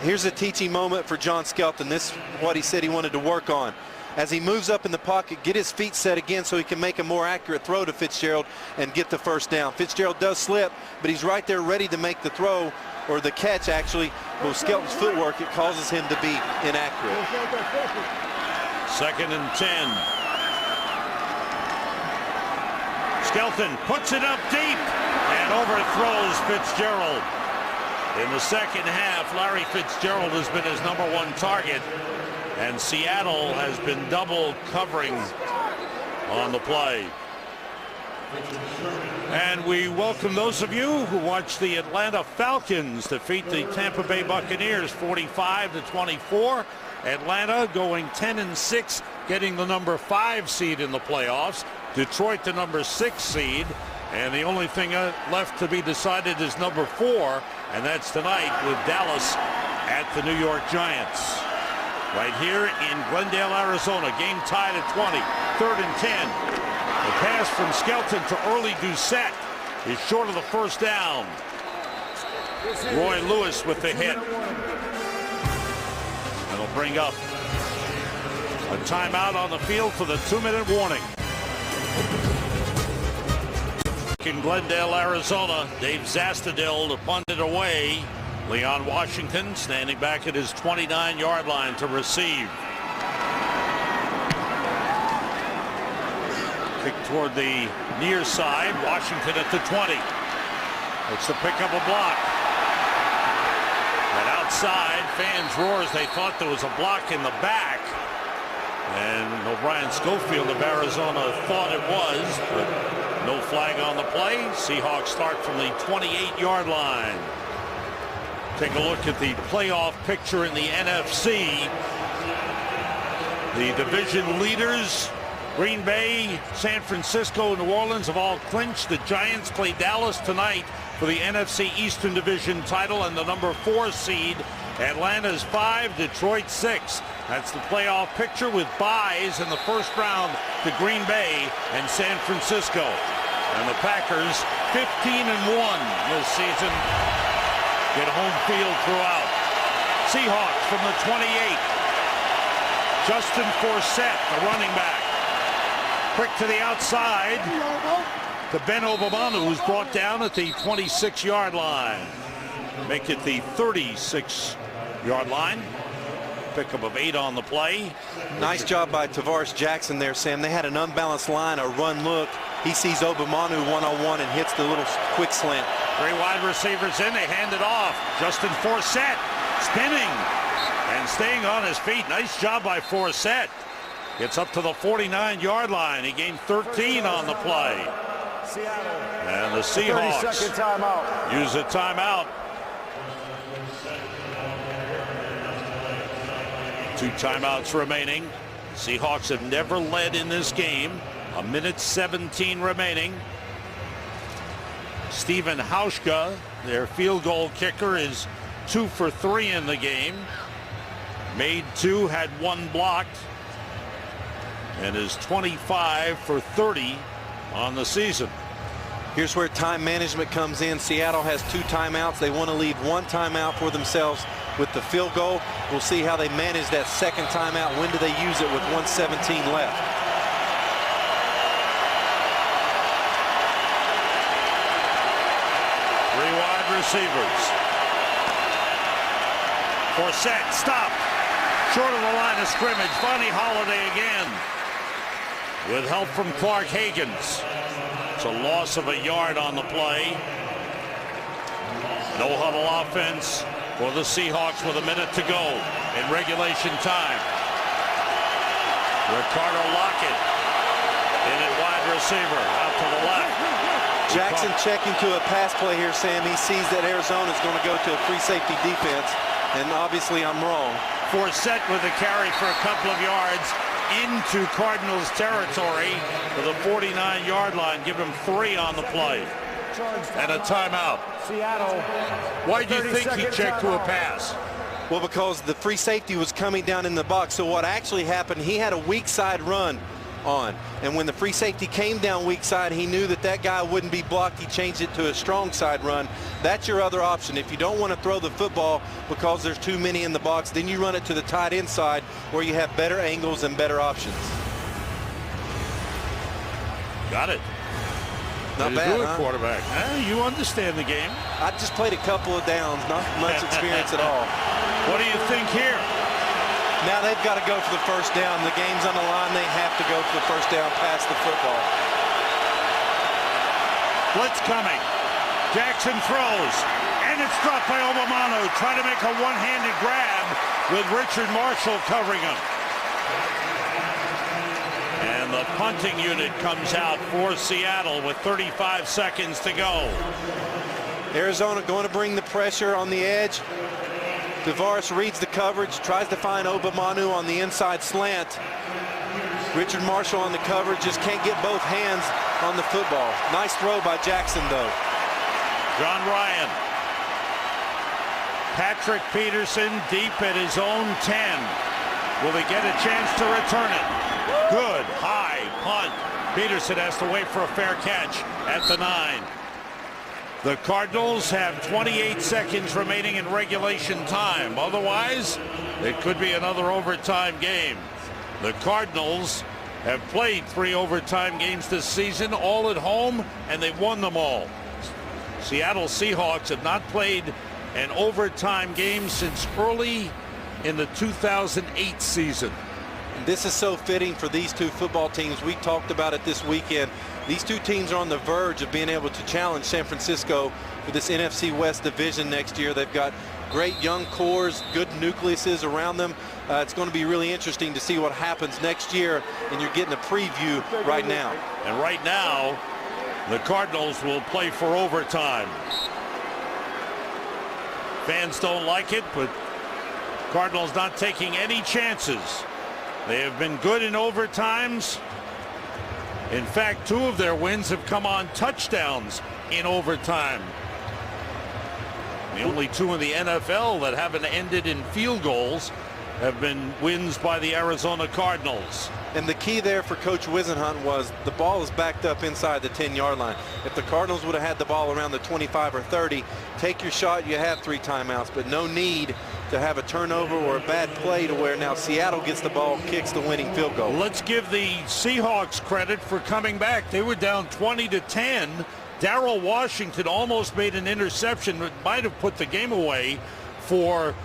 Here's a teaching moment for John Skelton. This is what he said he wanted to work on. as he moves up in the pocket, get his feet set again so he can make a more accurate throw to Fitzgerald and get the first down. Fitzgerald does slip, but he's right there ready to make the throw, or the catch actually. With Skelton's footwork, it causes him to be inaccurate. 2nd and 10. Skelton puts it up deep and overthrows Fitzgerald. In the second half, Larry Fitzgerald has been his #1 target, and Seattle has been double covering on the play. And we welcome those of you who watch the Atlanta Falcons defeat the Tampa Bay Buccaneers 45-24. Atlanta going 10-6, getting the #5 seed in the playoffs. Detroit the #6 seed. And the only thing left to be decided is #4, and that's tonight with Dallas at the New York Giants. Right here in Glendale, Arizona. Game tied at 20. 3rd and 10. The pass from Skelton to early Doucette is short of the first down. Roy Lewis with the hit. It'll bring up a timeout on the field for the 2-minute warning. In Glendale, Arizona, Dave Zastudil to punt it away. Leon Washington standing back at his 29-yard line to receive. Kick toward the near side. Washington at the 20. Looks to pick up a block. And outside, fans roar as they thought there was a block in the back. And O'Brien Schofield of Arizona thought it was, but no flag on the play. Seahawks start from the 28-yard line. Take a look at the playoff picture in the NFC. The division leaders, Green Bay, San Francisco, New Orleans, have all clinched. The Giants play Dallas tonight for the NFC Eastern Division title, and the #4 seed. Atlanta's 5, Detroit 6. That's the playoff picture with byes in the first round to Green Bay and San Francisco. And the Packers 15-1 this season. Get home field throughout. Seahawks from the 28. Justin Forsett, the running back. Quick to the outside to Ben Obamanu, who's brought down at the 26-yard line. Make it the 36-yard line. Pickup of 8 on the play. Nice job by Tavares Jackson there, Sam. They had an unbalanced line, a run look. He sees Obamanu one-on-one and hits the little quick slant. 3 wide receivers in, they hand it off. Justin Forsett spinning and staying on his feet. Nice job by Forsett. Gets up to the 49-yard line. He gained 13 on the play. And the Seahawks 30-second timeout. use a timeout. 2 timeouts remaining. Seahawks have never led in this game. 1:17 remaining. Stephen Hauschka, their field goal kicker, is 2 for 3 in the game. Made 2, had 1 blocked, and is 25 for 30 on the season. Here's where time management comes in. Seattle has 2 timeouts. They want to leave 1 timeout for themselves with the field goal. We'll see how they manage that second timeout. When do they use it with 1:17 left? Receivers. Forsett stopped short of the line of scrimmage. Funny Holiday again with help from Clark Hagans. It's a loss of a yard on the play. No huddle offense for the Seahawks with a minute to go in regulation time. Ricardo Lockett in at wide receiver out to the left. Jackson checking to a pass play here, Sam. He sees that Arizona's going to go to a free safety defense, and obviously I'm wrong. Forsett with a carry for a couple of yards into Cardinals territory to the 49-yard line. Give him 3 on the play. And a timeout. Seattle. Why do you think he checked to a pass? Well, because the free safety was coming down in the box. So what actually happened, he had a weak side run on, and when the free safety came down weak side, he knew that that guy wouldn't be blocked. He changed it to a strong side run. That's your other option. If you don't want to throw the football because there's too many in the box, then you run it to the tight end side where you have better angles and better options. Got it. Not Way to bad, do it, huh? quarterback. You understand the game. I just played a couple of downs, not much experience at all. What do you think here? Now they've got to go for the first down. The game's on the line. They have to go for the first down past the football. Blitz coming. Jackson throws. And it's dropped by Obamano. Trying to make a one-handed grab with Richard Marshall covering him. And the punting unit comes out for Seattle with 35 seconds to go. Arizona going to bring the pressure on the edge. Tavares reads the coverage, tries to find Obamanu on the inside slant. Richard Marshall on the coverage, just can't get both hands on the football. Nice throw by Jackson, though. John Ryan. Patrick Peterson deep at his own 10. Will he get a chance to return it? Good high punt. Peterson has to wait for a fair catch at the 9. The Cardinals have 28 seconds remaining in regulation time. Otherwise, it could be another overtime game. The Cardinals have played 3 overtime games this season, all at home, and they've won them all. Seattle Seahawks have not played an overtime game since early in the 2008 season. This is so fitting for these two football teams. We talked about it this weekend. These two teams are on the verge of being able to challenge San Francisco for this NFC West division next year. They've got great young cores, good nucleuses around them. It's going to be really interesting to see what happens next year, and you're getting a preview right now. And right now, the Cardinals will play for overtime. Fans don't like it, but Cardinals not taking any chances. They have been good in overtimes. In fact, 2 of their wins have come on touchdowns in overtime. The only 2 in the NFL that haven't ended in field goals have been wins by the Arizona Cardinals. And the key there for Coach Wisenhunt was the ball is backed up inside the 10-yard line. If the Cardinals would have had the ball around the 25 or 30, take your shot, you have 3 timeouts, but no need to have a turnover or a bad play to where now Seattle gets the ball, kicks the winning field goal. Let's give the Seahawks credit for coming back. They were down 20-10. Darrell Washington almost made an interception that might have put the game away for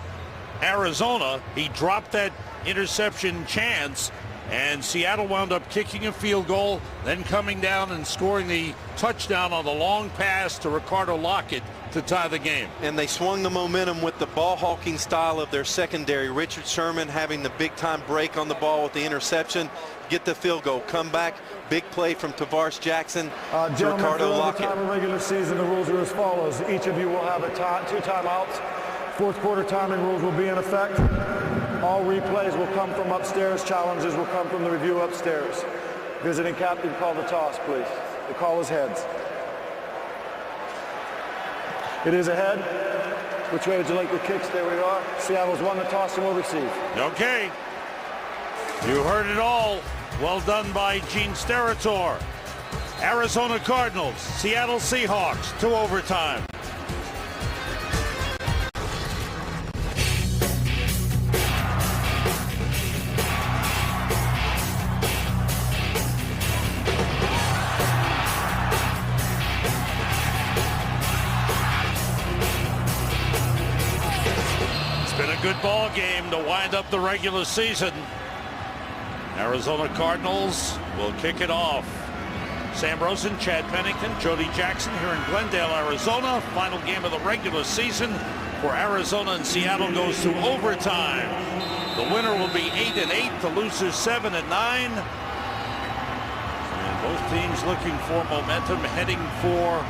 Arizona. He dropped that interception chance, and Seattle wound up kicking a field goal, then coming down and scoring the touchdown on the long pass to Ricardo Lockett to tie the game. And they swung the momentum with the ball hawking style of their secondary. Richard Sherman having the big time break on the ball with the interception, get the field goal, come back, big play from Tavares Jackson to Ricardo Lockett. Time of regular season, the rules are as follows. Each of you will have 2 timeouts. Fourth quarter timing rules will be in effect. All replays will come from upstairs. Challenges will come from the review upstairs. Visiting captain, call the toss, please. The call is heads. It is a head. Which way would you like the kicks? There we are. Seattle's won the toss and will receive. Okay. You heard it all. Well done by Gene Steratore. Arizona Cardinals, Seattle Seahawks, 2 overtime. Good ball game to wind up the regular season. Arizona Cardinals will kick it off. Sam Rosen, Chad Pennington, Jody Jackson here in Glendale, Arizona. Final game of the regular season for Arizona and Seattle goes to overtime. The winner will be 8-8, the losers 7-9. And both teams looking for momentum heading for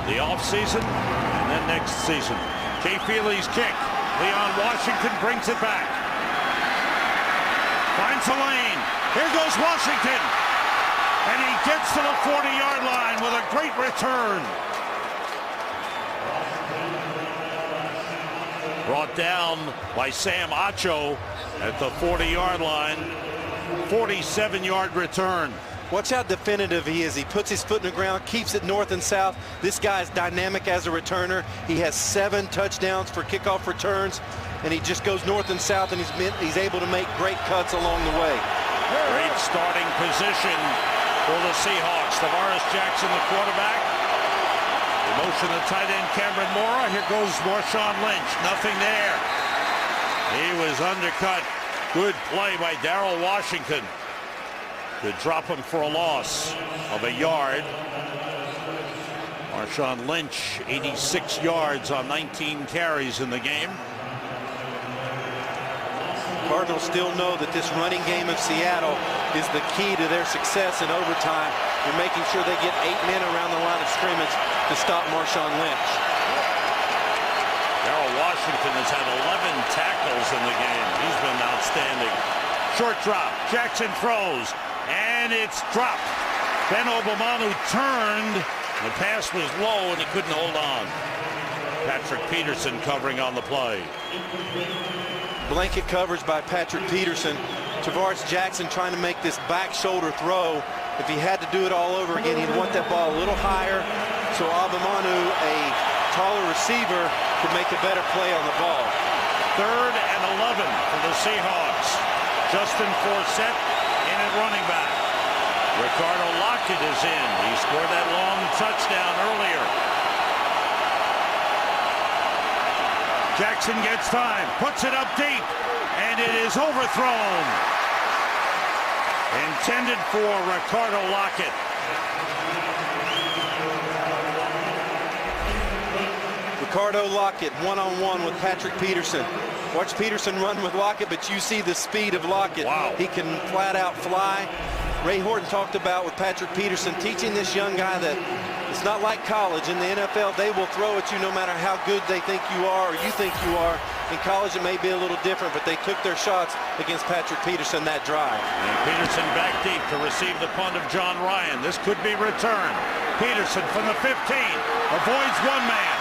the offseason and then next season. Jay Feely's kick. Leon Washington brings it back. Finds a lane. Here goes Washington. And he gets to the 40-yard line with a great return. Brought down by Sam Acho at the 40-yard line. 47-yard return. Watch how definitive he is. He puts his foot in the ground, keeps it north and south. This guy's dynamic as a returner. He has 7 touchdowns for kickoff returns. and he just goes north and south, and he's able to make great cuts along the way. Great starting position for the Seahawks. Tavares Jackson, the quarterback. The motion to tight end Cameron Mora. Here goes Marshawn Lynch. Nothing there. He was undercut. Good play by Darrell Washington to drop him for a loss of a yard. Marshawn Lynch, 86 yards on 19 carries in the game. Cardinals still know that this running game of Seattle is the key to their success in overtime. They're making sure they get 8 men around the line of scrimmage to stop Marshawn Lynch. Darrell Washington has had 11 tackles in the game. He's been outstanding. Short drop. Jackson throws, and it's dropped. Ben Obamanu turned. The pass was low, and he couldn't hold on. Patrick Peterson covering on the play. Blanket coverage by Patrick Peterson. Tavares Jackson trying to make this back shoulder throw. If he had to do it all over again, he'd want that ball a little higher, so Obamanu, a taller receiver, could make a better play on the ball. 3rd and 11 for the Seahawks. Justin Forsett in at running back. Ricardo Lockett is in. He scored that long touchdown earlier. Jackson gets time, puts it up deep, and it is overthrown. Intended for Ricardo Lockett. Ricardo Lockett one-on-one with Patrick Peterson. Watch Peterson run with Lockett, but you see the speed of Lockett. Wow. He can flat out fly. Ray Horton talked about with Patrick Peterson, teaching this young guy that it's not like college. In the NFL, they will throw at you no matter how good they think you are or you think you are. In college, it may be a little different, but they took their shots against Patrick Peterson that drive. And Peterson back deep to receive the punt of John Ryan. This could be returned. Peterson from the 15, avoids one man,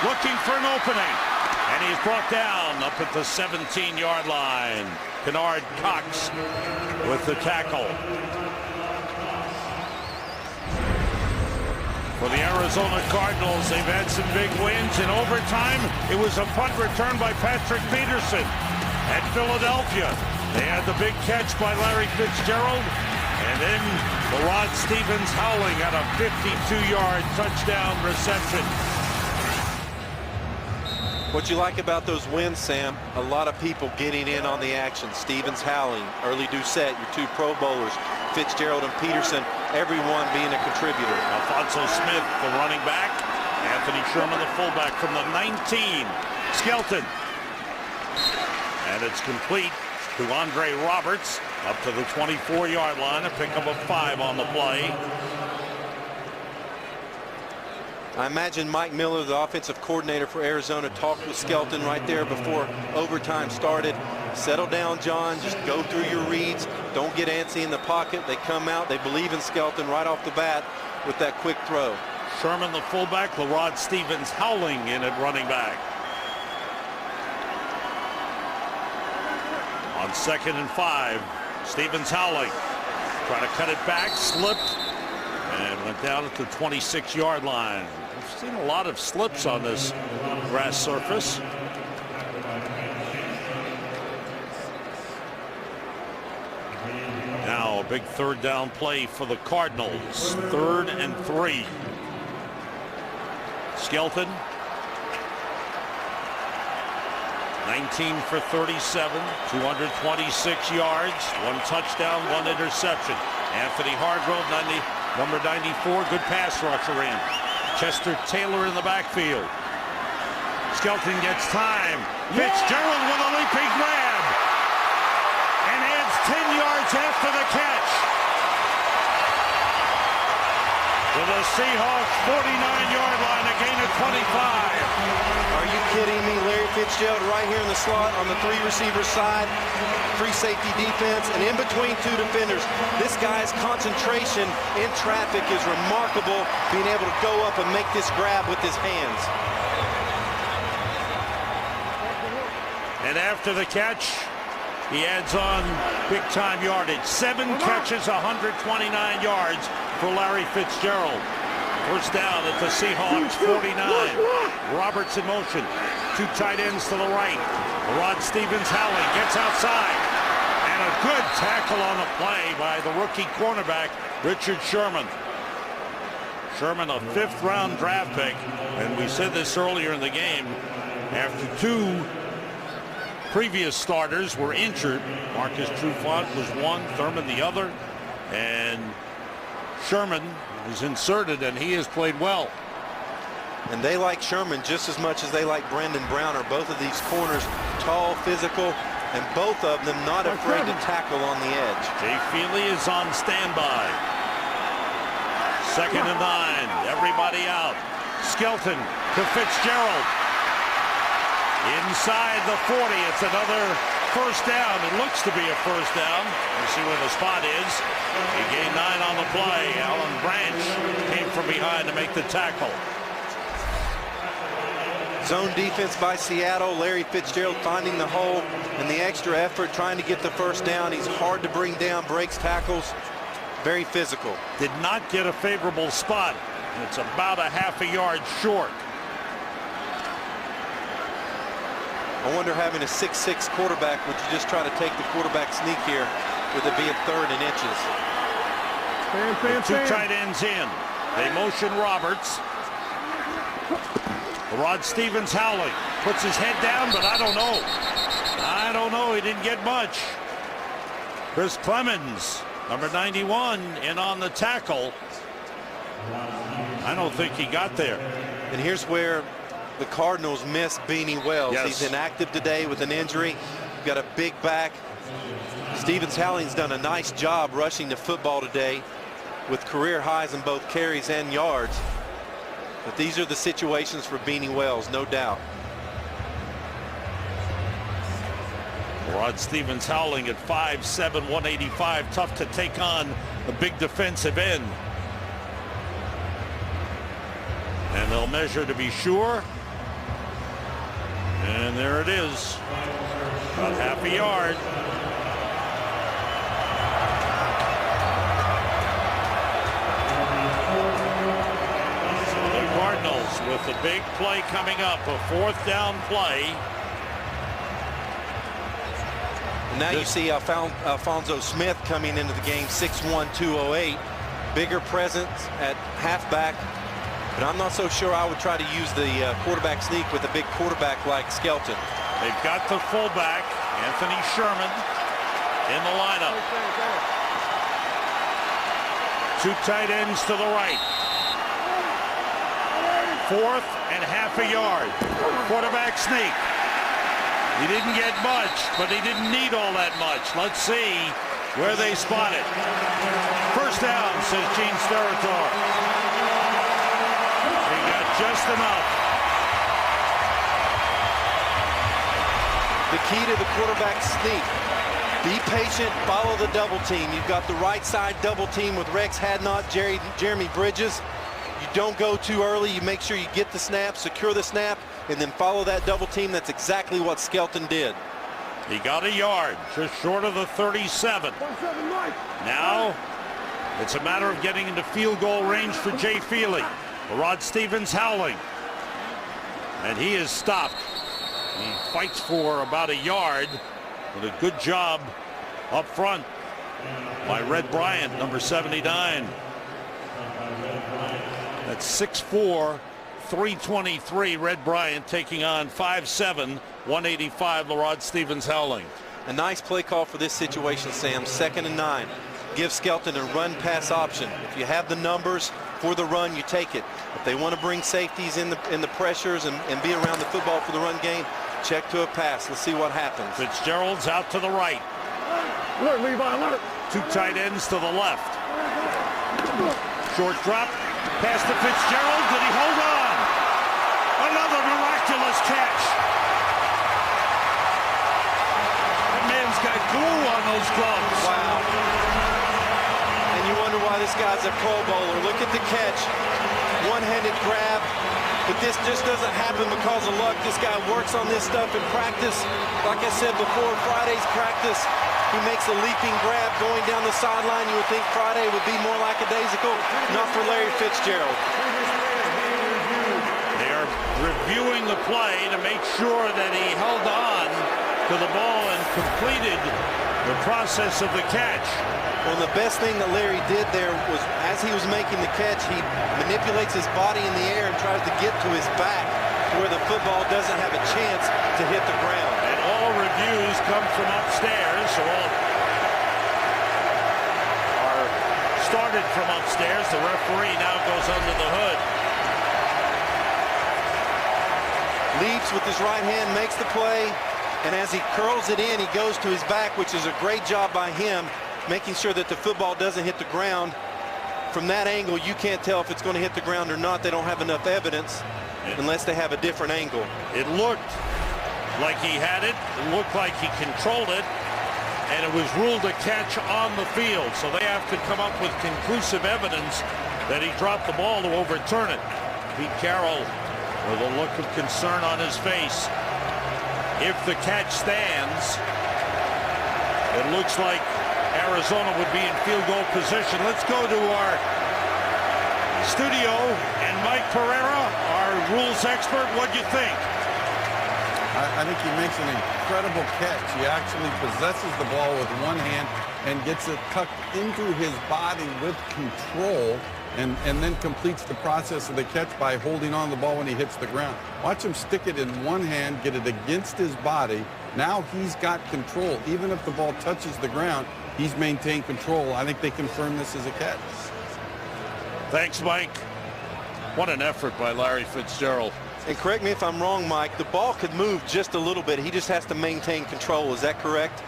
looking for an opening. And he's brought down up at the 17-yard line. Kennard Cox with the tackle. For the Arizona Cardinals, they've had some big wins. In overtime, it was a punt return by Patrick Peterson. At Philadelphia, they had the big catch by Larry Fitzgerald. And then Rod Stevens howling at a 52-yard touchdown reception. What you like about those wins, Sam, a lot of people getting in on the action. Stevens howling, Early Doucette, your 2 Pro Bowlers, Fitzgerald and Peterson, everyone being a contributor. Alfonso Smith, the running back. Anthony Sherman, the fullback from the 19. Skelton. And it's complete to Andre Roberts up to the 24-yard line. A pickup of 5 on the play. I imagine Mike Miller, the offensive coordinator for Arizona, talked with Skelton right there before overtime started. Settle down, John. Just go through your reads. Don't get antsy in the pocket. They come out. They believe in Skelton right off the bat with that quick throw. Sherman, the fullback. LaRod Stevens howling in at running back. On 2nd and 5, Stevens howling. Trying to cut it back, slipped, and went down at the 26-yard line. We've seen a lot of slips on this grass surface. Now a big 3rd down play for the Cardinals. 3rd and 3. Skelton. 19 for 37, 226 yards, 1 touchdown, 1 interception. Anthony Hargrove, number 94, good pass rusher in. Chester Taylor in the backfield. Skelton gets time. Fitzgerald with a leaping grab. And adds 10 yards after the catch. To the Seahawks 49-yard line, a gain of 25. Are you kidding me? Larry Fitzgerald right here in the slot on the 3 receiver side. Free safety defense, and in between 2 defenders. This guy's concentration in traffic is remarkable, being able to go up and make this grab with his hands. And after the catch, he adds on big-time yardage. 7 catches, 129 yards for Larry Fitzgerald. First down at the Seahawks 49. Roberts in motion. Two tight ends to the right. Rod Stevens-Howling gets outside. And a good tackle on the play by the rookie cornerback, Richard Sherman. Sherman, a 5th-round draft pick. And we said this earlier in the game. After 2 previous starters were injured, Marcus Trufant was one, Thurman the other. And Sherman is inserted, and he has played well. And they like Sherman just as much as they like Brandon Browner. Both of these corners, tall, physical, and both of them not afraid to tackle on the edge. Jay Feely is on standby. 2nd and 9. Everybody out. Skelton to Fitzgerald. Inside the 40. It's another first down. It looks to be a first down. You see where the spot is. He gained 9 on the play. Alan Branch came from behind to make the tackle. Zone defense by Seattle. Larry Fitzgerald finding the hole and the extra effort trying to get the first down. He's hard to bring down, breaks tackles, very physical. Did not get a favorable spot. It's about a half a yard short. I wonder, having a 6'6" quarterback, would you just try to take the quarterback sneak here with it being 3rd and inches? Two tight ends in. They motion Roberts. Rod Stevens-Howling puts his head down, but I don't know. I don't know. He didn't get much. Chris Clemens, number 91, in on the tackle. I don't think he got there. And here's where the Cardinals miss Beanie Wells. Yes. He's inactive today with an injury. Got a big back. Stevens-Howling's done a nice job rushing the football today with career highs in both carries and yards. But these are the situations for Beanie Wells, no doubt. Rod Stevens-Howling at 5'7", 185. Tough to take on the big defensive end. And they'll measure to be sure. And there it is. About half a yard. Cardinals with the big play coming up, a 4th down play. And now you see Alfonso Smith coming into the game, 6'1", 208. Bigger presence at halfback. But I'm not so sure I would try to use the quarterback sneak with a big quarterback like Skelton. They've got the fullback, Anthony Sherman, in the lineup. 2 tight ends to the right. 4th and half a yard. Quarterback sneak. He didn't get much, but he didn't need all that much. Let's see where they spot it. First down, says Gene Steratore. He got just enough. The key to the quarterback sneak: be patient, follow the double team. You've got the right side double team with Rex Hadnot, Jeremy Bridges. You don't go too early. You make sure you get the snap, secure the snap, and then follow that double team. That's exactly what Skelton did. He got a yard, just short of the 37. Now, it's a matter of getting into field goal range for Jay Feely. Rod Stevens-Howling. And he is stopped. He fights for about a yard with a good job up front by Red Bryant, number 79. That's 6'4", 323. Red Bryant taking on 5'7", 185. Rod Stevens-Howling. A nice play call for this situation, Sam. 2nd and 9. Give Skelton a run pass option. If you have the numbers for the run, you take it. If they want to bring safeties in the pressures and be around the football for the run game, check to a pass. Let's see what happens. Fitzgerald's out to the right. Look, Levi, look. 2 tight ends to the left. Short drop. Pass to Fitzgerald. Did he hold on? Another miraculous catch. That man's got glue on those gloves. Wow. And you wonder why this guy's a Pro Bowler. Look at the catch. One-handed grab. But this just doesn't happen because of luck. This guy works on this stuff in practice. Like I said before, Friday's practice, he makes a leaping grab going down the sideline. You would think Friday would be more lackadaisical. Not for Larry Fitzgerald. They are reviewing the play to make sure that he held on to the ball and completed the process of the catch. Well, the best thing that Larry did there was, as he was making the catch, he manipulates his body in the air and tries to get to his back to where the football doesn't have a chance to hit the ground. And all reviews come from upstairs, so all are started from upstairs. The referee now goes under the hood. Leaps with his right hand, makes the play, and as he curls it in, he goes to his back, which is a great job by him, making sure that the football doesn't hit the ground. From that angle, you can't tell if it's going to hit the ground or not. They don't have enough evidence unless they have a different angle. It looked like he had it. It looked like he controlled it. And it was ruled a catch on the field. So they have to come up with conclusive evidence that he dropped the ball to overturn it. Pete Carroll with a look of concern on his face. If the catch stands, it looks like Arizona would be in field goal position. Let's go to our studio and Mike Pereira, our rules expert. What do you think? I think he makes an incredible catch. He actually possesses the ball with one hand and gets it tucked into his body with control and then completes the process of the catch by holding on the ball when he hits the ground. Watch him stick it in one hand, get it against his body. Now he's got control. Even if the ball touches the ground, he's maintained control. I think they confirm this as a catch. Thanks, Mike. What an effort by Larry Fitzgerald. And correct me if I'm wrong, Mike, the ball could move just a little bit. He just has to maintain control. Is that correct?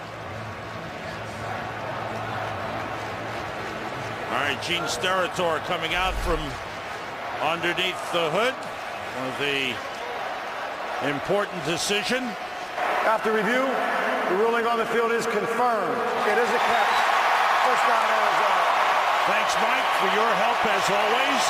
All right, Gene Steratore coming out from underneath the hood with the important decision. After review, the ruling on the field is confirmed. It is a catch. First down, Arizona. Thanks, Mike, for your help as always.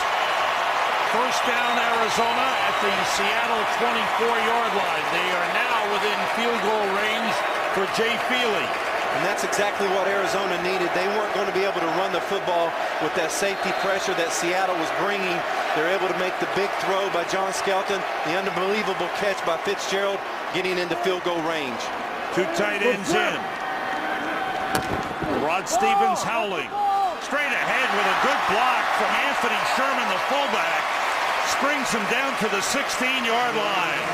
First down, Arizona at the Seattle 24-yard line. They are now within field goal range for Jay Feely. And that's exactly what Arizona needed. They weren't going to be able to run the football with that safety pressure that Seattle was bringing. They're able to make the big throw by John Skelton, the unbelievable catch by Fitzgerald, getting into field goal range. Two tight ends in. Rod Stevens howling. Straight ahead with a good block from Anthony Sherman, the fullback. Springs him down to the 16-yard line.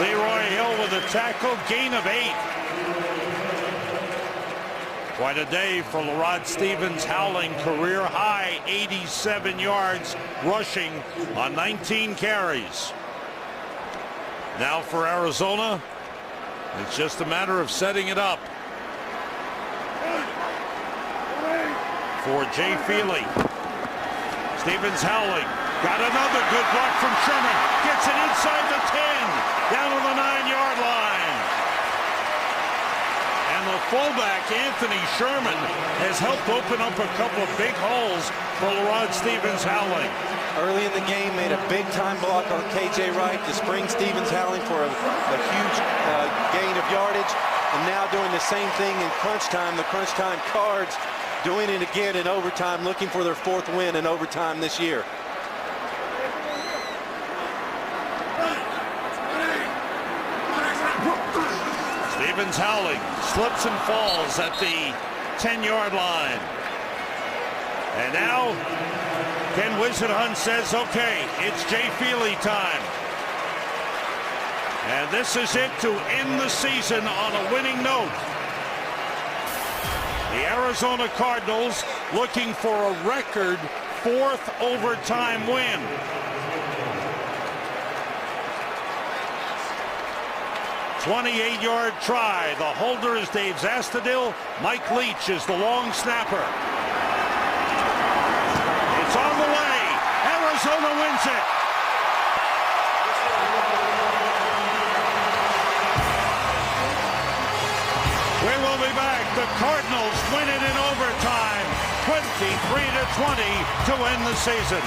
Leroy Hill with a tackle, gain of 8. Quite a day for Rod Stevens, howling, career high 87 yards rushing on 19 carries. Now for Arizona, it's just a matter of setting it up. For Jay Feely. Stevens howling. Got another good block from Sherman. Gets it inside the 10. Down on the 9-yard line. And the fullback, Anthony Sherman, has helped open up a couple of big holes for Rod Stevens howling. Early in the game, made a big-time block on K.J. Wright to spring Stevens howling for a huge gain of yardage. And now doing the same thing in crunch time. The crunch time Cards doing it again in overtime, looking for their 4th win in overtime this year. Stevens howling, slips and falls at the 10-yard line. And now Ken Whisenhunt says, okay, it's Jay Feely time. And this is it to end the season on a winning note. The Arizona Cardinals looking for a record 4th overtime win. "28-yard try. The holder is Dave Zastudil. Mike Leach is the long snapper. It's on the way. Arizona wins it. We will be back. The Cardinals win it in overtime, 23-20 to end the season.